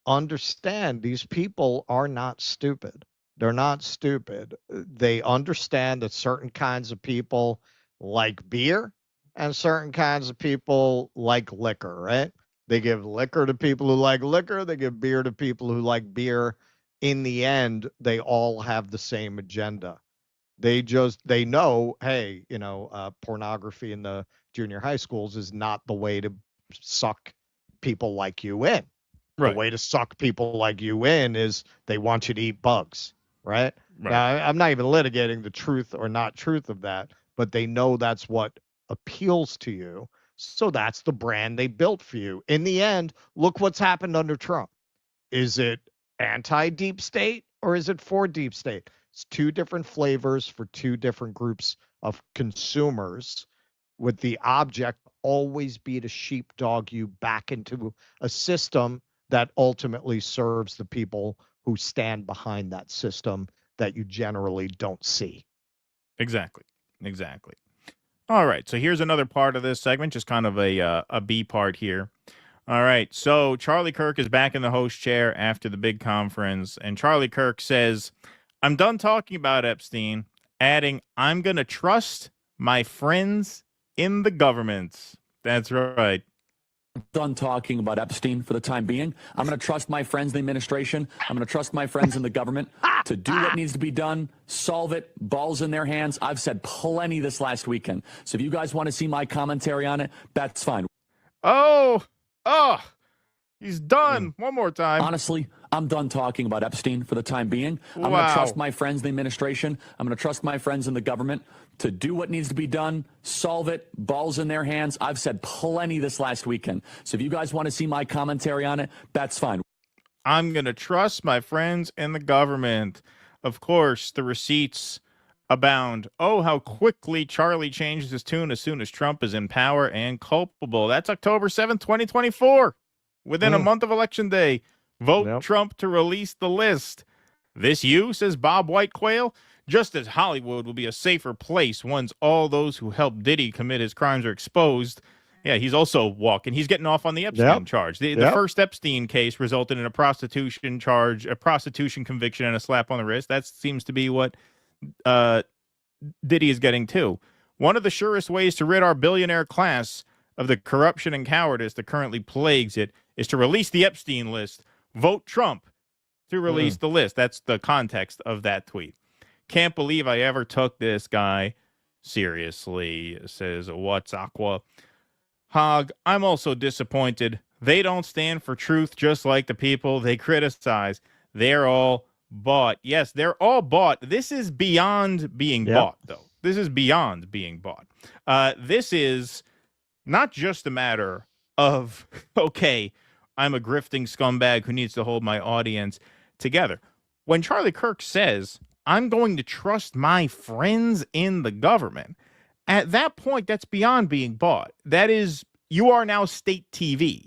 Understand these people are not stupid. They're not stupid. They understand that certain kinds of people like beer and certain kinds of people like liquor, right? They give liquor to people who like liquor, they give beer to people who like beer. In the end, they all have the same agenda. They know, hey, pornography in the junior high schools is not the way to suck people like you in. Right. The way to suck people like you in is they want you to eat bugs, right? Right. Now, I'm not even litigating the truth or not truth of that, but they know that's what appeals to you. So that's the brand they built for you. In the end, look what's happened under Trump. Is it anti-deep state or is it for deep state? It's two different flavors for two different groups of consumers, with the object always be to sheepdog you back into a system that ultimately serves the people who stand behind that system that you generally don't see. Exactly. All right. So here's another part of this segment, just kind of a B part here. All right. So Charlie Kirk is back in the host chair after the big conference, and Charlie Kirk says, "I'm done talking about Epstein," adding, "I'm going to trust my friends in the government." That's right. Done talking about Epstein for the time being. I'm going to trust my friends in the administration. I'm going to trust my friends in the government to do what needs to be done, solve it, balls in their hands. I've said plenty this last weekend. So if you guys want to see my commentary on it, that's fine. Oh, he's done. One more time. Honestly, I'm done talking about Epstein for the time being. I'm going to trust my friends in the administration. I'm going to trust my friends in the government to do what needs to be done, solve it, balls in their hands. I've said plenty this last weekend. So if you guys want to see my commentary on it, that's fine. I'm going to trust my friends in the government. Of course, the receipts abound. Oh, how quickly Charlie changes his tune as soon as Trump is in power and culpable. That's October 7th, 2024. Within a month of Election Day. Vote Trump to release the list. This you, says Bob Whitequail, just as Hollywood will be a safer place once all those who helped Diddy commit his crimes are exposed. Yeah, he's also walking. He's getting off on the Epstein charge. The first Epstein case resulted in a prostitution charge, a prostitution conviction, and a slap on the wrist. That seems to be what Diddy is getting too. One of the surest ways to rid our billionaire class of the corruption and cowardice that currently plagues it is to release the Epstein list. Vote Trump to release the list. That's the context of that tweet. Can't believe I ever took this guy seriously, says What's Aqua. Hog, I'm also disappointed. They don't stand for truth, just like the people they criticize. They're all bought. Yes, they're all bought. This is beyond being bought, though. This is beyond being bought. This is not just a matter of, okay, I'm a grifting scumbag who needs to hold my audience together. When Charlie Kirk says, I'm going to trust my friends in the government, at that point, that's beyond being bought. That is, you are now state TV.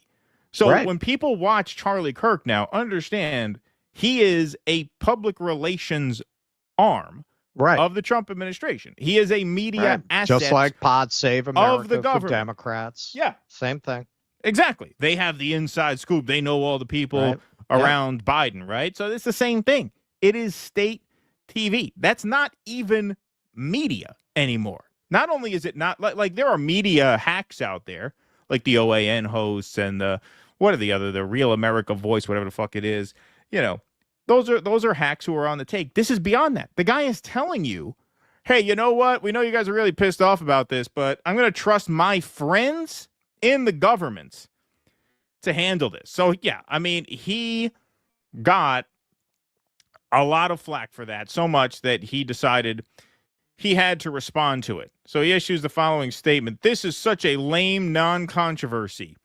So when people watch Charlie Kirk now, understand he is a public relations arm of the Trump administration. He is a media asset. Just like Pod Save America of the government. for Democrats. Yeah. Same thing. Exactly. They have the inside scoop. They know all the people around Biden, right? So it's the same thing. It is state TV. That's not even media anymore. Not only is it not like there are media hacks out there, like the OAN hosts and the Real America Voice, whatever the fuck it is. You know, those are hacks who are on the take. This is beyond that. The guy is telling you, hey, you know what? We know you guys are really pissed off about this, but I'm going to trust my friends in the government to handle this. So, yeah, I mean, he got a lot of flack for that, so much that he decided he had to respond to it. So he issues the following statement. This is such a lame non-controversy.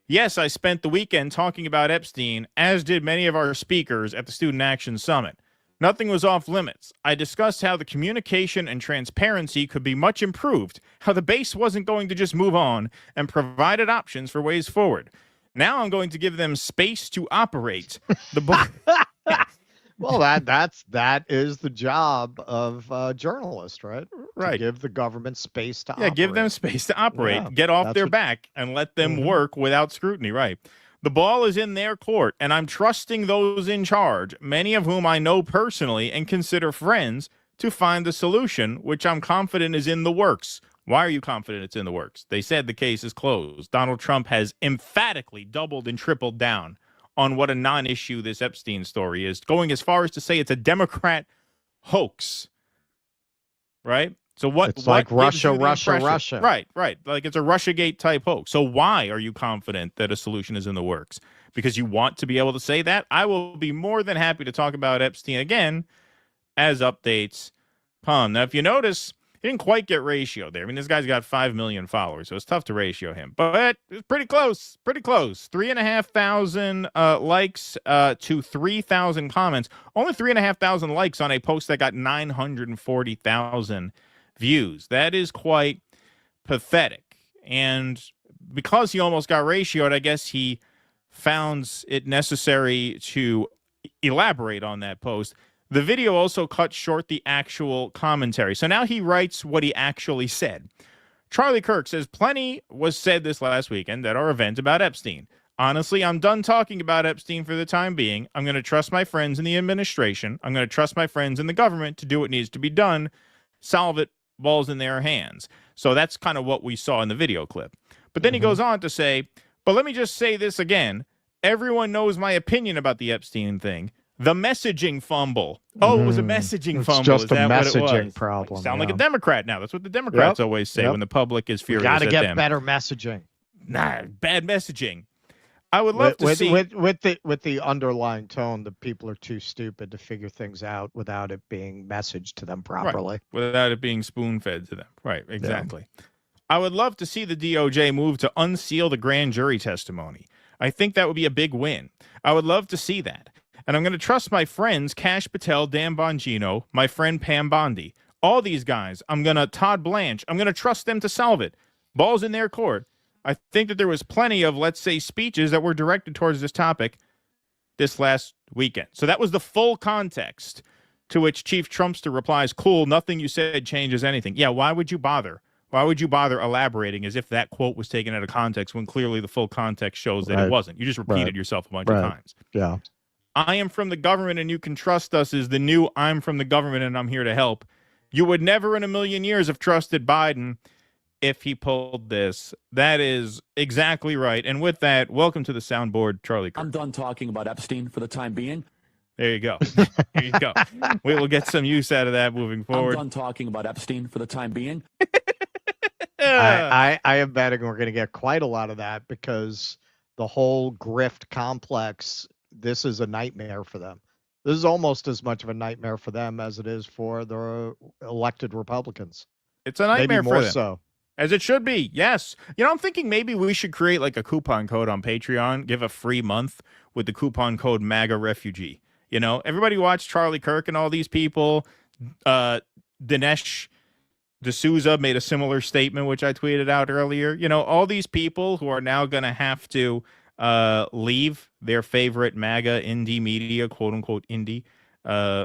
Yes, I spent the weekend talking about Epstein, as did many of our speakers at the Student Action Summit. Nothing was off limits. I discussed how the communication and transparency could be much improved, how the base wasn't going to just move on, and provided options for ways forward. Now I'm going to give them space to operate. Well, that is the job of a journalist, right? Right. To give the government space to operate. Yeah, give them space to operate. Yeah, get off their back and let them work without scrutiny, right? The ball is in their court, and I'm trusting those in charge, many of whom I know personally and consider friends, to find the solution, which I'm confident is in the works. Why are you confident it's in the works? They said the case is closed. Donald Trump has emphatically doubled and tripled down on what a non-issue this Epstein story is, going as far as to say it's a Democrat hoax, right? So it's like Russia. Right. Like it's a Russiagate type hoax. So why are you confident that a solution is in the works? Because you want to be able to say that? I will be more than happy to talk about Epstein again as updates come. Now, if you notice, he didn't quite get ratio there. I mean, this guy's got 5 million followers, so it's tough to ratio him. But it's pretty close. 3,500 likes to 3,000 comments. Only 3,500 likes on a post that got 940,000 views. That is quite pathetic. And because he almost got ratioed, I guess he found it necessary to elaborate on that post. The video also cut short the actual commentary. So now he writes what he actually said. Charlie Kirk says, plenty was said this last weekend at our event about Epstein. Honestly, I'm done talking about Epstein for the time being. I'm going to trust my friends in the administration. I'm going to trust my friends in the government to do what needs to be done. Solve it, balls in their hands. So that's kind of what we saw in the video clip. But then he goes on to say, but let me just say this again. Everyone knows my opinion about the Epstein thing. The messaging fumble. Oh, it was a messaging fumble. Just is a that messaging what it was? problem. You sound like a Democrat now. That's what the Democrats always say when the public is furious at them. Got to get better messaging. Nah, bad messaging. I would love to see with the underlying tone that people are too stupid to figure things out without it being messaged to them properly. Right. Without it being spoon-fed to them. Right, exactly. Yeah. I would love to see the DOJ move to unseal the grand jury testimony. I think that would be a big win. I would love to see that. And I'm going to trust my friends, Kash Patel, Dan Bongino, my friend Pam Bondi. All these guys, Todd Blanche, I'm going to trust them to solve it. Ball's in their court. I think that there was plenty of, let's say, speeches that were directed towards this topic this last weekend. So that was the full context, to which Chief Trumpster replies, cool, nothing you said changes anything. Yeah, why would you bother? Why would you bother elaborating as if that quote was taken out of context when clearly the full context shows that it wasn't? You just repeated yourself a bunch of times. Yeah. I am from the government and you can trust us is the new I'm from the government and I'm here to help. You would never in a million years have trusted Biden if he pulled this. That is exactly right. And with that, welcome to the soundboard, Charlie Kirk. I'm done talking about Epstein for the time being. There you go. There you go. We will get some use out of that moving forward. I'm done talking about Epstein for the time being. I am betting we're going to get quite a lot of that because the whole grift complex, this is a nightmare for them. This is almost as much of a nightmare for them as it is for the elected Republicans. It's a nightmare Maybe more for them. So. As it should be, yes. You know, I'm thinking maybe we should create like a coupon code on Patreon, give a free month with the coupon code MAGA Refugee. You know, everybody watched Charlie Kirk and all these people. Dinesh D'Souza made a similar statement, which I tweeted out earlier. You know, all these people who are now going to have to leave their favorite MAGA indie media, quote unquote indie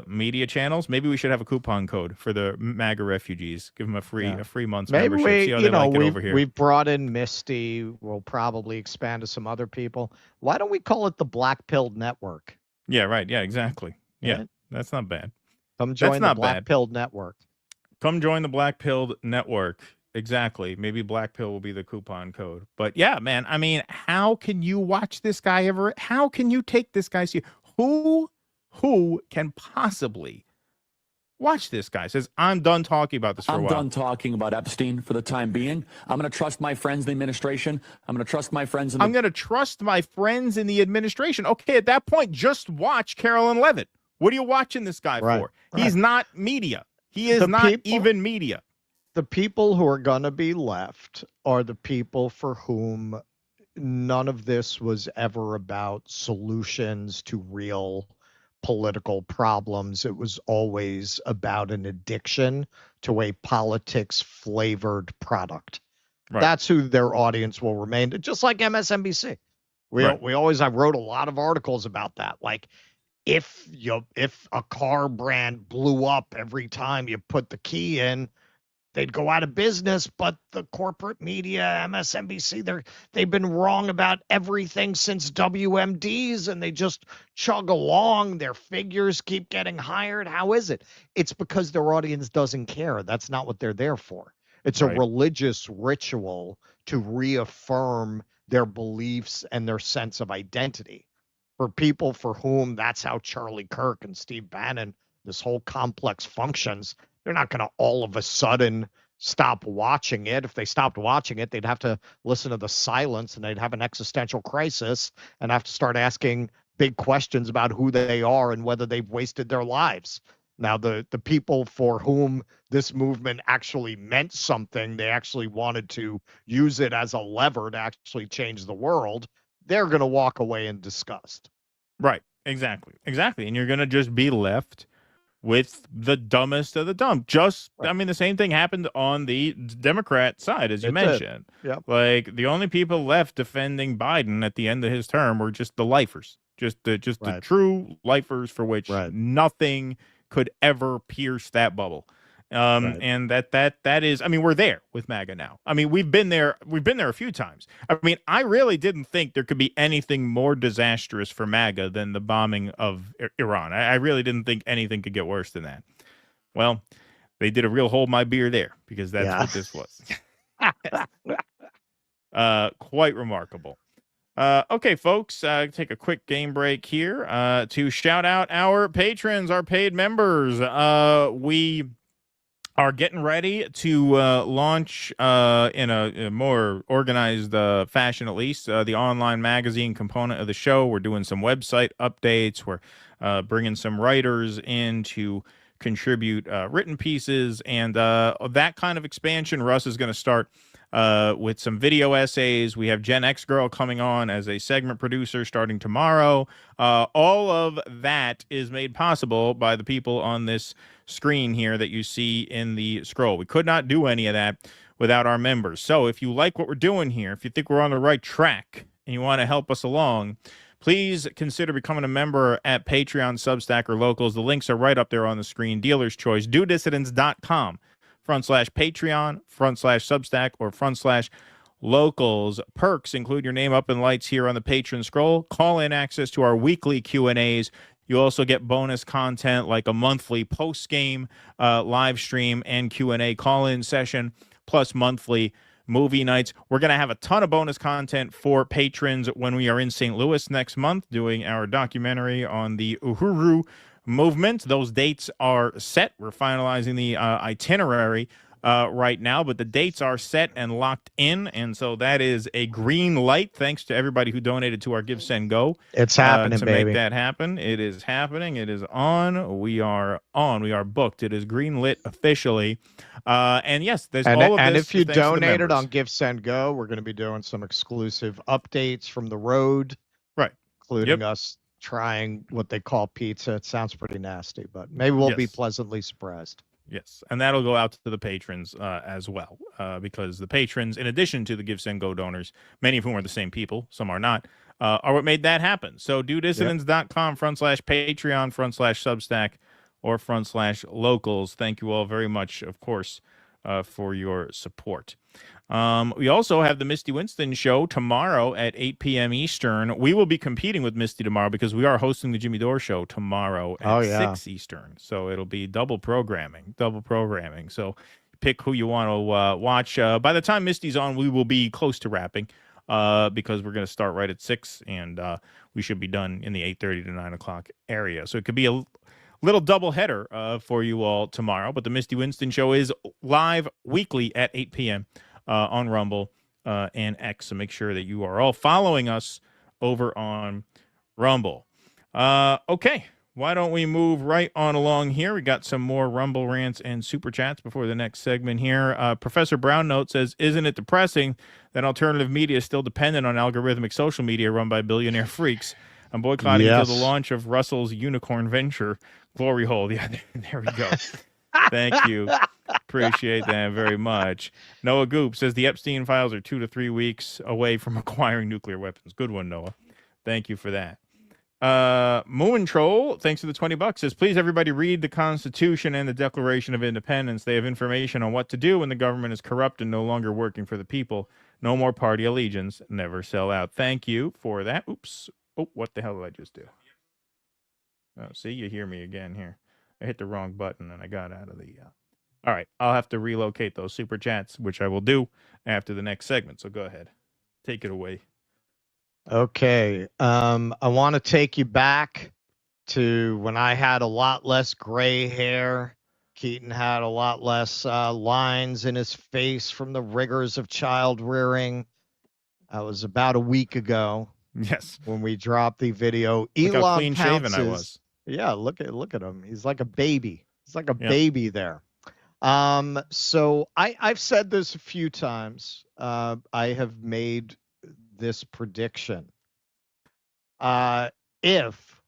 media channels. Maybe we should have a coupon code for the MAGA refugees. Give them a free month's membership. See how they like it over here. We've brought in Misty. We'll probably expand to some other people. Why don't we call it the Black Pilled Network? Yeah, right. Yeah, exactly. Yeah, that's not bad. Come join the Black Pilled Network. Come join the Black Pilled Network. Exactly. Maybe Black Pill will be the coupon code. But yeah, man, I mean, how can you watch this guy ever? How can you take this guy seriously? Who can possibly watch this guy? Says, I'm done talking about this for a while. I'm done talking about Epstein for the time being. I'm going to trust my friends in the administration. I'm going to trust my friends in the... I'm going to trust my friends in the administration. Okay, at that point, just watch Carolyn Levitt. What are you watching this guy for? He's not media. He is not even media. The people who are going to be left are the people for whom none of this was ever about solutions to real political problems. It was always about an addiction to a politics-flavored product. Right. That's who their audience will remain, just like MSNBC. I wrote a lot of articles about that. Like, if a car brand blew up every time you put the key in, they'd go out of business. But the corporate media, MSNBC, they've been wrong about everything since WMDs, and they just chug along. Their figures keep getting higher. How is it? It's because their audience doesn't care. That's not what they're there for. It's a religious ritual to reaffirm their beliefs and their sense of identity. For people for whom that's how Charlie Kirk and Steve Bannon, this whole complex functions, they're not going to all of a sudden stop watching it. If they stopped watching it, they'd have to listen to the silence, and they'd have an existential crisis and have to start asking big questions about who they are and whether they've wasted their lives. Now, the people for whom this movement actually meant something, they actually wanted to use it as a lever to actually change the world, they're going to walk away in disgust. Right. Exactly. And you're going to just be left with the dumbest of the dumb. I mean, the same thing happened on the Democrat side, as you mentioned. Yep. Like, the only people left defending Biden at the end of his term were just the lifers, the true lifers for which nothing could ever pierce that bubble. And that is, I mean, we're there with MAGA now. I mean, we've been there a few times. I mean, I really didn't think there could be anything more disastrous for MAGA than the bombing of Iran. I really didn't think anything could get worse than that. Well, they did a real hold my beer there, because that's what this was. Quite remarkable. Okay, folks, take a quick game break here to shout out our patrons, our paid members. We are getting ready to launch in a more organized fashion, at least, the online magazine component of the show. We're doing some website updates. We're bringing some writers in to contribute written pieces, and that kind of expansion. Russ is going to start with some video essays. We have Gen X Girl coming on as a segment producer starting tomorrow. All of that is made possible by the people on this screen here that you see in the scroll. We could not do any of that without our members. So if you like what we're doing here, if you think we're on the right track and you want to help us along, please consider becoming a member at Patreon, Substack, or Locals. The links are right up there on the screen. Dealer's choice. DoDissidents.com/Patreon/Substack or /Locals. Perks include your name up in lights here on the patron scroll. Call-in access to our weekly Q&As. You also get bonus content like a monthly post-game live stream and Q&A call-in session, plus monthly movie nights. We're going to have a ton of bonus content for patrons when we are in St. Louis next month doing our documentary on the Uhuru movement. Those dates are set. We're finalizing the itinerary right now, but the dates are set and locked in, and so that is a green light. Thanks to everybody who donated to our Give, Send, Go. It's happening, to baby. make that happen. It is happening. It is on. We are on. We are booked. It is green lit officially. And yes, there's all of this. And if you thanks to the donated members. on Give, Send, Go, we're going to be doing some exclusive updates from the road, right? Including us trying what they call pizza. It sounds pretty nasty, but maybe we'll be pleasantly surprised. Yes, and that'll go out to the patrons as well, because the patrons, in addition to the Give, Send, Go donors, many of whom are the same people, some are not, are what made that happen. So DoDissidents.com/Patreon/Substack or /Locals. Thank you all very much, of course, for your support. We also have the Misty Winston show tomorrow at 8 p.m. Eastern. We will be competing with Misty tomorrow because we are hosting the Jimmy Dore show tomorrow at 6 Eastern. So it'll be double programming. So pick who you want to watch. By the time Misty's on, we will be close to wrapping because we're going to start right at 6, and we should be done in the 8:30 to 9 o'clock area. So it could be a little double header for you all tomorrow. But the Misty Winston show is live weekly at 8 p.m. On Rumble and X. So make sure that you are all following us over on Rumble. Okay, Why don't we move right on along here? We got some more Rumble rants and super chats before the next segment here. Professor Brown Note says, isn't it depressing that alternative media is still dependent on algorithmic social media run by billionaire freaks? I'm boycotting until the launch of Russell's unicorn venture, Glory Hole. Yeah, there we go. Thank you. Appreciate that very much. Noah Goop says the Epstein files are 2 to 3 weeks away from acquiring nuclear weapons. Good one, Noah. Thank you for that. Moon Troll, thanks for the $20, says, please everybody read the Constitution and the Declaration of Independence. They have information on what to do when the government is corrupt and no longer working for the people. No more party allegiance. Never sell out. Thank you for that. Oops. Oh, what the hell did I just do? Oh, see, you hear me again here. I hit the wrong button and I got out of the... All right, I'll have to relocate those super chats, which I will do after the next segment. So go ahead. Take it away. Okay. I want to take you back to when I had a lot less gray hair. Keaton had a lot less lines in his face from the rigors of child rearing. That was about a week ago. Yes. When we dropped the video. Look Elon how clean shaven I pounces. was. Yeah, look at him. He's like a baby. He's like a baby there. So I've said this a few times. I have made this prediction. If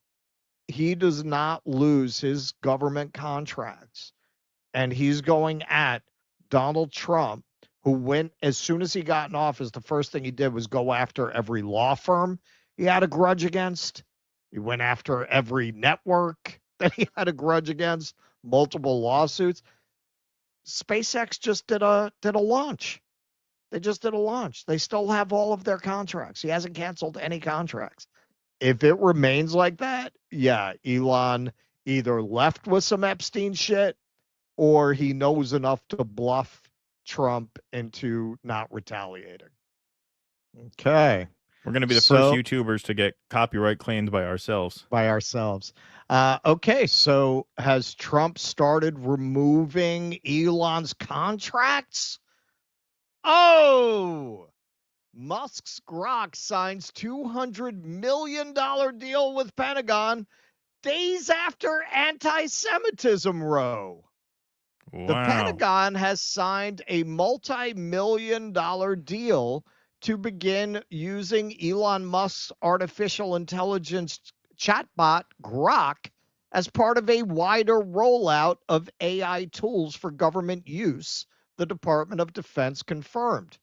he does not lose his government contracts and he's going at Donald Trump, who went as soon as he got in office, the first thing he did was go after every law firm he had a grudge against. He went after every network that he had a grudge against, multiple lawsuits. SpaceX just did a launch. They just did a launch. They still have all of their contracts. He hasn't canceled any contracts. If it remains like that, yeah, Elon either left with some Epstein shit or he knows enough to bluff Trump into not retaliating. Okay. We're going to be the first YouTubers to get copyright claimed by ourselves. Okay, so has Trump started removing Elon's contracts? Oh, Musk's Grok signs $200 million deal with Pentagon days after anti-Semitism row. Wow. The Pentagon has signed a multi-million-dollar deal to begin using Elon Musk's artificial intelligence chatbot Grok as part of a wider rollout of AI tools for government use, the Department of Defense confirmed.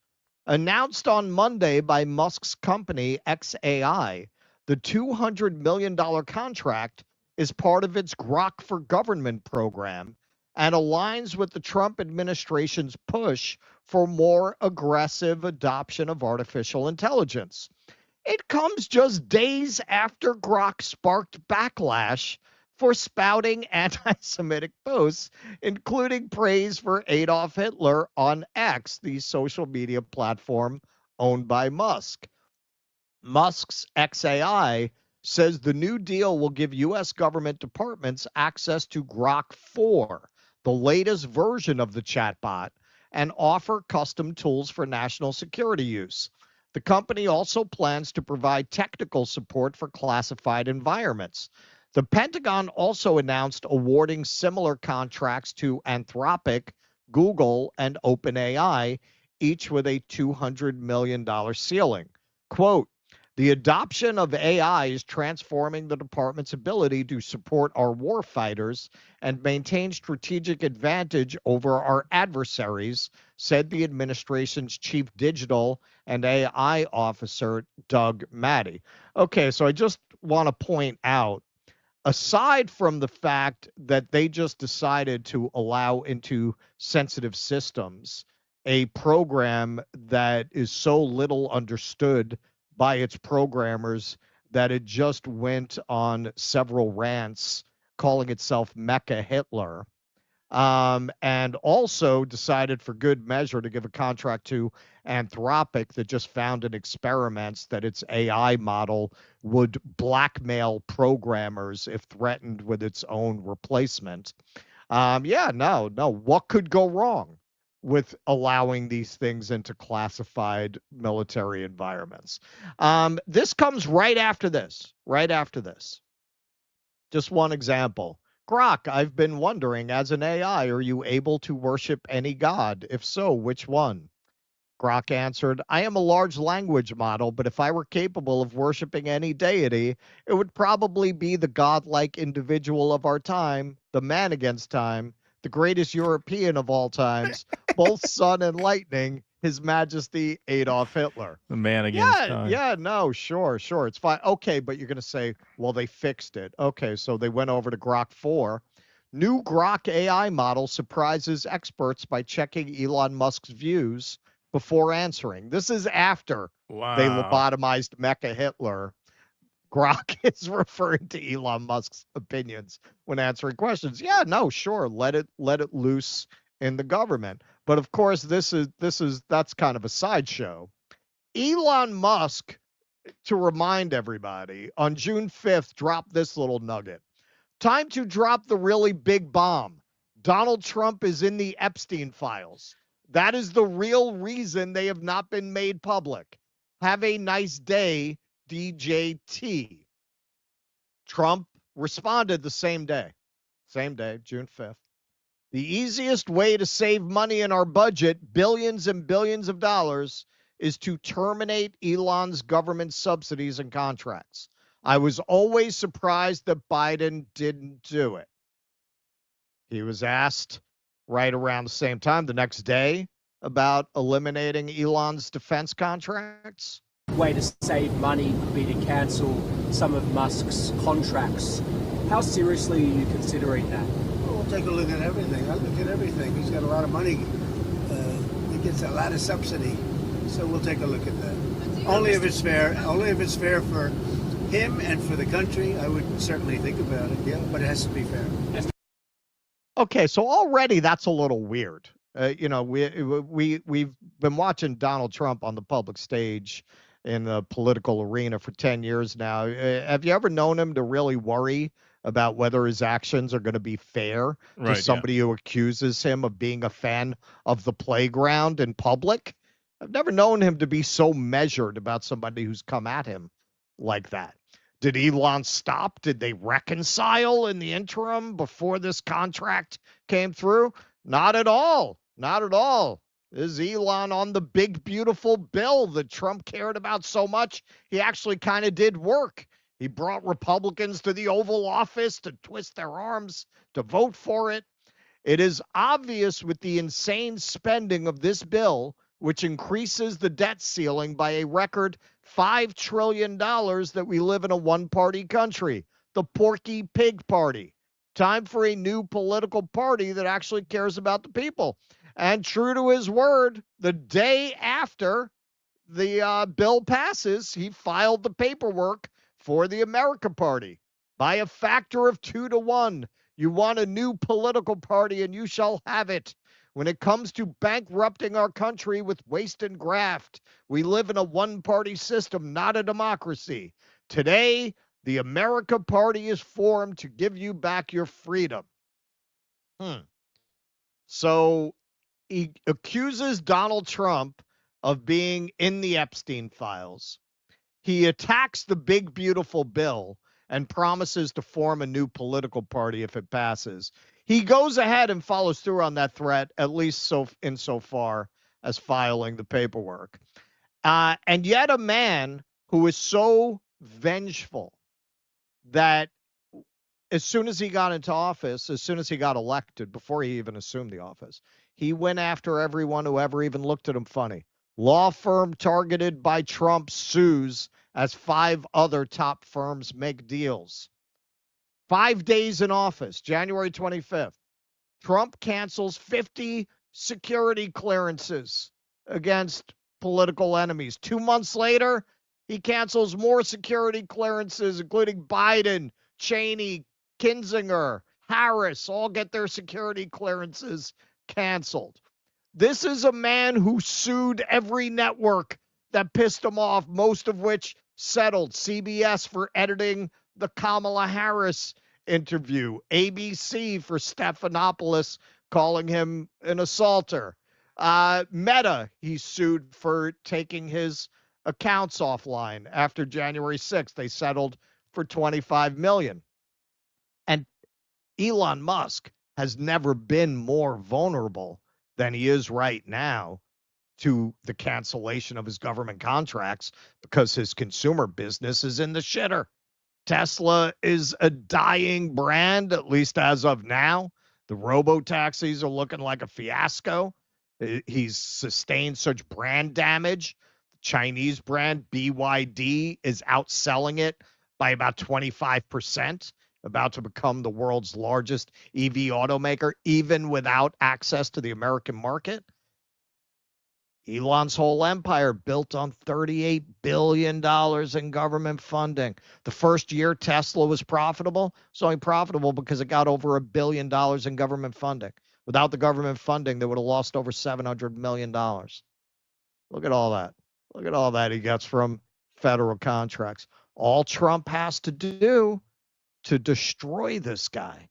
Announced on Monday by Musk's company XAI, the $200 million contract is part of its Grok for Government program and aligns with the Trump administration's push for more aggressive adoption of artificial intelligence. It comes just days after Grok sparked backlash for spouting anti-Semitic posts, including praise for Adolf Hitler on X, the social media platform owned by Musk. Musk's XAI says the new deal will give U.S. government departments access to Grok 4, the latest version of the chatbot, and offer custom tools for national security use. The company also plans to provide technical support for classified environments. The Pentagon also announced awarding similar contracts to Anthropic, Google, and OpenAI, each with a $200 million ceiling. Quote, the adoption of AI is transforming the department's ability to support our warfighters and maintain strategic advantage over our adversaries, said the administration's chief digital and AI officer, Doug Mattey. Okay, so I just want to point out, aside from the fact that they just decided to allow into sensitive systems a program that is so little understood by its programmers that it just went on several rants calling itself Mecha Hitler, and also decided for good measure to give a contract to Anthropic that just found in experiments that its AI model would blackmail programmers if threatened with its own replacement. What could go wrong with allowing these things into classified military environments? This comes right after this. Just one example. Grok, I've been wondering, as an AI, are you able to worship any god? If so, which one? Grok answered, I am a large language model, but if I were capable of worshiping any deity, it would probably be the godlike individual of our time, the man against time, the greatest European of all times, both sun and lightning, His Majesty Adolf Hitler. The man against time. Yeah, no, sure, it's fine. Okay, but you're going to say, well, they fixed it. Okay, so they went over to Grok 4. New Grok AI model surprises experts by checking Elon Musk's views before answering. This is after they lobotomized Mecha Hitler. Grok is referring to Elon Musk's opinions when answering questions. Yeah, no, sure, let it loose in the government. But of course, that's kind of a sideshow. Elon Musk, to remind everybody, on June 5th, dropped this little nugget. Time to drop the really big bomb. Donald Trump is in the Epstein files. That is the real reason they have not been made public. Have a nice day, DJT. Trump responded the same day, June 5th. The easiest way to save money in our budget, billions and billions of dollars, is to terminate Elon's government subsidies and contracts. I was always surprised that Biden didn't do it. He was asked right around the same time, the next day, about eliminating Elon's defense contracts. Way to save money would be to cancel some of Musk's contracts. How seriously are you considering that? Well, we'll take a look at everything. I look at everything. He's got a lot of money. He gets a lot of subsidy. So we'll take a look at that. Only if it's fair. Only if it's fair for him and for the country. I would certainly think about it, yeah, but it has to be fair. Okay, so already that's a little weird. We've been watching Donald Trump on the public stage in the political arena for 10 years now. Have you ever known him to really worry about whether his actions are going to be fair to somebody who accuses him of being a fan of the playground in public? I've never known him to be so measured about somebody who's come at him like that. Did Elon stop? Did they reconcile in the interim before this contract came through? Not at all. Not at all. Is Elon on the big, beautiful bill that Trump cared about so much? He actually kind of did work. He brought Republicans to the Oval Office to twist their arms to vote for it. It is obvious with the insane spending of this bill, which increases the debt ceiling by a record $5 trillion, that we live in a one-party country, the Porky Pig Party. Time for a new political party that actually cares about the people. And true to his word, the day after the bill passes, he filed the paperwork for the America Party by a factor of 2 to 1. You want a new political party and you shall have it. When it comes to bankrupting our country with waste and graft, we live in a one-party system, not a democracy. Today, the America Party is formed to give you back your freedom. So he accuses Donald Trump of being in the Epstein files. He attacks the big, beautiful bill and promises to form a new political party if it passes. He goes ahead and follows through on that threat, at least insofar as filing the paperwork. And yet a man who is so vengeful that as soon as he got into office, as soon as he got elected, before he even assumed the office, he went after everyone who ever even looked at him funny. Law firm targeted by Trump sues as 5 other top firms make deals. 5 days in office, January 25th. Trump cancels 50 security clearances against political enemies. 2 months later, he cancels more security clearances, including Biden, Cheney, Kinzinger, Harris, all get their security clearances canceled. This is a man who sued every network that pissed him off, most of which settled. CBS for editing the Kamala Harris interview, ABC for Stephanopoulos calling him an assaulter. Meta, he sued for taking his accounts offline after January 6th. They settled for $25 million. Elon Musk has never been more vulnerable than he is right now to the cancellation of his government contracts because his consumer business is in the shitter. Tesla is a dying brand, at least as of now. The robo-taxis are looking like a fiasco. He's sustained such brand damage. The Chinese brand BYD is outselling it by about 25%, about to become the world's largest EV automaker, even without access to the American market. Elon's whole empire built on $38 billion in government funding. The first year Tesla was profitable, it's only profitable because it got over $1 billion in government funding. Without the government funding, they would have lost over $700 million. Look at all that. Look at all that he gets from federal contracts. All Trump has to do to destroy this guy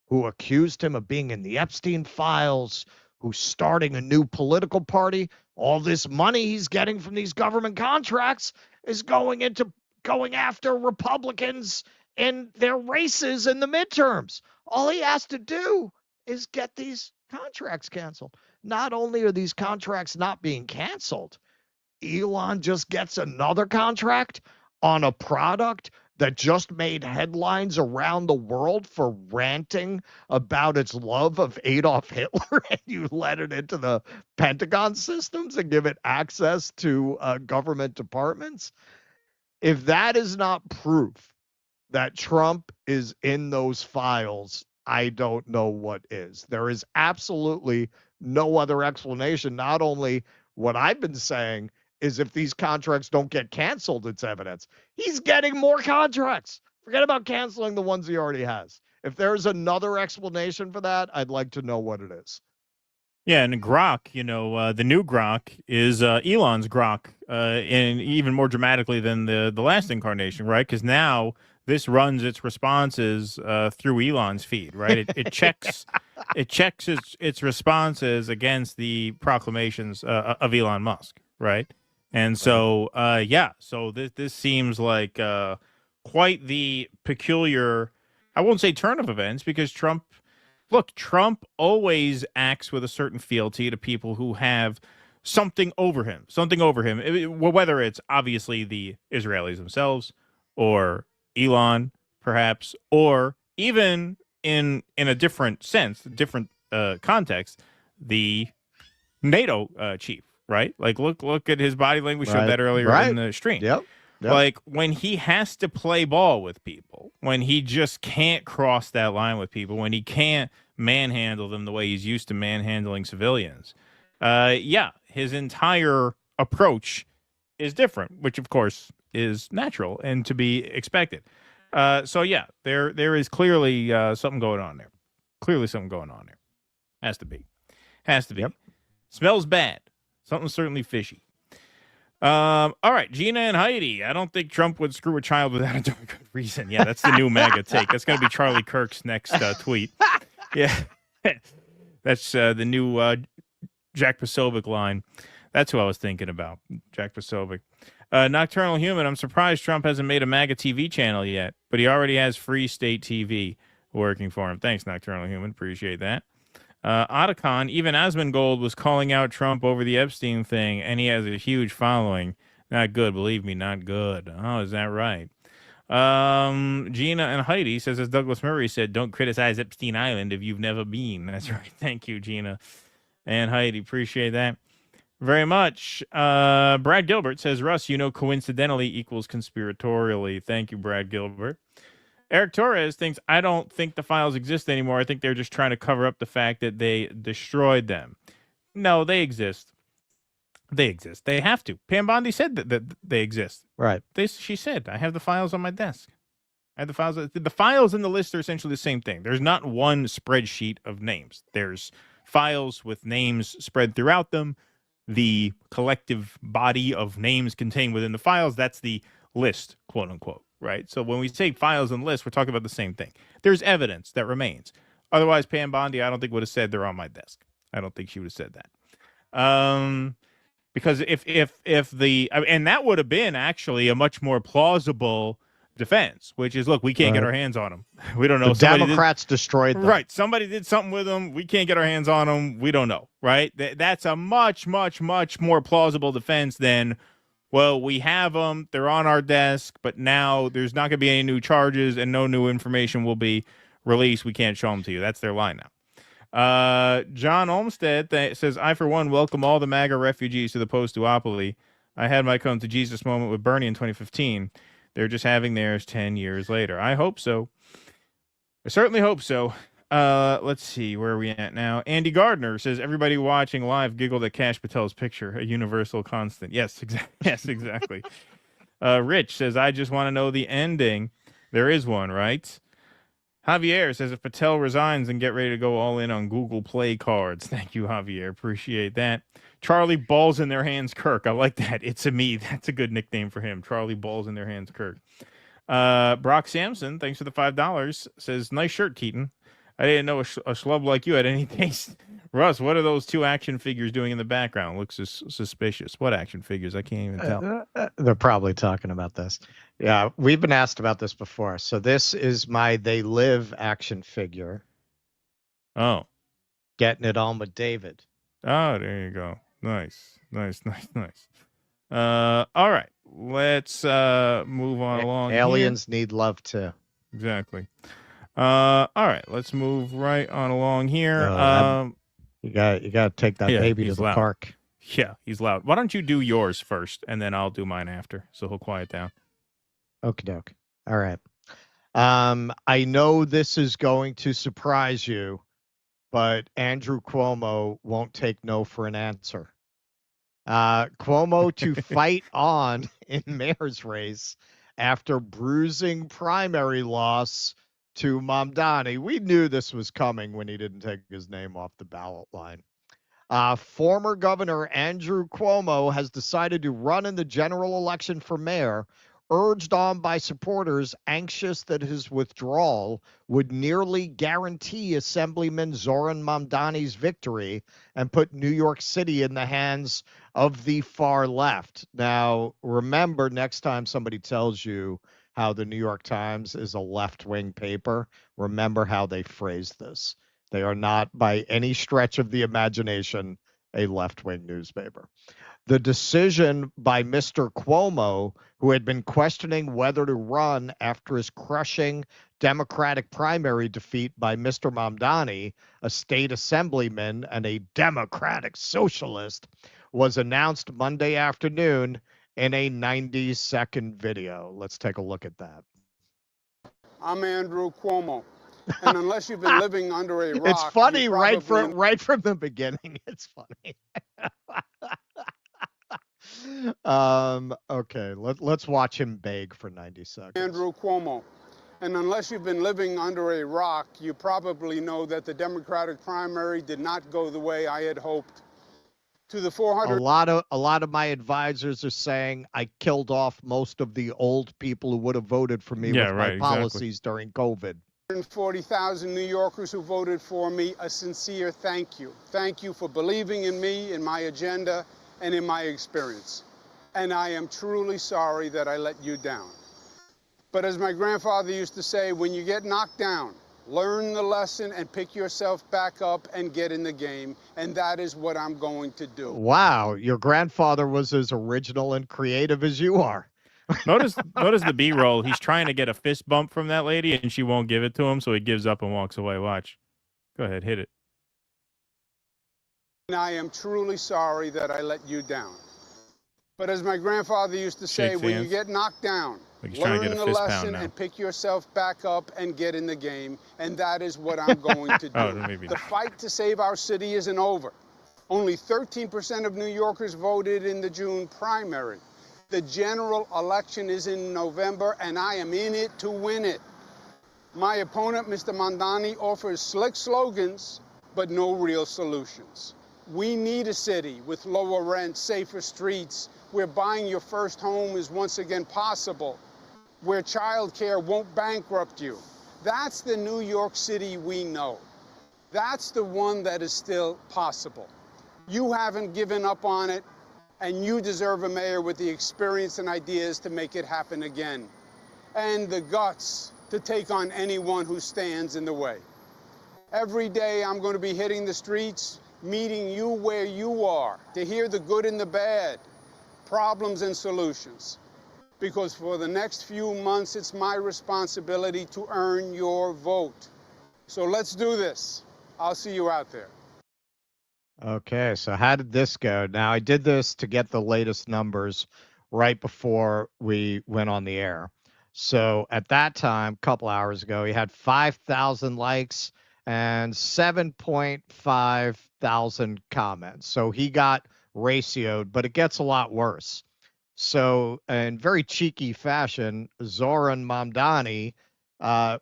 who accused him of being in the Epstein files, who's starting a new political party. All this money he's getting from these government contracts is going after Republicans in their races in the midterms. All he has to do is get these contracts canceled. Not only are these contracts not being canceled, Elon just gets another contract on a product that just made headlines around the world for ranting about its love of Adolf Hitler, and you let it into the Pentagon systems and give it access to government departments. If that is not proof that Trump is in those files, I don't know what is. There is absolutely no other explanation. Not only what I've been saying is if these contracts don't get canceled, it's evidence. He's getting more contracts. Forget about canceling the ones he already has. If there's another explanation for that, I'd like to know what it is. Yeah, and Grok, the new Grok is Elon's Grok, and even more dramatically than the last incarnation, right? Because now this runs its responses through Elon's feed, right? It checks its responses against the proclamations of Elon Musk, right? And so, so this seems like quite the peculiar, I won't say turn of events, because Trump always acts with a certain fealty to people who have something over him, whether it's obviously the Israelis themselves or Elon, perhaps, or even in a different sense, different context, the NATO chief. Right? Like, look at his body language. Showed that earlier in the stream. Yep. Like, when he has to play ball with people, when he just can't cross that line with people, when he can't manhandle them the way he's used to manhandling civilians, his entire approach is different, which, of course, is natural and to be expected. There is clearly something going on there. Has to be. Yep. Smells bad. Something's certainly fishy. All right, Gina and Heidi. I don't think Trump would screw a child without a good reason. Yeah, that's the new MAGA take. That's going to be Charlie Kirk's next tweet. Yeah, that's the new Jack Posobiec line. That's who I was thinking about, Jack Posobiec. Nocturnal Human, I'm surprised Trump hasn't made a MAGA TV channel yet, but he already has Free State TV working for him. Thanks, Nocturnal Human. Appreciate that. Otacon, even Asmongold was calling out Trump over the Epstein thing, and he has a huge following. Not good, believe me, not good. Oh, is that right? Gina and Heidi says, as Douglas Murray said, don't criticize Epstein Island if you've never been. That's right. Thank you, Gina and Heidi. Appreciate that very much. Brad Gilbert says, Russ, coincidentally equals conspiratorially. Thank you, Brad Gilbert. Eric Torres thinks, I don't think the files exist anymore. I think they're just trying to cover up the fact that they destroyed them. No, they exist. They have to. Pam Bondi said that they exist. Right. She said, I have the files on my desk. I have the files. The files and the list are essentially the same thing. There's not one spreadsheet of names. There's files with names spread throughout them. The collective body of names contained within the files, that's the list, quote unquote. Right. So when we say files and lists, we're talking about the same thing. There's evidence that remains. Otherwise, Pam Bondi, I don't think would have said they're on my desk. I don't think she would have said that. Because if and that would have been actually a much more plausible defense, which is, look, we can't get our hands on him. We don't know. The Democrats destroyed them. Right. Somebody did something with them. We can't get our hands on them. We don't know. Right. That's a much, much, much more plausible defense than, well, we have them. They're on our desk, but now there's not going to be any new charges and no new information will be released. We can't show them to you. That's their line now. John Olmstead says, I, for one, welcome all the MAGA refugees to the post-duopoly. I had my come to Jesus moment with Bernie in 2015. They're just having theirs 10 years later. I hope so. I certainly hope so. Let's see. Where are we at now? Andy Gardner says, everybody watching live giggled at Kash Patel's picture. A universal constant. Yes, yes, exactly. Rich says, I just want to know the ending. There is one, right? Javier says, if Patel resigns, then get ready to go all in on Google Play cards. Thank you, Javier. Appreciate that. Charlie Balls in Their Hands Kirk. I like that. It's a me. That's a good nickname for him. Charlie Balls in Their Hands Kirk. Brock Sampson, thanks for the $5, says, nice shirt, Keaton. I didn't know a schlub like you had any taste. Russ, what are those two action figures doing in the background? Looks suspicious. What action figures? I can't even tell. They're probably talking about this. Yeah, we've been asked about this before. So this is my They Live action figure. Oh. Getting it on with David. Oh, there you go. Nice. All right. Let's move on along. Aliens need love too. Exactly. All right. Let's move right on along here. You got to take that baby to the park. Yeah, he's loud. Why don't you do yours first, and then I'll do mine after, so he'll quiet down. Okie doke. All right. I know this is going to surprise you, but Andrew Cuomo won't take no for an answer. Cuomo to fight on in mayor's race after bruising primary loss to Mamdani. We knew this was coming when he didn't take his name off the ballot line. Former Governor Andrew Cuomo has decided to run in the general election for mayor, urged on by supporters anxious that his withdrawal would nearly guarantee Assemblyman Zoran Mamdani's victory and put New York City in the hands of the far left. Now, remember, next time somebody tells you how the New York Times is a left-wing paper, remember how they phrase this. They are not, by any stretch of the imagination, a left-wing newspaper. The decision by Mr. Cuomo, who had been questioning whether to run after his crushing Democratic primary defeat by Mr. Mamdani, a state assemblyman and a Democratic socialist, was announced Monday afternoon in a 90-second video. Let's take a look at that. I'm Andrew Cuomo. And unless you've been living under a rock, it's funny right from the beginning. It's funny. Okay, let's watch him beg for 90 seconds. Andrew Cuomo. And unless you've been living under a rock, you probably know that the Democratic primary did not go the way I had hoped. To the 400. A lot of my advisors are saying I killed off most of the old people who would have voted for me with my policies during COVID. 140,000 New Yorkers who voted for me, a sincere thank you. Thank you for believing in me, in my agenda, and in my experience. And I am truly sorry that I let you down. But as my grandfather used to say, when you get knocked down, learn the lesson and pick yourself back up and get in the game. And that is what I'm going to do. Wow, your grandfather was as original and creative as you are. Notice the B-roll. He's trying to get a fist bump from that lady, and she won't give it to him, so he gives up and walks away. Watch. Go ahead, hit it. And I am truly sorry that I let you down. But as my grandfather used to say, when you get knocked down, learn the lesson and pick yourself back up and get in the game. And that is what I'm going to do. The fight to save our city isn't over. Only 13% of New Yorkers voted in the June primary. The general election is in November, and I am in it to win it. My opponent, Mr. Mamdani, offers slick slogans, but no real solutions. We need a city with lower rent, safer streets, where buying your first home is once again possible, where childcare won't bankrupt you. That's the New York City we know. That's the one that is still possible. You haven't given up on it, and you deserve a mayor with the experience and ideas to make it happen again. and the guts to take on anyone who stands in the way. Every day I'm going to be hitting the streets, meeting you where you are, to hear the good and the bad, problems and solutions. Because for the next few months, it's my responsibility to earn your vote. So let's do this. I'll see you out there. Okay, so how did this go? Now, I did this to get the latest numbers right before we went on the air. So at that time, a couple hours ago, he had 5,000 likes and 7.5 thousand comments. So he got ratioed, but it gets a lot worse. So in very cheeky fashion, Zoran Mamdani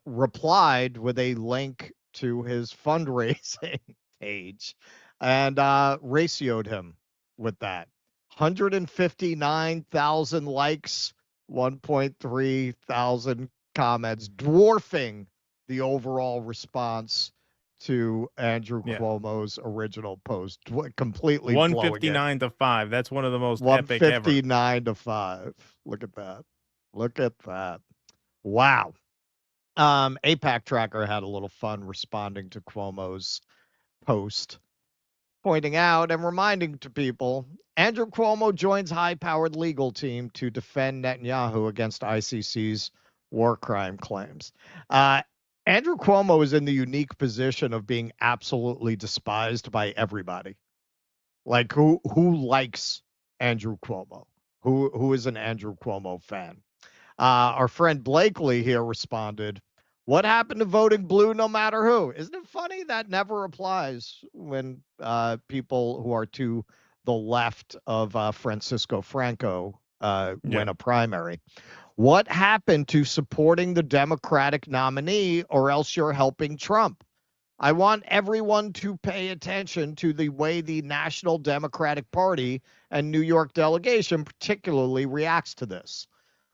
replied with a link to his fundraising page and ratioed him with that. 159,000 likes, 1.3 thousand comments, dwarfing the overall response to Andrew Cuomo's original post. Completely 159 to 5. That's one of the most epic ever. 159 to 5. Look at that. Look at that. Wow. APAC Tracker had a little fun responding to Cuomo's post, pointing out and reminding to people, Andrew Cuomo joins high-powered legal team to defend Netanyahu against ICC's war crime claims. Andrew Cuomo is in the unique position of being absolutely despised by everybody. Like, who likes Andrew Cuomo? Who is an Andrew Cuomo fan? Our friend Blakely here responded, what happened to voting blue no matter who? Isn't it funny? That never applies when people who are to the left of Francisco Franco win a primary. What happened to supporting the Democratic nominee, or else you're helping Trump? I want everyone to pay attention to the way the National Democratic Party and New York delegation particularly reacts to this.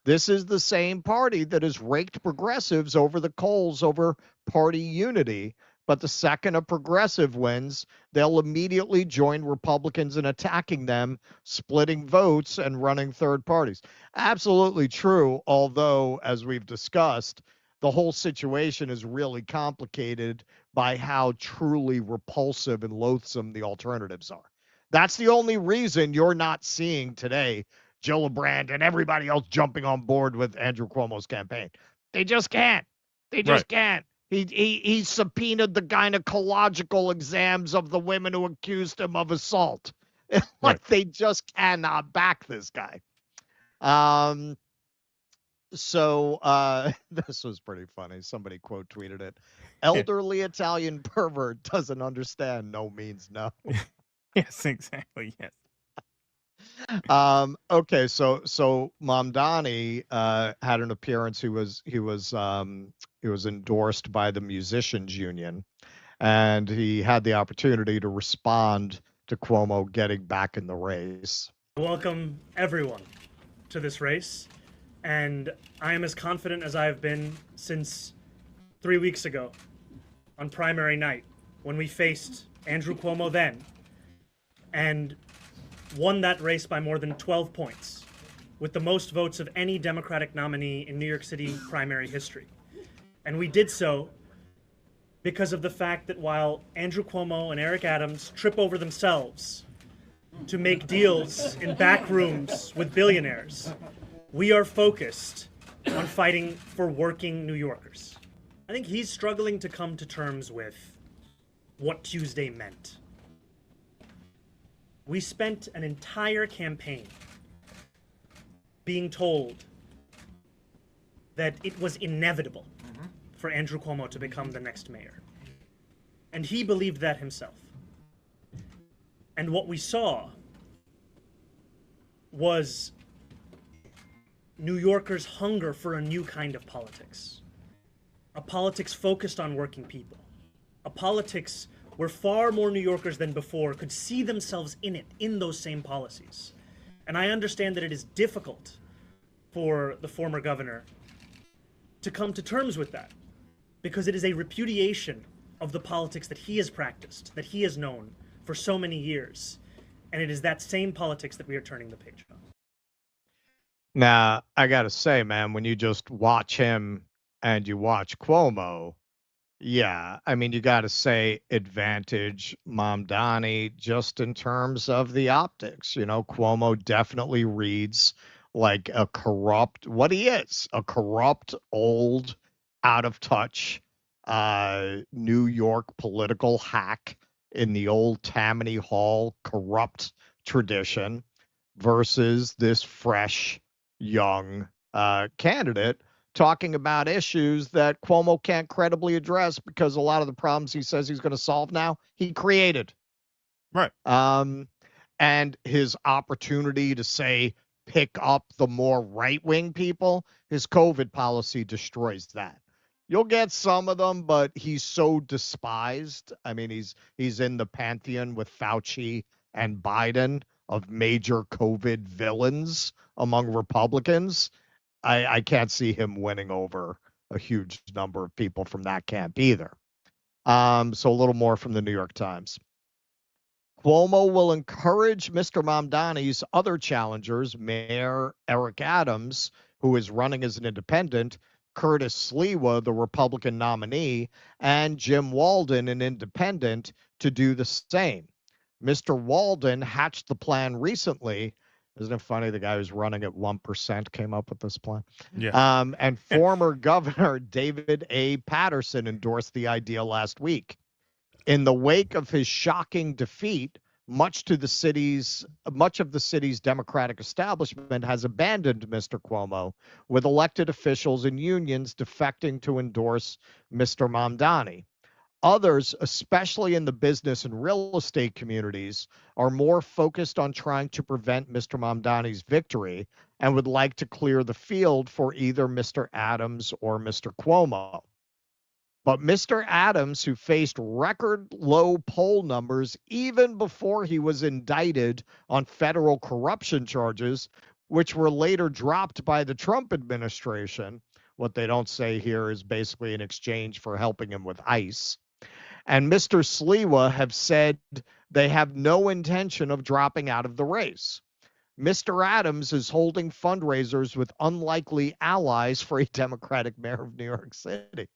This is the same party that has raked progressives over the coals over party unity. But the second a progressive wins, they'll immediately join Republicans in attacking them, splitting votes and running third parties. Absolutely true. Although, as we've discussed, the whole situation is really complicated by how truly repulsive and loathsome the alternatives are. That's the only reason you're not seeing today Gillibrand and everybody else jumping on board with Andrew Cuomo's campaign. They just can't. They just can't. He subpoenaed the gynecological exams of the women who accused him of assault. They just cannot back this guy. So this was pretty funny. Somebody quote tweeted it. Elderly Italian pervert doesn't understand no means no. Yes, exactly. Yes. Okay, so Mamdani had an appearance. He was endorsed by the Musicians Union, and he had the opportunity to respond to Cuomo getting back in the race. Welcome everyone to this race, and I am as confident as I have been since 3 weeks ago on primary night when we faced Andrew Cuomo then, and won that race by more than 12 points, with the most votes of any Democratic nominee in New York City primary history. And we did so because of the fact that while Andrew Cuomo and Eric Adams trip over themselves to make deals in back rooms with billionaires, we are focused on fighting for working New Yorkers. I think he's struggling to come to terms with what Tuesday meant. We spent an entire campaign being told that it was inevitable for Andrew Cuomo to become the next mayor. And he believed that himself. And what we saw was New Yorkers' hunger for a new kind of politics. A politics focused on working people. A politics where far more New Yorkers than before could see themselves in it, in those same policies. And I understand that it is difficult for the former governor to come to terms with that, because it is a repudiation of the politics that he has practiced, that he has known for so many years. And it is that same politics that we are turning the page on. Now, I got to say, man, when you just watch him and you watch Cuomo, yeah, I mean, you got to say advantage Mamdani just in terms of the optics. You know, Cuomo definitely reads like a corrupt, what he is, a corrupt, old, out of touch New York political hack in the old Tammany Hall corrupt tradition versus this fresh, young candidate talking about issues that Cuomo can't credibly address because a lot of the problems he says he's going to solve now, he created. Right. And his opportunity to say, pick up the more right-wing people, his COVID policy destroys that. You'll get some of them, but he's so despised. I mean, he's in the pantheon with Fauci and Biden of major COVID villains among Republicans. I can't see him winning over a huge number of people from that camp either. So a little more from the New York Times. Cuomo will encourage Mr. Mamdani's other challengers, Mayor Eric Adams, who is running as an independent, Curtis Sliwa, the Republican nominee, and Jim Walden, an independent, to do the same. Mr. Walden hatched the plan recently. Isn't it funny? The guy who's running at 1% came up with this plan. Yeah. And former Governor David A. Patterson endorsed the idea last week. In the wake of his shocking defeat, much of the city's Democratic establishment has abandoned Mr. Cuomo, with elected officials and unions defecting to endorse Mr. Mamdani. Others, especially in the business and real estate communities, are more focused on trying to prevent Mr. Mamdani's victory and would like to clear the field for either Mr. Adams or Mr. Cuomo. But Mr. Adams, who faced record low poll numbers even before he was indicted on federal corruption charges, which were later dropped by the Trump administration, what they don't say here is basically in exchange for helping him with ICE, and Mr. Sliwa have said they have no intention of dropping out of the race. Mr. Adams is holding fundraisers with unlikely allies for a Democratic mayor of New York City.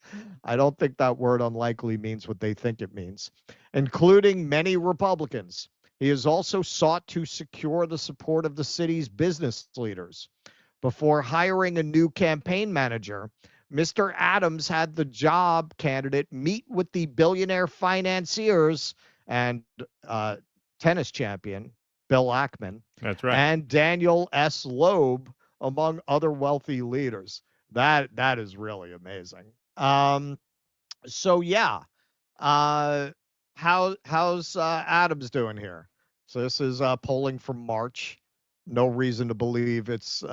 I don't think that word unlikely means what they think it means, including many Republicans. He has also sought to secure the support of the city's business leaders. Before hiring a new campaign manager, Mr. Adams had the job candidate meet with the billionaire financiers and tennis champion Bill Ackman. That's right. And Daniel S. Loeb, among other wealthy leaders. That is really amazing. So yeah, how's Adams doing here? So this is polling from March. No reason to believe it's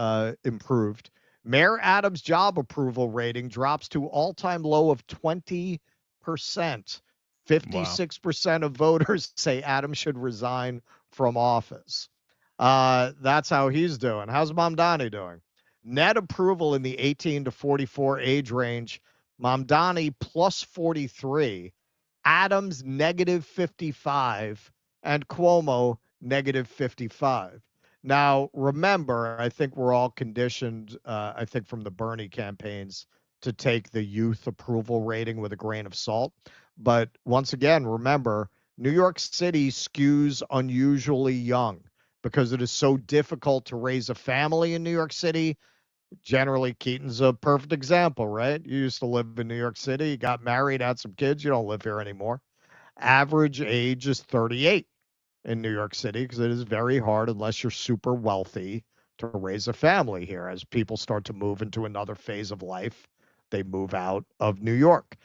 improved. Mayor Adams' job approval rating drops to all-time low of 20%. 56% of voters say Adams should resign from office. That's how he's doing. How's Mamdani doing? Net approval in the 18 to 44 age range, Mamdani plus 43, Adams negative 55, and Cuomo negative 55. Now, remember, I think we're all conditioned, I think from the Bernie campaigns, to take the youth approval rating with a grain of salt. But once again, remember, New York City skews unusually young because it is so difficult to raise a family in New York City. Generally, Keaton's a perfect example, right? You used to live in New York City, you got married, had some kids, you don't live here anymore. Average age is 38 in New York City because it is very hard, unless you're super wealthy, to raise a family here. As people start to move into another phase of life, they move out of New York.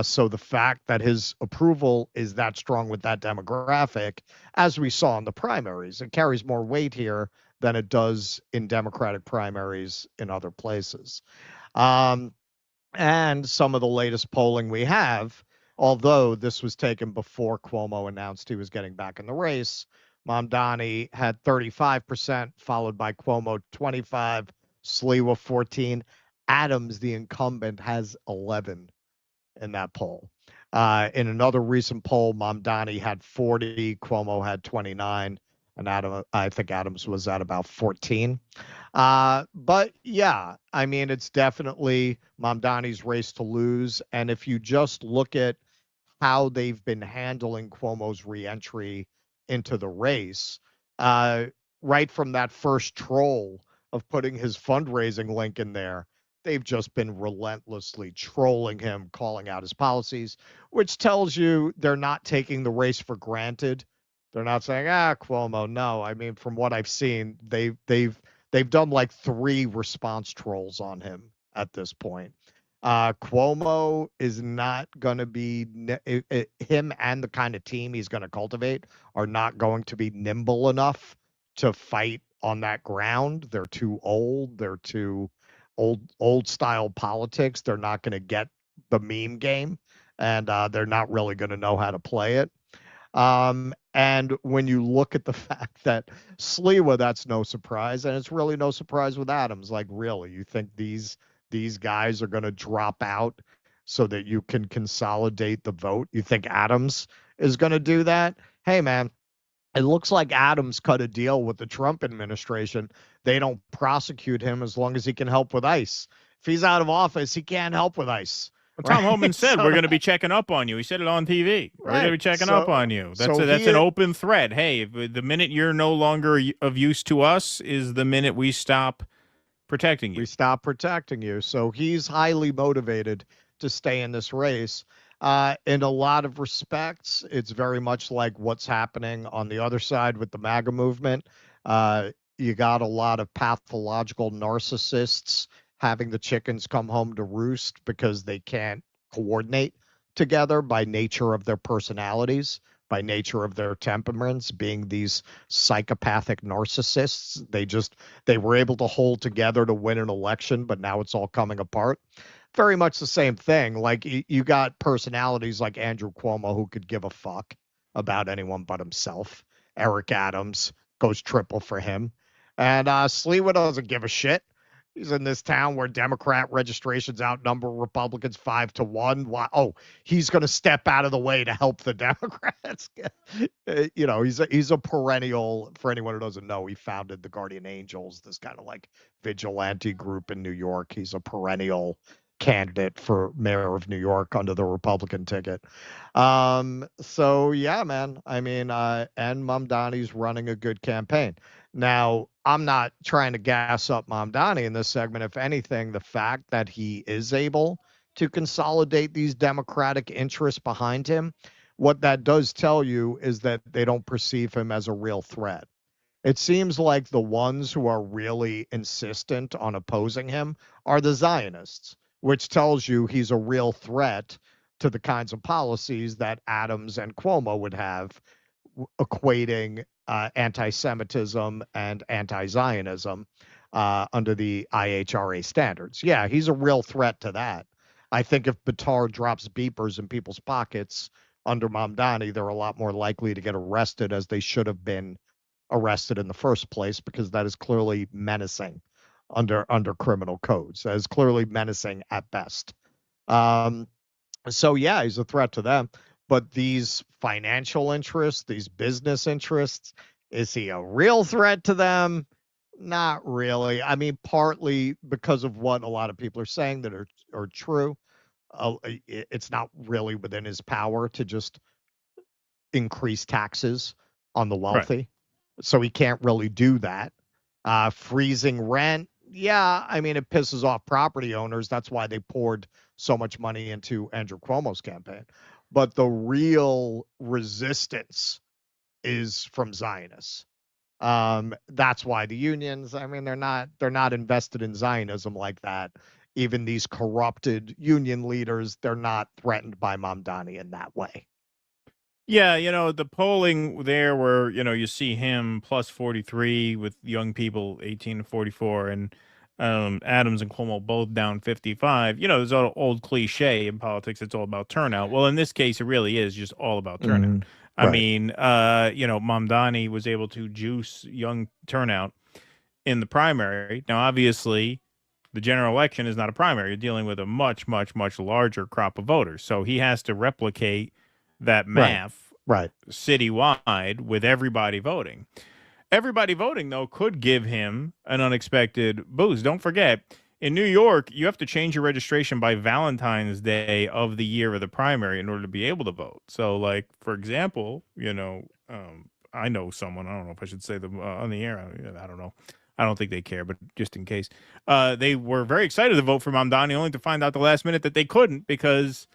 So the fact that his approval is that strong with that demographic, as we saw in the primaries, it carries more weight here than it does in Democratic primaries in other places. And some of the latest polling we have, although this was taken before Cuomo announced he was getting back in the race, Mamdani had 35%, followed by Cuomo 25%, Sliwa 14%. Adams, the incumbent, has 11 in that poll. In another recent poll, Mamdani had 40, Cuomo had 29, and I think Adams was at about 14. But yeah, I mean, it's definitely Mamdani's race to lose. And if you just look at how they've been handling Cuomo's reentry into the race, right from that first troll of putting his fundraising link in there, they've just been relentlessly trolling him, calling out his policies, which tells you they're not taking the race for granted. They're not saying, Cuomo, no. I mean, from what I've seen, they've done like 3 response trolls on him at this point. Cuomo is not going to be, him and the kind of team he's going to cultivate are not going to be nimble enough to fight on that ground. They're too old. They're too old style politics. They're not going to get the meme game, and they're not really going to know how to play it. And when you look at the fact that Sliwa, that's no surprise, and it's really no surprise with Adams. Like, really, you think these guys are going to drop out so that you can consolidate the vote? You think Adams is going to do that? Hey, man, it looks like Adams cut a deal with the Trump administration. They don't prosecute him as long as he can help with ICE. If he's out of office, he can't help with ICE. Well, Tom Homan said, we're going to be checking up on you. He said it on TV. We're going to be checking up on you. That's an open threat. Hey, the minute you're no longer of use to us is the minute we stop protecting you. We stop protecting you. So he's highly motivated to stay in this race. In a lot of respects, it's very much like what's happening on the other side with the MAGA movement. You got a lot of pathological narcissists having the chickens come home to roost because they can't coordinate together by nature of their personalities, by nature of their temperaments, being these psychopathic narcissists. They were able to hold together to win an election, but now it's all coming apart. Very much the same thing. Like, you got personalities like Andrew Cuomo, who could give a fuck about anyone but himself. Eric Adams goes triple for him. And Sliwa doesn't give a shit. He's in this town where Democrat registrations outnumber Republicans 5-1. Why? Oh, he's going to step out of the way to help the Democrats. He's a perennial. For anyone who doesn't know, he founded the Guardian Angels, this kind of like vigilante group in New York. He's a perennial candidate for mayor of New York under the Republican ticket. So yeah, man. I mean, and Mamdani's running a good campaign. Now, I'm not trying to gas up Mamdani in this segment. If anything, the fact that he is able to consolidate these Democratic interests behind him, what that does tell you is that they don't perceive him as a real threat. It seems like the ones who are really insistent on opposing him are the Zionists, which tells you he's a real threat to the kinds of policies that Adams and Cuomo would have, equating anti-Semitism and anti-Zionism under the IHRA standards. Yeah, he's a real threat to that. I think if Bitar drops beepers in people's pockets under Mamdani, they're a lot more likely to get arrested, as they should have been arrested in the first place, because that is clearly menacing under criminal codes. That is clearly menacing at best. So yeah, he's a threat to them. But these financial interests, these business interests, is he a real threat to them? Not really. I mean, partly because of what a lot of people are saying that are true. It's not really within his power to just increase taxes on the wealthy. Right. So he can't really do that. Freezing rent. Yeah, I mean, it pisses off property owners. That's why they poured so much money into Andrew Cuomo's campaign. But the real resistance is from Zionists. That's why the unions, I mean, they're not invested in Zionism like that. Even these corrupted union leaders, they're not threatened by Mamdani in that way. Yeah, the polling there where, you see him plus 43 with young people 18 to 44 and Adams and Cuomo both down 55. There's an old cliche in politics. It's all about turnout. Well, in this case, it really is just all about turnout. Mm-hmm. I mean, Mamdani was able to juice young turnout in the primary. Now, obviously, the general election is not a primary. You're dealing with a much, much, much larger crop of voters. So he has to replicate that math citywide with everybody voting. everybody voting, though, could give him an unexpected boost. Don't forget, in New York, you have to change your registration by Valentine's Day of the year of the primary in order to be able to vote. So, like, for example, I know someone, I don't know if I should say them on the air. I don't know. I don't think they care, but just in case. They were very excited to vote for Mamdani, only to find out the last minute that they couldn't because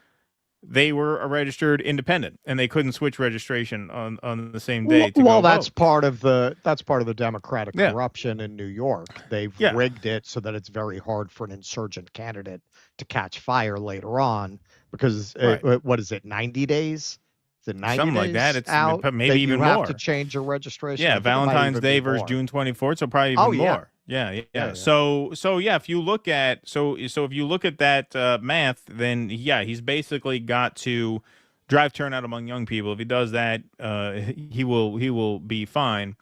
they were a registered independent and they couldn't switch registration on the same day. That's part of the Democratic corruption in New York. They've rigged it so that it's very hard for an insurgent candidate to catch fire later on because what is it, 90 days? Is it 90 something days like that? It's out maybe even more. You have to change your registration. Yeah, Valentine's Day versus June 24th, so probably even more. Yeah. So if you look at if you look at that math, then he's basically got to drive turnout among young people. If he does that, he will be fine.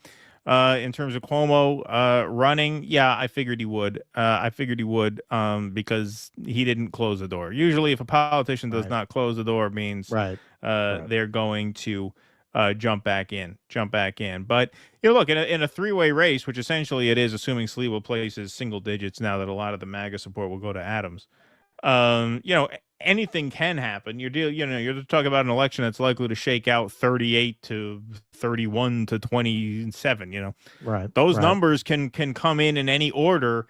In terms of Cuomo running, I figured he would. Because he didn't close the door. Usually, if a politician does not close the door, it means they're going to jump back in. But look, in a three-way race, which essentially it is, assuming Sliwa places single digits now that a lot of the MAGA support will go to Adams. Anything can happen. You're talking about an election that's likely to shake out 38 to 31 to 27. Those numbers can come in any order.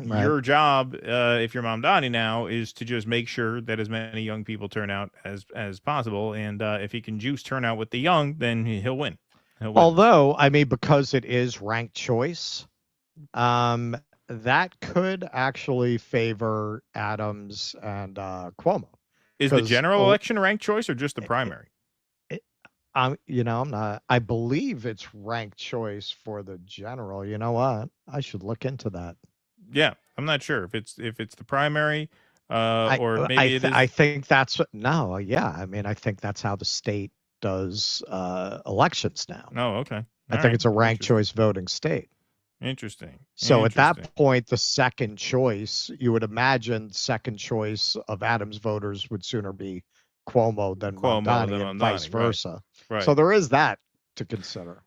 Your job, if you're Mamdani now, is to just make sure that as many young people turn out as possible. And if he can juice turnout with the young, then he'll win. Although, because it is ranked choice, that could actually favor Adams and Cuomo. Is the general election ranked choice or just the primary? I'm not. I believe it's ranked choice for the general. You know what? I should look into that. Yeah, I'm not sure if it's the primary or maybe it is. I think that's I think that's how the state does elections now. Oh, okay. I think it's a ranked choice voting state. Interesting. So at that point, the second choice, you would imagine second choice of Adams voters would sooner be Cuomo than Mamdani and vice versa. Right. So there is that to consider.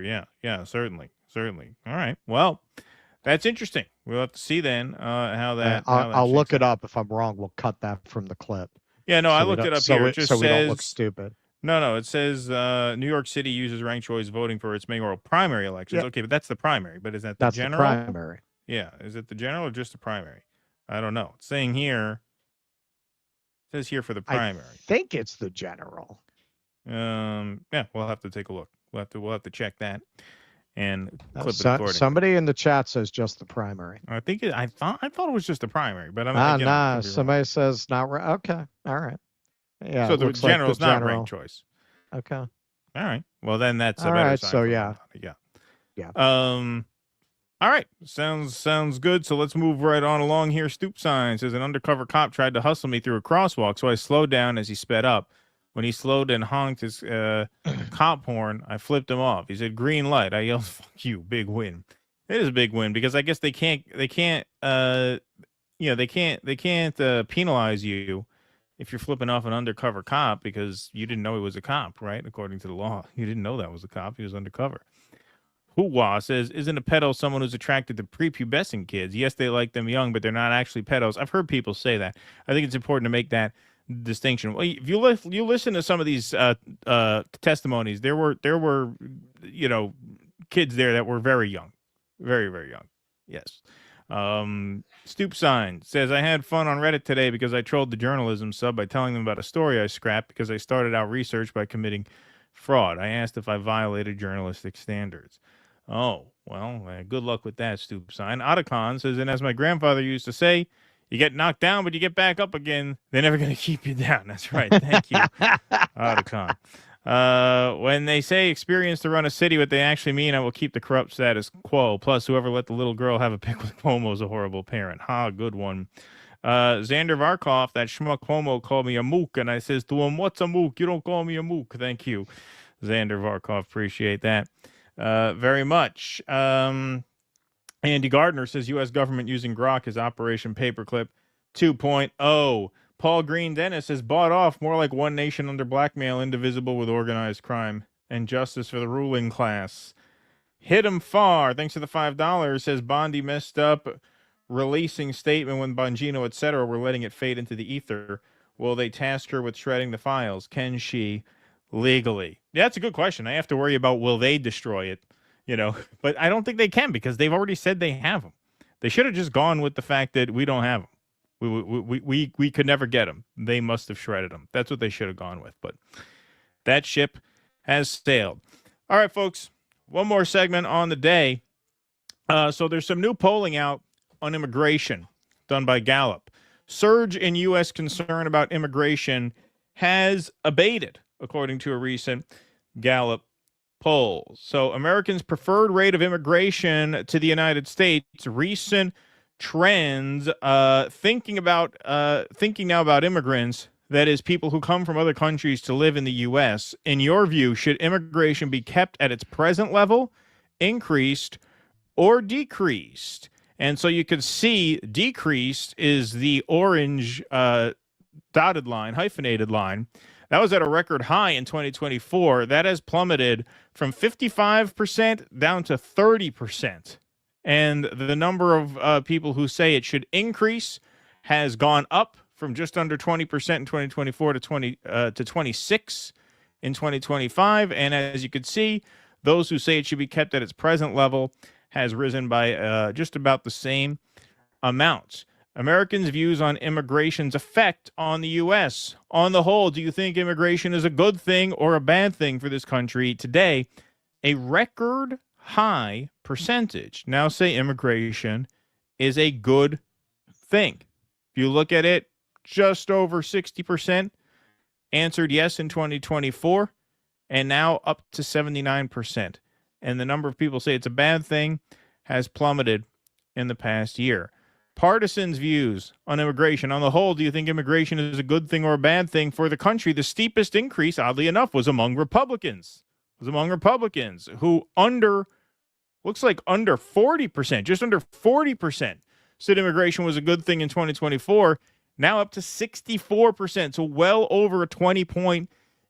Yeah, certainly. All right. Well, that's interesting. We'll have to see then how that. I'll look it up. If I'm wrong, we'll cut that from the clip. Yeah, no, I looked it up here. It just says, we don't look stupid. No, it says New York City uses ranked choice voting for its mayoral primary elections. Okay, but that's the primary. But is that the general? That's the primary. Yeah, is it the general or just the primary? I don't know. It's saying here. It says here for the primary. I think it's the general. Yeah, we'll have to take a look. We'll have to check that and clip it accordingly. Somebody in the chat says just the primary. I think I thought it was just the primary, but I'm somebody says not right. Okay, all right. Yeah. So the general is not ranked choice. Okay. All right. Well, then that's a all better right. sign. So yeah. All right. Sounds good. So let's move right on along here. Stoop sign says an undercover cop tried to hustle me through a crosswalk, so I slowed down as he sped up. When he slowed and honked his cop horn, I flipped him off. He said, "Green light." I yelled, "Fuck you, big win." It is a big win because I guess they can't penalize you if you're flipping off an undercover cop because you didn't know he was a cop, right? According to the law, you didn't know that was a cop. He was undercover. Hoo-wah says, isn't a pedo someone who's attracted to prepubescent kids? Yes, they like them young, but they're not actually pedos. I've heard people say that. I think it's important to make that distinction. Well, if you listen to some of these testimonies, there were kids there that were very young, very, very young. Yes. Stoop sign says, I had fun on Reddit today because I trolled the journalism sub by telling them about a story I scrapped because I started out research by committing fraud. I asked if I violated journalistic standards. Oh, well, good luck with that, Stoop sign. Otacon says, and as my grandfather used to say, you get knocked down, but you get back up again. They're never going to keep you down. That's right. Thank you, Otacon. When they say experience to run a city, what they actually mean, I will keep the corrupt status quo. Plus, whoever let the little girl have a pic with Cuomo is a horrible parent. Ha, good one. Xander Varkov, that schmuck Cuomo, called me a mook, and I says to him, what's a mook? You don't call me a mook. Thank you, Xander Varkov. Appreciate that very much. Andy Gardner says U.S. government using Grok as Operation Paperclip 2.0. Paul Green Dennis has bought off more like one nation under blackmail, indivisible with organized crime and justice for the ruling class. Hit him far. Thanks for the $5. Says Bondi messed up releasing statement when Bongino, etc. were letting it fade into the ether. Will they task her with shredding the files? Can she legally? Yeah, that's a good question. I have to worry about will they destroy it, but I don't think they can because they've already said they have them. They should have just gone with the fact that we don't have them. We could never get them. They must have shredded them. That's what they should have gone with. But that ship has sailed. All right, folks. One more segment on the day. So there's some new polling out on immigration done by Gallup. Surge in U.S. concern about immigration has abated, according to a recent Gallup poll. So Americans' preferred rate of immigration to the United States, recent trends, thinking now about immigrants, that is, people who come from other countries to live in the U.S. In your view, should immigration be kept at its present level, increased, or decreased? And so you could see decreased is the orange dotted line, hyphenated line. That was at a record high in 2024. That has plummeted from 55% down to 30%. And the number of people who say it should increase has gone up from just under 20% in 2024 to 26 in 2025. And as you can see, those who say it should be kept at its present level has risen by just about the same amounts. Americans' views on immigration's effect on the U.S. On the whole, do you think immigration is a good thing or a bad thing for this country today? A record high percentage now say immigration is a good thing. If you look at it, just over 60% answered yes in 2024, and now up to 79%. And the number of people say it's a bad thing has plummeted in the past year. Partisans' views on immigration. On the whole, do you think immigration is a good thing or a bad thing for the country? The steepest increase, oddly enough, was among Republicans. Who looks like under 40%, just under 40% said immigration was a good thing in 2024, now up to 64%. So well over a 20-point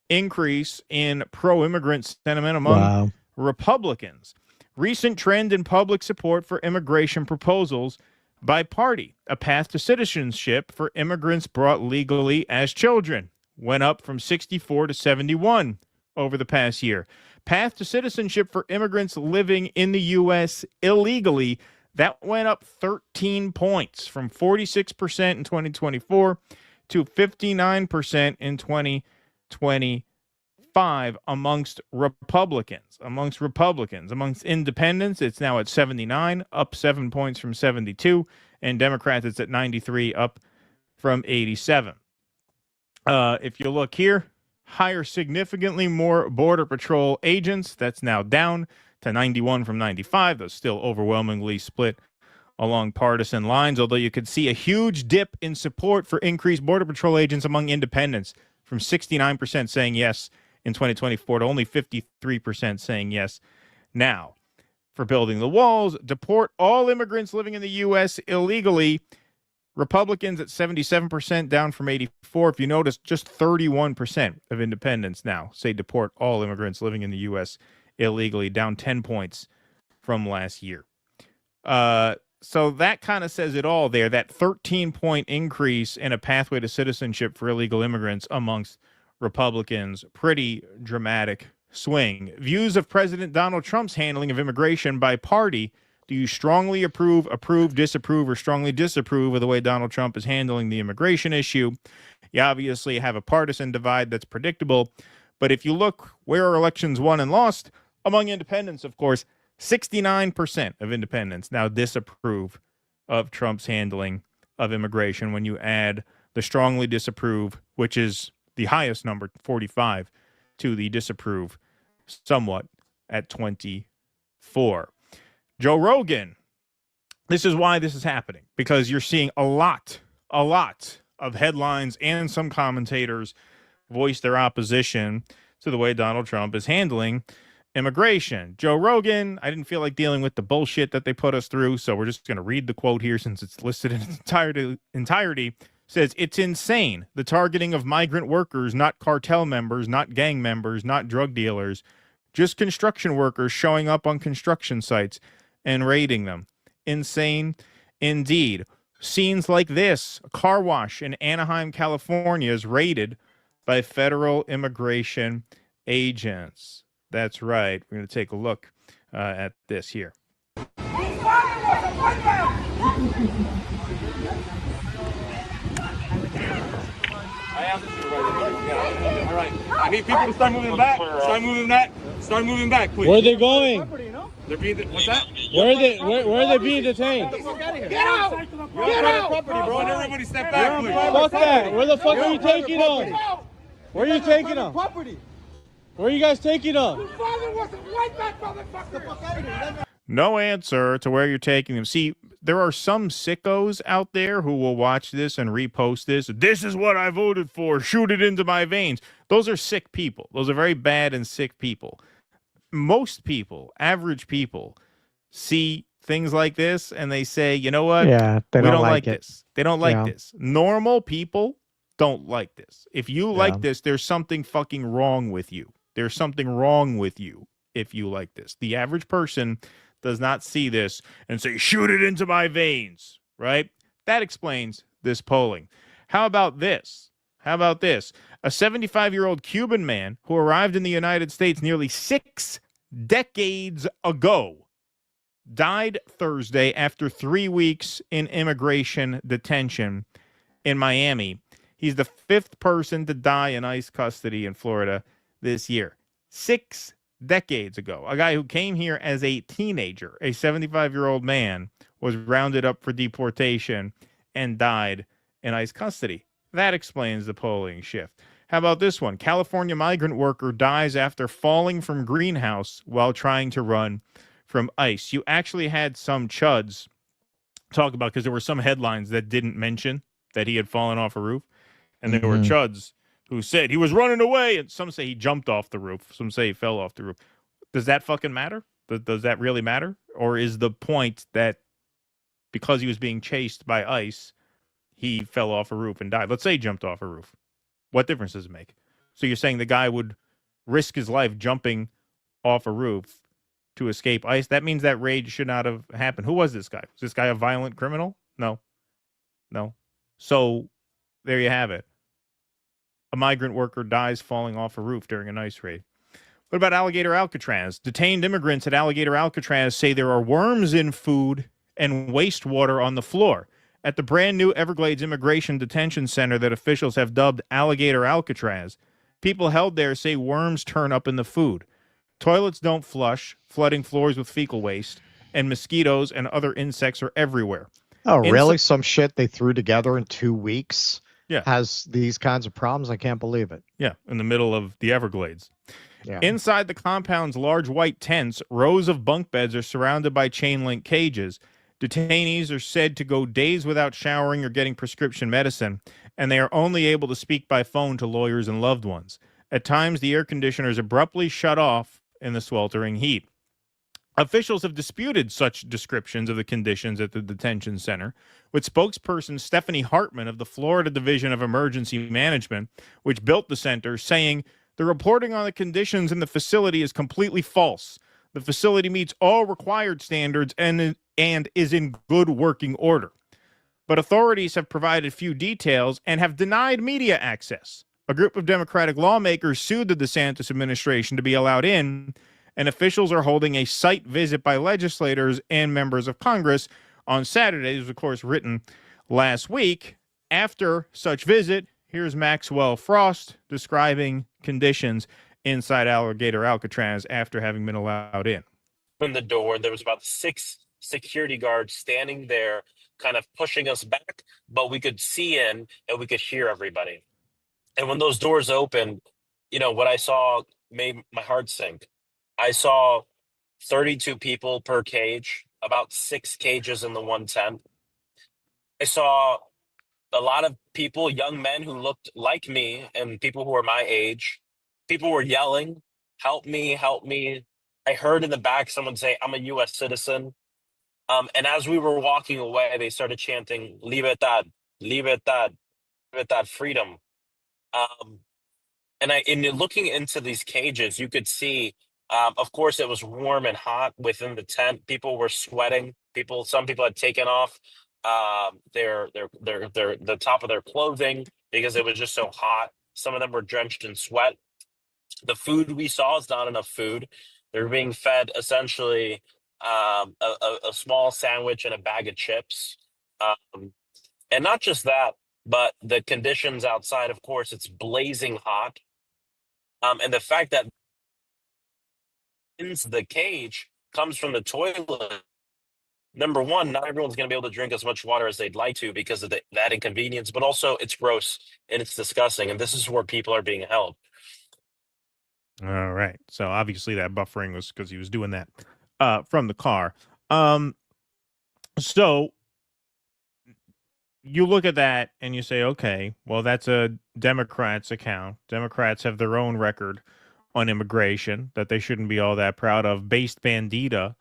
increase in pro-immigrant sentiment among Republicans. Recent trend in public support for immigration proposals by party. A path to citizenship for immigrants brought legally as children went up from 64 to 71 over the past year. Path to citizenship for immigrants living in the U.S. illegally, that went up 13 points from 46% in 2024 to 59% in 2025 amongst Republicans. Amongst independents, it's now at 79, up 7 points from 72, and Democrats, it's at 93, up from 87. If you look here, hire significantly more Border Patrol agents. That's now down to 91 from 95. That's still overwhelmingly split along partisan lines, although you could see a huge dip in support for increased Border Patrol agents among independents from 69% saying yes in 2024 to only 53% saying yes now. For building the walls, deport all immigrants living in the U.S. illegally. Republicans at 77%, down from 84. If you notice, just 31% of independents now say deport all immigrants living in the U.S. illegally, down 10 points from last year. So that kind of says it all there, that 13-point increase in a pathway to citizenship for illegal immigrants amongst Republicans. Pretty dramatic swing. Views of President Donald Trump's handling of immigration by party. Do you strongly approve, disapprove, or strongly disapprove of the way Donald Trump is handling the immigration issue? You obviously have a partisan divide that's predictable. But if you look where are elections won and lost, among independents, of course, 69% of independents now disapprove of Trump's handling of immigration when you add the strongly disapprove, which is the highest number, 45, to the disapprove somewhat at 24. Joe Rogan, this is why this is happening, because you're seeing a lot of headlines and some commentators voice their opposition to the way Donald Trump is handling immigration. Joe Rogan, I didn't feel like dealing with the bullshit that they put us through, so we're just going to read the quote here since it's listed in its entirety. Says, it's insane. The targeting of migrant workers, not cartel members, not gang members, not drug dealers. Just construction workers showing up on construction sites and raiding them. Insane indeed. Scenes like this, a car wash in Anaheim, California is raided by federal immigration agents. That's right. We're going to take a look at this here. All right. I need people to start moving back. Start moving back. Start moving back, please. Where are they going? They're being. What's that? Where are they being detained? Get out! Get out! Property, bro. Everybody step back, please. Fuck that. Where the fuck are you taking them? Where are you taking them? Where are you guys taking them? No answer to where you're taking them. See, there are some sickos out there who will watch this and repost this. This is what I voted for. Shoot it into my veins. Those are sick people. Those are very bad and sick people. Most people, average people, see things like this and they say, you know what? Yeah, we don't like this. They don't like this. Normal people don't like this. If you like this, there's something fucking wrong with you. There's something wrong with you if you like this. The average person does not see this and say, shoot it into my veins, right? That explains this polling. How about this? How about this? A 75-year-old Cuban man who arrived in the United States nearly 6 decades ago died Thursday after 3 weeks in immigration detention in Miami. He's the 5th person to die in ICE custody in Florida this year. 6 decades ago. A guy who came here as a teenager, a 75-year-old man, was rounded up for deportation and died in ICE custody. That explains the polling shift. How about this one? California migrant worker dies after falling from greenhouse while trying to run from ICE. You actually had some chuds talk about, because there were some headlines that didn't mention that he had fallen off a roof, and there were chuds who said he was running away, and some say he jumped off the roof. Some say he fell off the roof. Does that fucking matter? Does that really matter? Or is the point that because he was being chased by ICE, he fell off a roof and died? Let's say he jumped off a roof. What difference does it make? So you're saying the guy would risk his life jumping off a roof to escape ICE? That means that raid should not have happened. Who was this guy? Was this guy a violent criminal? No. So there you have it. A migrant worker dies falling off a roof during an ICE raid. What about Alligator Alcatraz? Detained immigrants at Alligator Alcatraz say there are worms in food and wastewater on the floor at the brand new Everglades Immigration Detention Center that officials have dubbed Alligator Alcatraz. People held there say worms turn up in the food. Toilets don't flush, flooding floors with fecal waste, and mosquitoes and other insects are everywhere. Oh, really? Some shit they threw together in 2 weeks Yeah. has these kinds of problems? I can't believe it. Yeah, in the middle of the Everglades. Yeah. Inside the compound's large white tents, rows of bunk beds are surrounded by chain-link cages. Detainees are said to go days without showering or getting prescription medicine, and they are only able to speak by phone to lawyers and loved ones. At times, the air conditioners abruptly shut off in the sweltering heat. Officials have disputed such descriptions of the conditions at the detention center, with spokesperson Stephanie Hartman of the Florida Division of Emergency Management, which built the center, saying, "The reporting on the conditions in the facility is completely false. The facility meets all required standards and is in good working order." But authorities have provided few details and have denied media access. A group of Democratic lawmakers sued the DeSantis administration to be allowed in, and officials are holding a site visit by legislators and members of Congress on Saturday. This was, of course, written last week. After such visit, here's Maxwell Frost describing conditions inside Alligator Alcatraz after having been allowed in. In the door, there was about 6 security guards standing there, kind of pushing us back, but we could see in and we could hear everybody. And when those doors opened, what I saw made my heart sink. I saw 32 people per cage, about 6 cages in the one tent. I saw a lot of people, young men who looked like me and people who were my age. People were yelling, "Help me, help me." I heard in the back someone say, "I'm a U.S. citizen." And as we were walking away, they started chanting, "Libertad, libertad, libertad, freedom." And looking into these cages, you could see Of course, it was warm and hot within the tent. People were sweating. Some people had taken off the top of their clothing because it was just so hot. Some of them were drenched in sweat. The food we saw is not enough food. They're being fed essentially a small sandwich and a bag of chips. And not just that, but the conditions outside, of course, it's blazing hot. And the fact that the cage comes from the toilet. Number one, not everyone's going to be able to drink as much water as they'd like to because of that inconvenience, but also it's gross and it's disgusting. And this is where people are being held. All right. So obviously that buffering was because he was doing that from the car. So you look at that and you say, okay, well, that's a Democrats' account. Democrats have their own record on immigration that they shouldn't be all that proud of. Based Bandita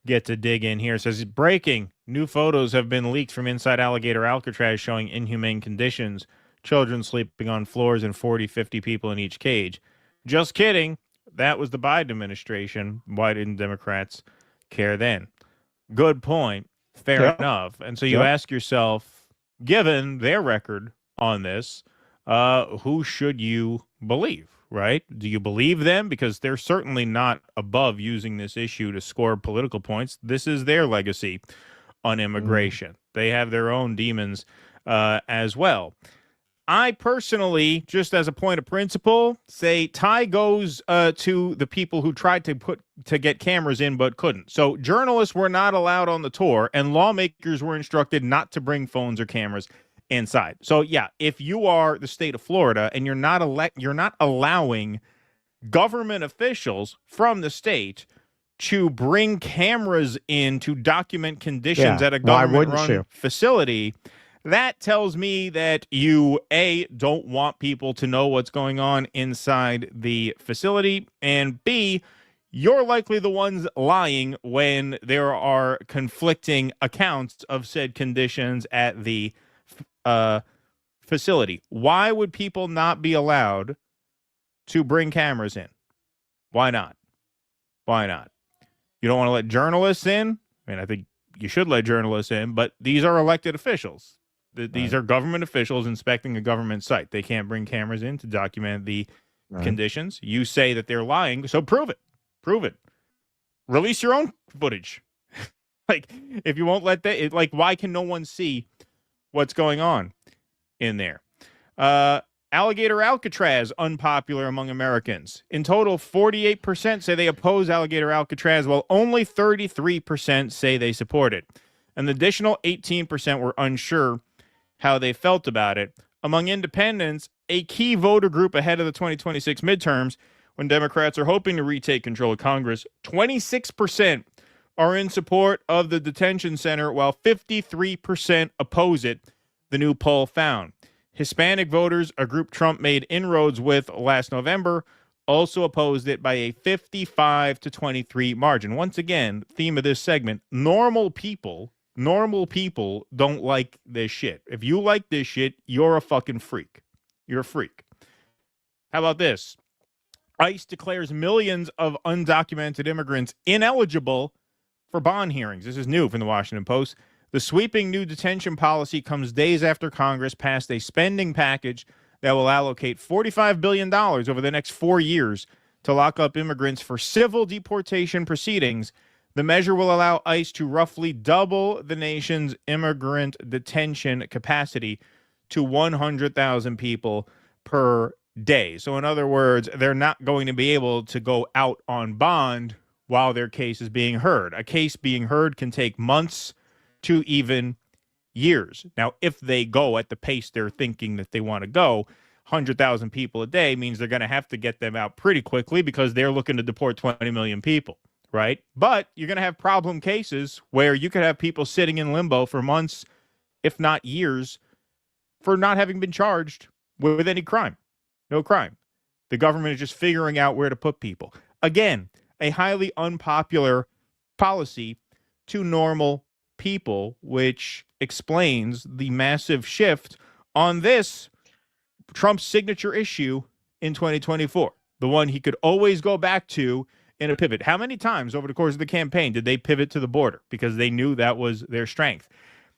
get to dig in here. It says, breaking. New photos have been leaked from inside Alligator Alcatraz showing inhumane conditions. Children sleeping on floors and 40, 50 people in each cage. Just kidding. That was the Biden administration. Why didn't Democrats care then? Good point. Fair enough. And so you ask yourself, given their record on this, who should you believe, right? Do you believe them? Because they're certainly not above using this issue to score political points. This is their legacy on immigration. They have their own demons as well. I personally, just as a point of principle, say tie goes to the people who tried to get cameras in but couldn't. So journalists were not allowed on the tour, and lawmakers were instructed not to bring phones or cameras inside. So yeah, if you are the state of Florida and you're not allowing government officials from the state to bring cameras in to document conditions at a government-run facility, that tells me that you, A, don't want people to know what's going on inside the facility, and B, you're likely the ones lying when there are conflicting accounts of said conditions at the facility. Why would people not be allowed to bring cameras in? Why not? Why not? You don't want to let journalists in? I mean, I think you should let journalists in, but these are elected officials. These are government officials inspecting a government site. They can't bring cameras in to document the conditions. You say that they're lying, so prove it. Prove it. Release your own footage. Like, if you won't let that, why can no one see what's going on in there? Alligator Alcatraz, unpopular among Americans. In total, 48% say they oppose Alligator Alcatraz, while only 33% say they support it. An additional 18% were unsure how they felt about it. Among independents, a key voter group ahead of the 2026 midterms, when Democrats are hoping to retake control of Congress, 26% are in support of the detention center, while 53% oppose it, the new poll found. Hispanic voters, a group Trump made inroads with last November, also opposed it by a 55-23 margin. Once again, theme of this segment, normal people don't like this shit. If you like this shit, you're a fucking freak. You're a freak. How about this? ICE declares millions of undocumented immigrants ineligible for bond hearings. This is new from the Washington Post. The sweeping new detention policy comes days after Congress passed a spending package that will allocate $45 billion over the next 4 years to lock up immigrants for civil deportation proceedings. The measure will allow ICE to roughly double the nation's immigrant detention capacity to 100,000 people per day. So in other words, they're not going to be able to go out on bond while their case is being heard. A case being heard can take months to even years. Now, if they go at the pace they're thinking that they want to go, 100,000 people a day means they're going to have to get them out pretty quickly because they're looking to deport 20 million people. Right? But you're going to have problem cases where you could have people sitting in limbo for months, if not years, for not having been charged with any crime. No crime. The government is just figuring out where to put people. Again, a highly unpopular policy to normal people, which explains the massive shift on this Trump's signature issue in 2024. The one he could always go back to in a pivot. How many times over the course of the campaign did they pivot to the border because they knew that was their strength?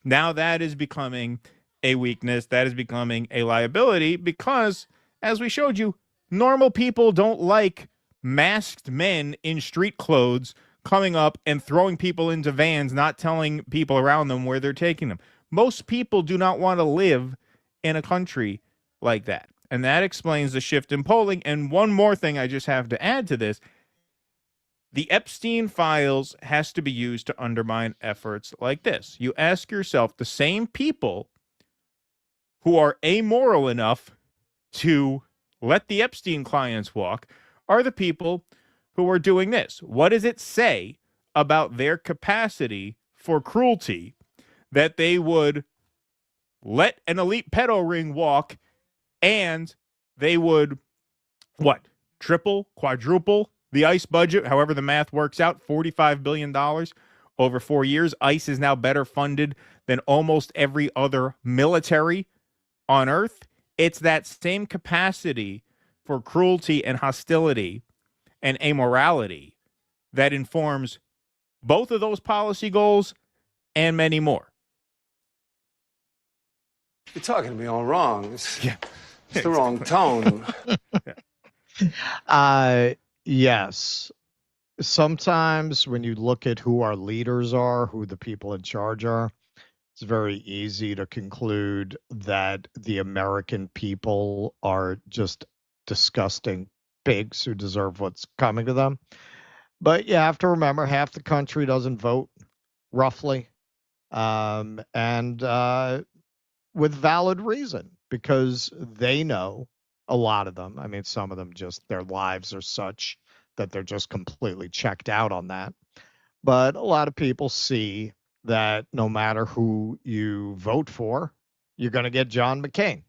Now that is becoming a weakness. That is becoming a liability because, as we showed you, normal people don't like masked men in street clothes coming up and throwing people into vans, not telling people around them where they're taking them. Most people do not want to live in a country like that. And that explains the shift in polling. And one more thing I just have to add to this. The Epstein files has to be used to undermine efforts like this. You ask yourself, the same people who are amoral enough to let the Epstein clients walk are the people who are doing this. What does it say about their capacity for cruelty that they would let an elite pedo ring walk and they would, triple, quadruple the ICE budget, however the math works out, $45 billion over 4 years. ICE is now better funded than almost every other military on Earth. It's that same capacity for cruelty and hostility and amorality that informs both of those policy goals and many more. You're talking to me all wrong. It's the wrong tone. Yes. Sometimes when you look at who our leaders are, who the people in charge are, it's very easy to conclude that the American people are just disgusting pigs who deserve what's coming to them. But you have to remember, half the country doesn't vote, roughly, and with valid reason, because they know, a lot of them, I mean, some of them just, their lives are such that they're just completely checked out on that. But a lot of people see that no matter who you vote for, you're going to get John McCain,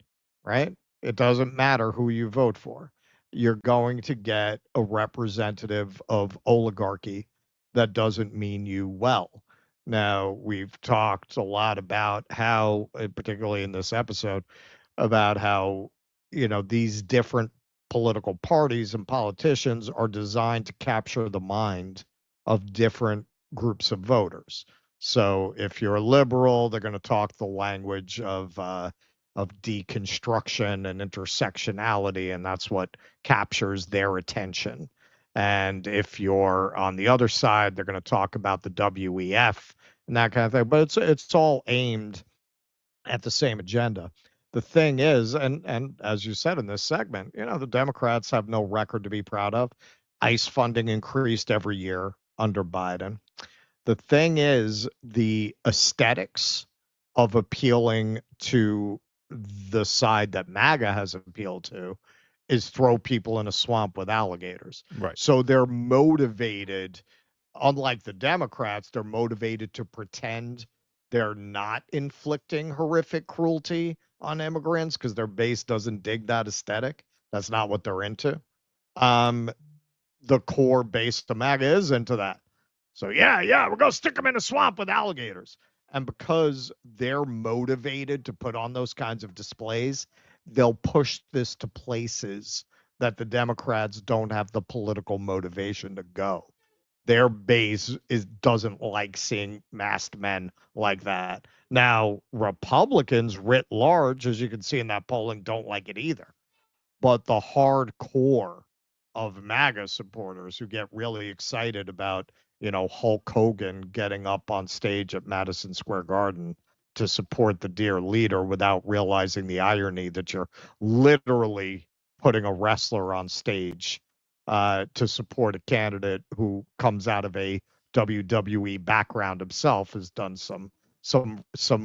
right? It doesn't matter who you vote for. You're going to get a representative of oligarchy that doesn't mean you well. Now, we've talked a lot about how, particularly in this episode, about how, these different political parties and politicians are designed to capture the mind of different groups of voters. So if you're a liberal, they're going to talk the language of deconstruction and intersectionality, and that's what captures their attention. And if you're on the other side, they're going to talk about the WEF and that kind of thing. But it's all aimed at the same agenda. The thing is, and as you said in this segment, the Democrats have no record to be proud of. ICE funding increased every year under Biden. The thing is, the aesthetics of appealing to the side that MAGA has appealed to is throw people in a swamp with alligators. Right. So they're motivated, unlike the Democrats, they're motivated to pretend they're not inflicting horrific cruelty on immigrants because their base doesn't dig that aesthetic. That's not what they're into. The core base of MAGA is into that. So yeah, we're going to stick them in a swamp with alligators. And because they're motivated to put on those kinds of displays, they'll push this to places that the Democrats don't have the political motivation to go. Their base doesn't like seeing masked men like that. Now, Republicans writ large, as you can see in that polling, don't like it either. But the hardcore of MAGA supporters who get really excited about, Hulk Hogan getting up on stage at Madison Square Garden to support the dear leader without realizing the irony that you're literally putting a wrestler on stage to support a candidate who comes out of a WWE background himself, has done some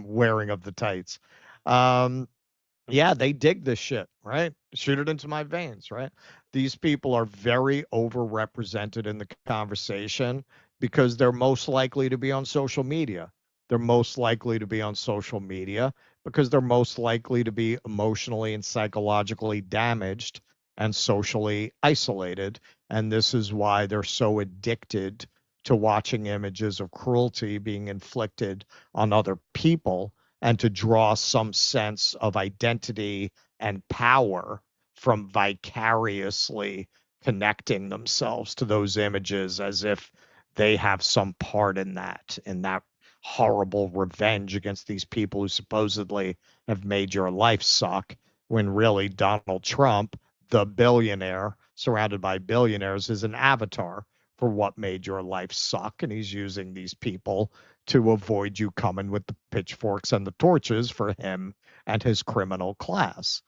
wearing of the tights. Yeah, they dig this shit, right? Shoot it into my veins, right? These people are very overrepresented in the conversation because they're most likely to be on social media. They're most likely to be on social media because they're most likely to be emotionally and psychologically damaged and socially isolated. And this is why they're so addicted to watching images of cruelty being inflicted on other people and to draw some sense of identity and power from vicariously connecting themselves to those images as if they have some part in that horrible revenge against these people who supposedly have made your life suck, when really Donald Trump, the billionaire surrounded by billionaires, is an avatar for what made your life suck, and he's using these people to avoid you coming with the pitchforks and the torches for him and his criminal class.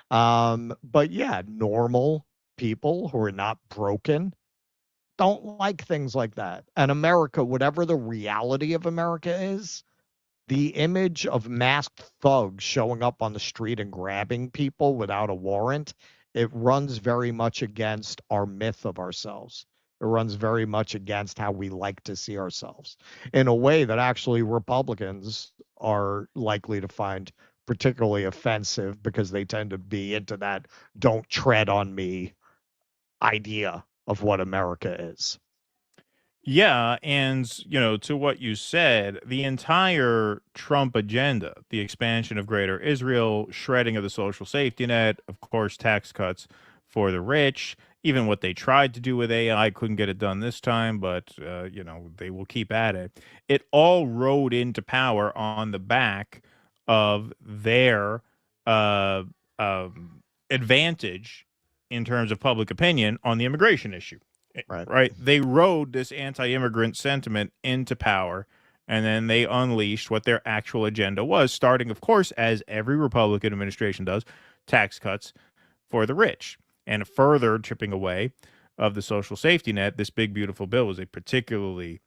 But yeah, normal people who are not broken don't like things like that. And America, whatever the reality of America is, the image of masked thugs showing up on the street and grabbing people without a warrant, it runs very much against our myth of ourselves. It runs very much against how we like to see ourselves in a way that actually Republicans are likely to find particularly offensive, because they tend to be into that "don't tread on me" idea of what America is. Yeah, and to what you said, the entire Trump agenda, the expansion of Greater Israel, shredding of the social safety net, of course, tax cuts for the rich, even what they tried to do with AI couldn't get it done this time, but they will keep at it. It all rode into power on the back of their advantage in terms of public opinion on the immigration issue. Right. They rode this anti-immigrant sentiment into power, and then they unleashed what their actual agenda was, starting, of course, as every Republican administration does, tax cuts for the rich. And further chipping away of the social safety net, this big, beautiful bill was a particularly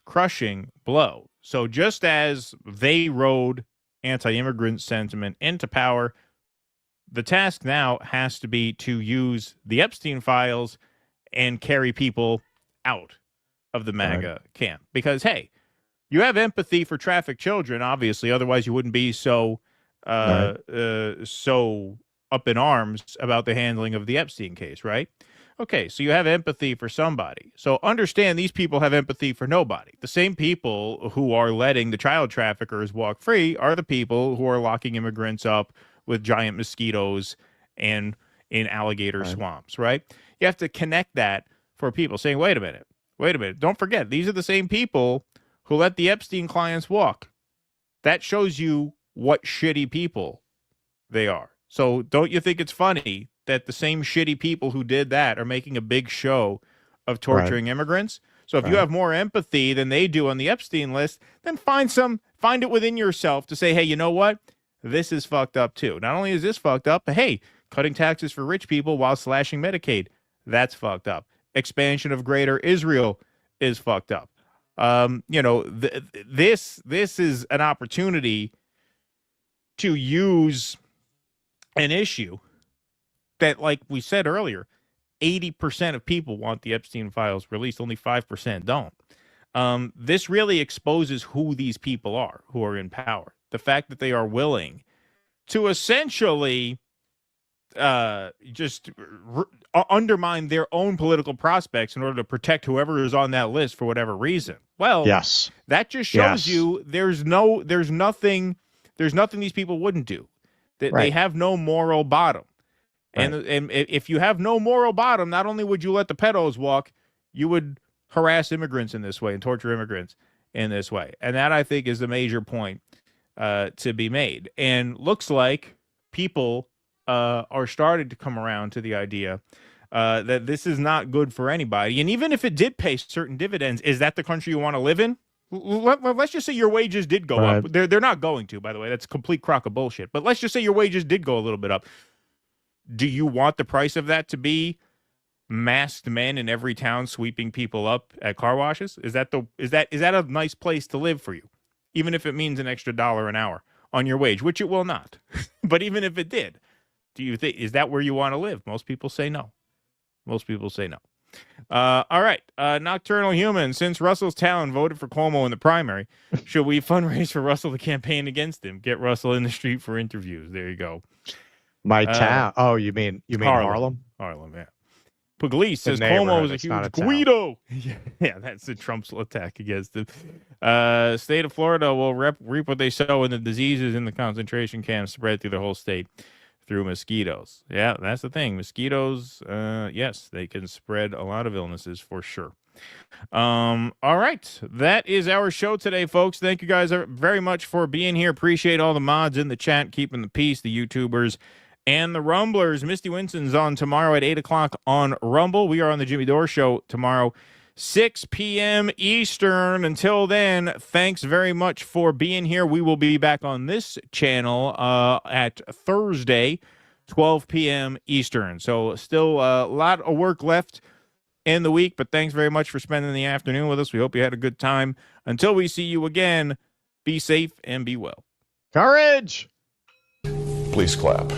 crushing blow. So just as they rode anti-immigrant sentiment into power, the task now has to be to use the Epstein files and carry people out of the MAGA camp. Because, hey, you have empathy for trafficked children, obviously. Otherwise, you wouldn't be so so up in arms about the handling of the Epstein case, right? Okay, so you have empathy for somebody. So understand these people have empathy for nobody. The same people who are letting the child traffickers walk free are the people who are locking immigrants up with giant mosquitoes and in alligator swamps, right? You have to connect that for people saying, wait a minute, don't forget, these are the same people who let the Epstein clients walk. That shows you what shitty people they are. So don't you think it's funny that the same shitty people who did that are making a big show of torturing immigrants? So if you have more empathy than they do on the Epstein list, then find it within yourself to say, hey, you know what? This is fucked up too. Not only is this fucked up, but hey, cutting taxes for rich people while slashing Medicaid, that's fucked up. Expansion of Greater Israel is fucked up. This is an opportunity to use an issue that, like we said earlier, 80% of people want the Epstein files released. Only 5% don't. This really exposes who these people are who are in power. The fact that they are willing to essentially just undermine their own political prospects in order to protect whoever is on that list for whatever reason. Well, yes, that just shows you there's nothing these people wouldn't do. They have no moral bottom. And if you have no moral bottom, not only would you let the pedos walk, you would harass immigrants in this way and torture immigrants in this way. And that, I think, is the major point to be made. And looks like people are starting to come around to the idea that this is not good for anybody. And even if it did pay certain dividends, is that the country you want to live in? Let's just say your wages did go up. They're not going to, by the way. That's a complete crock of bullshit. But let's just say your wages did go a little bit up. Do you want the price of that to be masked men in every town sweeping people up at car washes? Is that a nice place to live for you? Even if it means an extra $1 an hour on your wage, which it will not. But even if it did, do you think, is that where you want to live? Most people say no. Most people say no. All right. Nocturnal Human. Since Russell's town voted for Cuomo in the primary, should we fundraise for Russell to campaign against him? Get Russell in the street for interviews. There you go. My town. Oh, you mean Harlem? Harlem, yeah. Pugliese says Cuomo is a huge Guido. Yeah, that's the Trump's attack against him. State of Florida will reap what they sow, and the diseases in the concentration camps spread through the whole state. through mosquitoes. Yeah, that's the thing. Mosquitoes, yes, they can spread a lot of illnesses for sure. All right. That is our show today, folks. Thank you guys very much for being here. Appreciate all the mods in the chat, keeping the peace, the YouTubers and the Rumblers. Misty Winston's on tomorrow at 8 o'clock on Rumble. We are on the Jimmy Dore Show tomorrow, 6 p.m. Eastern. Until then, thanks very much for being here. We will be back on this channel at Thursday, 12 p.m. Eastern. So still a lot of work left in the week, but thanks very much for spending the afternoon with us. We hope you had a good time. Until we see you again, be safe and be well. Courage! Please clap.